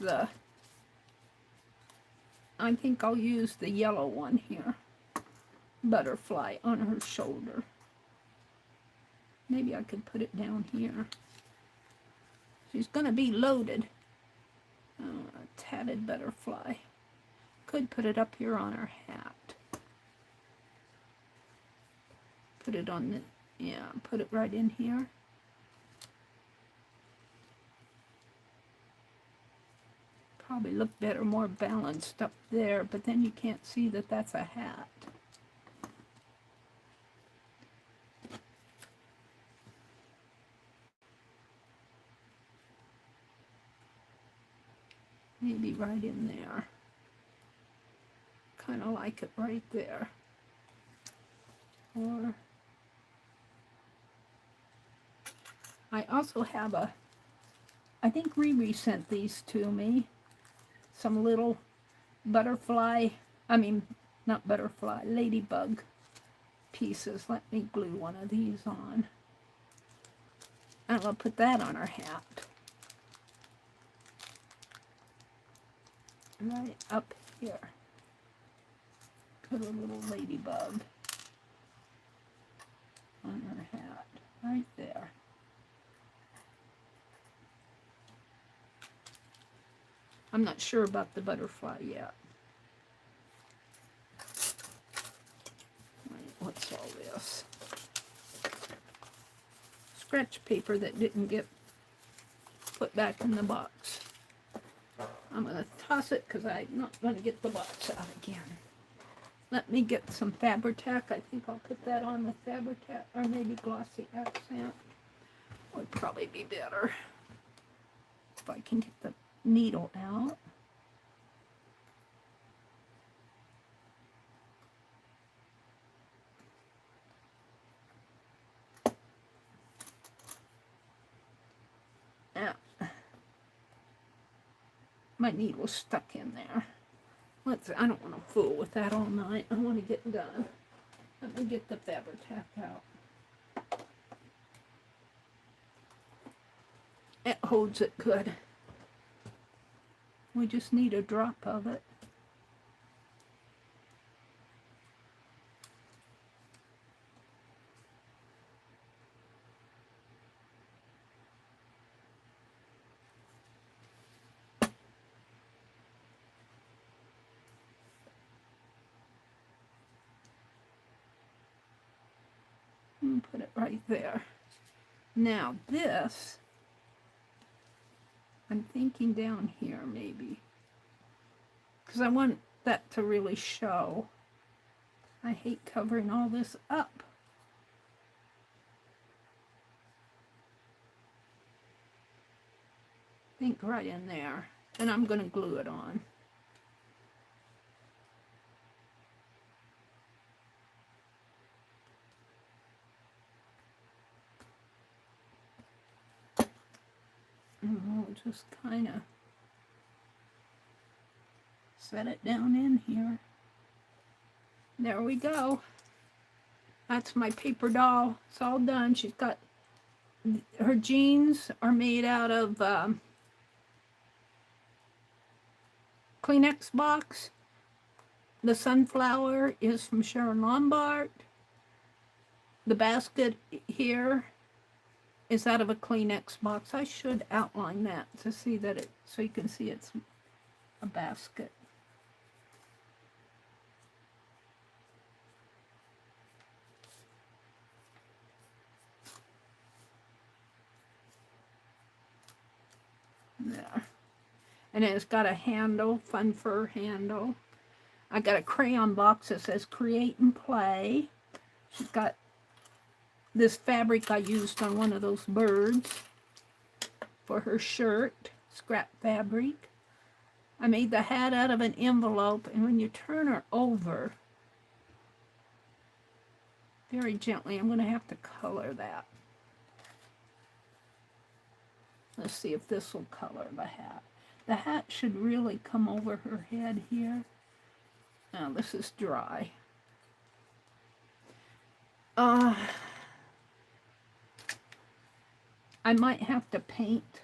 the yellow one here. Butterfly on her shoulder. Maybe I could put it down here. She's going to be loaded. Tatted butterfly. Could put it up here on her hat. Put it on the, yeah, put it right in here. Probably look better, more balanced up there, but then you can't see that that's a hat. Maybe right in there. Kind of like it right there. Or I also have I think Riri sent these to me. Some little butterfly, not butterfly, ladybug pieces. Let me glue one of these on. And I'll put that on her hat. Right up here. Put a little ladybug on her hat. Right there. I'm not sure about the butterfly yet. Right, what's all this? Scratch paper that didn't get put back in the box. I'm going to toss it because I'm not going to get the box out again. Let me get some Fabri-Tac. I think I'll put that on the Fabri-Tac, or maybe glossy accent. Would probably be better if I can get the needle out. Yeah. My needle's stuck in there. I don't want to fool with that all night. I want to get done. Let me get the Fabri-Tac out. It holds it good. We just need a drop of it. And put it right there. Now this, I'm thinking down here maybe, because I want that to really show. I hate covering all this up. I think right in there, and I'm going to glue it on. And we'll just kind of set it down in here. There we go. That's my paper doll. It's all done. She's got, her jeans are made out of Kleenex box. The sunflower is from Sharon Lombard. The basket here is out of a Kleenex box. I should outline that to see that it, so you can see it's a basket. There. And it's got a handle, fun fur handle. I got a crayon box that says Create and Play. She's got this fabric I used on one of those birds for her shirt. scrap fabric. I made the hat out of an envelope, and when you turn her over, very gently, I'm going to have to color that. Let's see if this will color the hat. The hat should really come over her head here. Now this is dry. I might have to paint.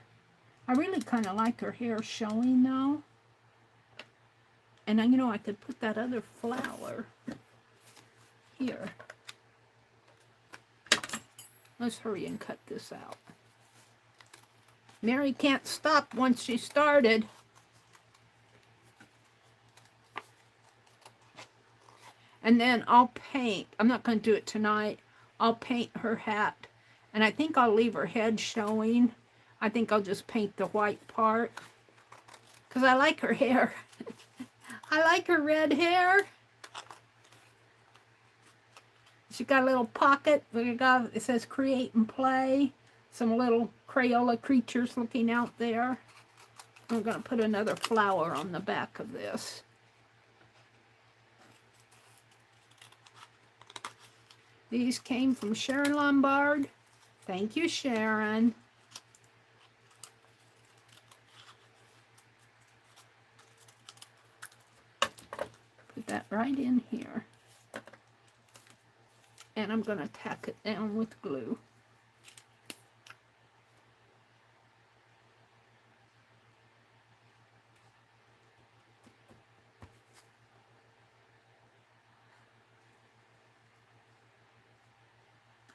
I really kind of like her hair showing though. And you know, I could put that other flower here. Let's hurry and cut this out. Meri can't stop once she started. And then I'll paint. I'm not going to do it tonight. I'll paint her hat. And I think I'll leave her head showing. I think I'll just paint the white part. Because I like her hair. I like her red hair. She got a little pocket. It says create and play. Some little Crayola creatures looking out there. I'm going to put another flower on the back of this. These came from Sharon Lombard. Thank you, Sharon. Put that right in here. And I'm going to tack it down with glue.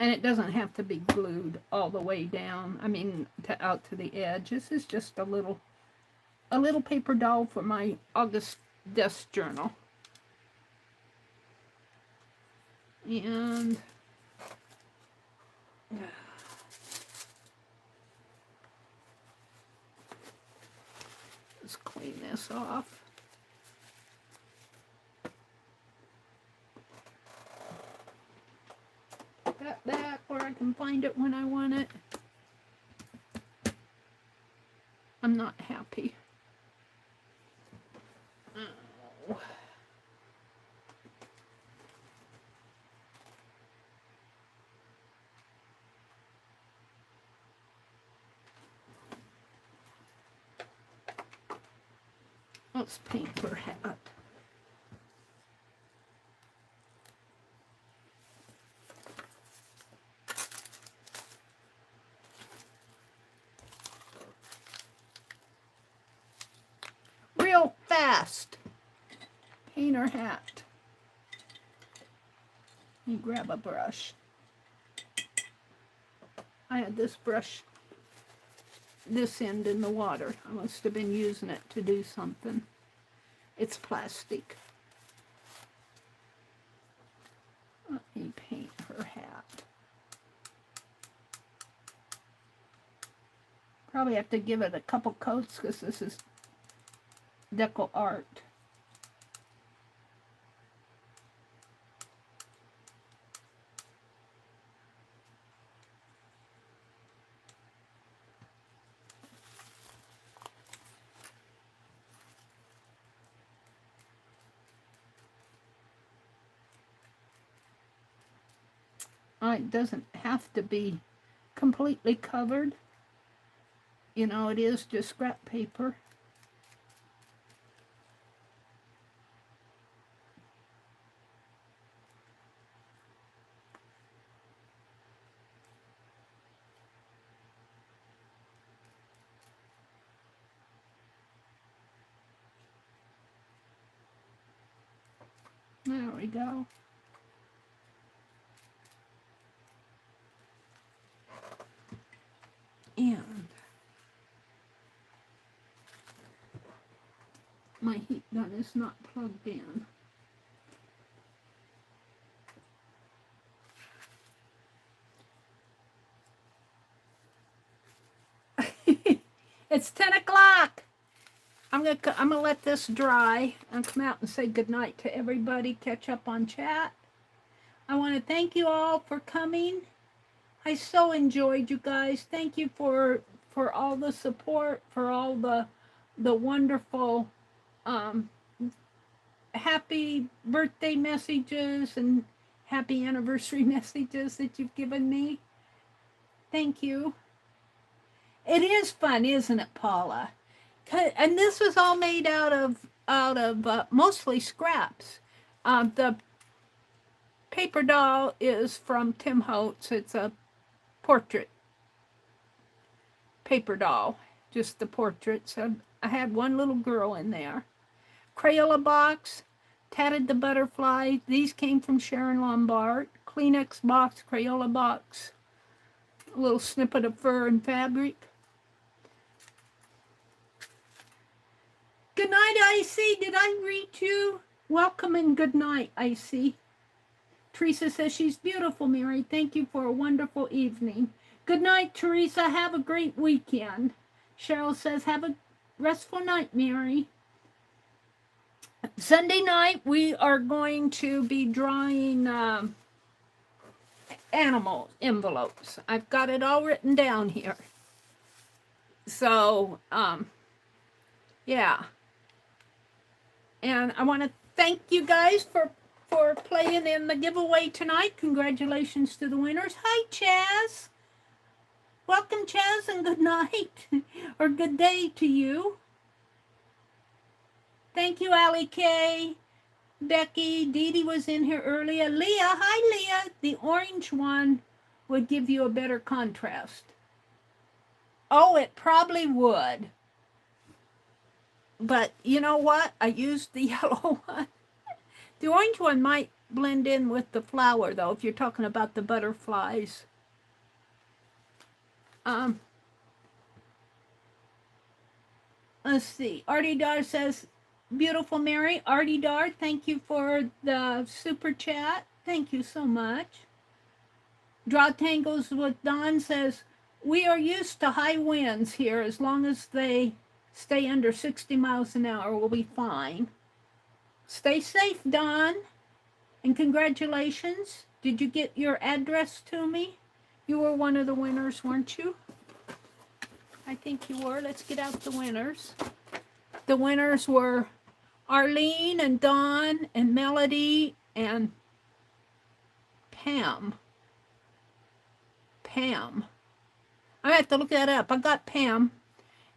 And it doesn't have to be glued all the way down. I mean, out to the edge. This is just a little paper doll for my August desk journal. And let's clean this off. That back where I can find it when I want it. I'm not happy. Oh. Let's paint her hat. Real fast. Paint her hat. You grab a brush. I had this brush, this end in the water. I must have been using it to do something. It's plastic. Let me paint her hat. Probably have to give it a couple coats because this is deco art. It doesn't have to be completely covered. You know, it is just scrap paper. There we go. And my heat gun is not plugged in. It's 10 o'clock. I'm gonna let this dry and come out and say goodnight to everybody, catch up on chat. I want to thank you all for coming. I so enjoyed you guys. Thank you for for all the support, for all the wonderful happy birthday messages and happy anniversary messages that you've given me. Thank you. It is fun, isn't it, Paula? And this was all made out of mostly scraps. The paper doll is from Tim Holtz. It's a portrait paper doll, just the portraits. I had one little girl in there. Crayola box, Tatted the Butterfly. These came from Sharon Lombard. Kleenex box, Crayola box. A little snippet of fur and fabric. Good night, Icy. Did I reach you? Welcome and good night, Icy. Teresa says she's beautiful, Meri. Thank you for a wonderful evening. Good night, Teresa. Have a great weekend. Cheryl says, have a restful night, Meri. Sunday night, we are going to be drawing animal envelopes. I've got it all written down here. So, yeah. And I want to thank you guys for playing in the giveaway tonight. Congratulations to the winners. Hi, Chaz. Welcome, Chaz, and good night or good day to you. Thank you, Allie K. Becky, Dee Dee was in here earlier. Leah, hi, Leah. The orange one would give you a better contrast. Oh, it probably would. But you know what? I used the yellow one. The orange one might blend in with the flower, though, if you're talking about the butterflies. Let's see. Artie Dar says, beautiful Meri. Artie Dar, thank you for the super chat. Thank you so much. Draw Tangles with Don says, we are used to high winds here. As long as they stay under 60 miles an hour, we'll be fine. Stay safe, Don. And congratulations. Did you get your address to me? You were one of the winners, weren't you? I think you were. Let's get out the winners. The winners were Arlene and Dawn and Melody and Pam. I have to look that up. I got Pam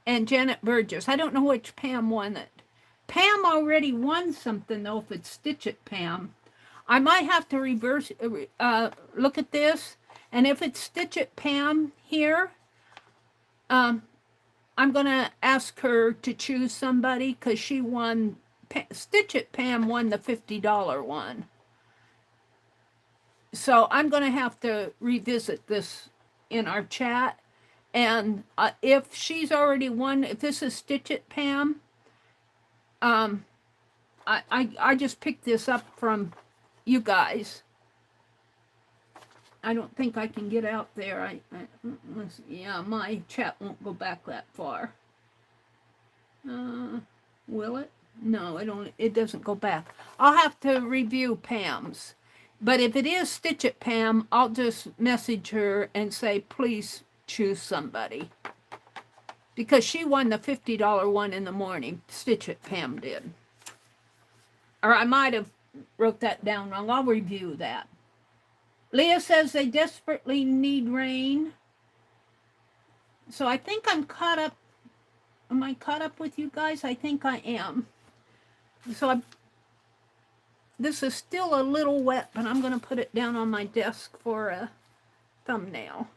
and Janet Burgess. I don't know which Pam won it. Pam already won something, though, if it's Stitch It Pam. I might have to reverse, look at this. And if it's Stitch It Pam here, I'm going to ask her to choose somebody because she won, Stitch It Pam won the $50 one. So I'm going to have to revisit this in our chat. And if she's already won, if this is Stitch It Pam, I just picked this up from you guys. I don't think I can get out there. Yeah, my chat won't go back that far. Will it? No, it doesn't go back. I'll have to review Pam's. But if it is Stitch It Pam, I'll just message her and say, please choose somebody. Because she won the $50 one in the morning. Stitch It Pam did. Or I might have wrote that down wrong. I'll review that. Leah says they desperately need rain. So I think I'm caught up. Am I caught up with you guys? I think I am. So this is still a little wet, but I'm going to put it down on my desk for a thumbnail.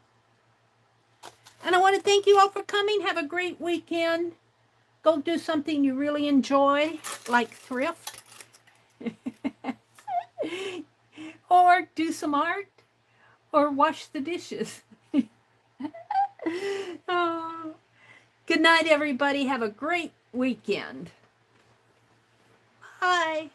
And I want to thank you all for coming. Have a great weekend. Go do something you really enjoy, like thrift. Or do some art. Or wash the dishes. Oh. Good night, everybody. Have a great weekend. Bye.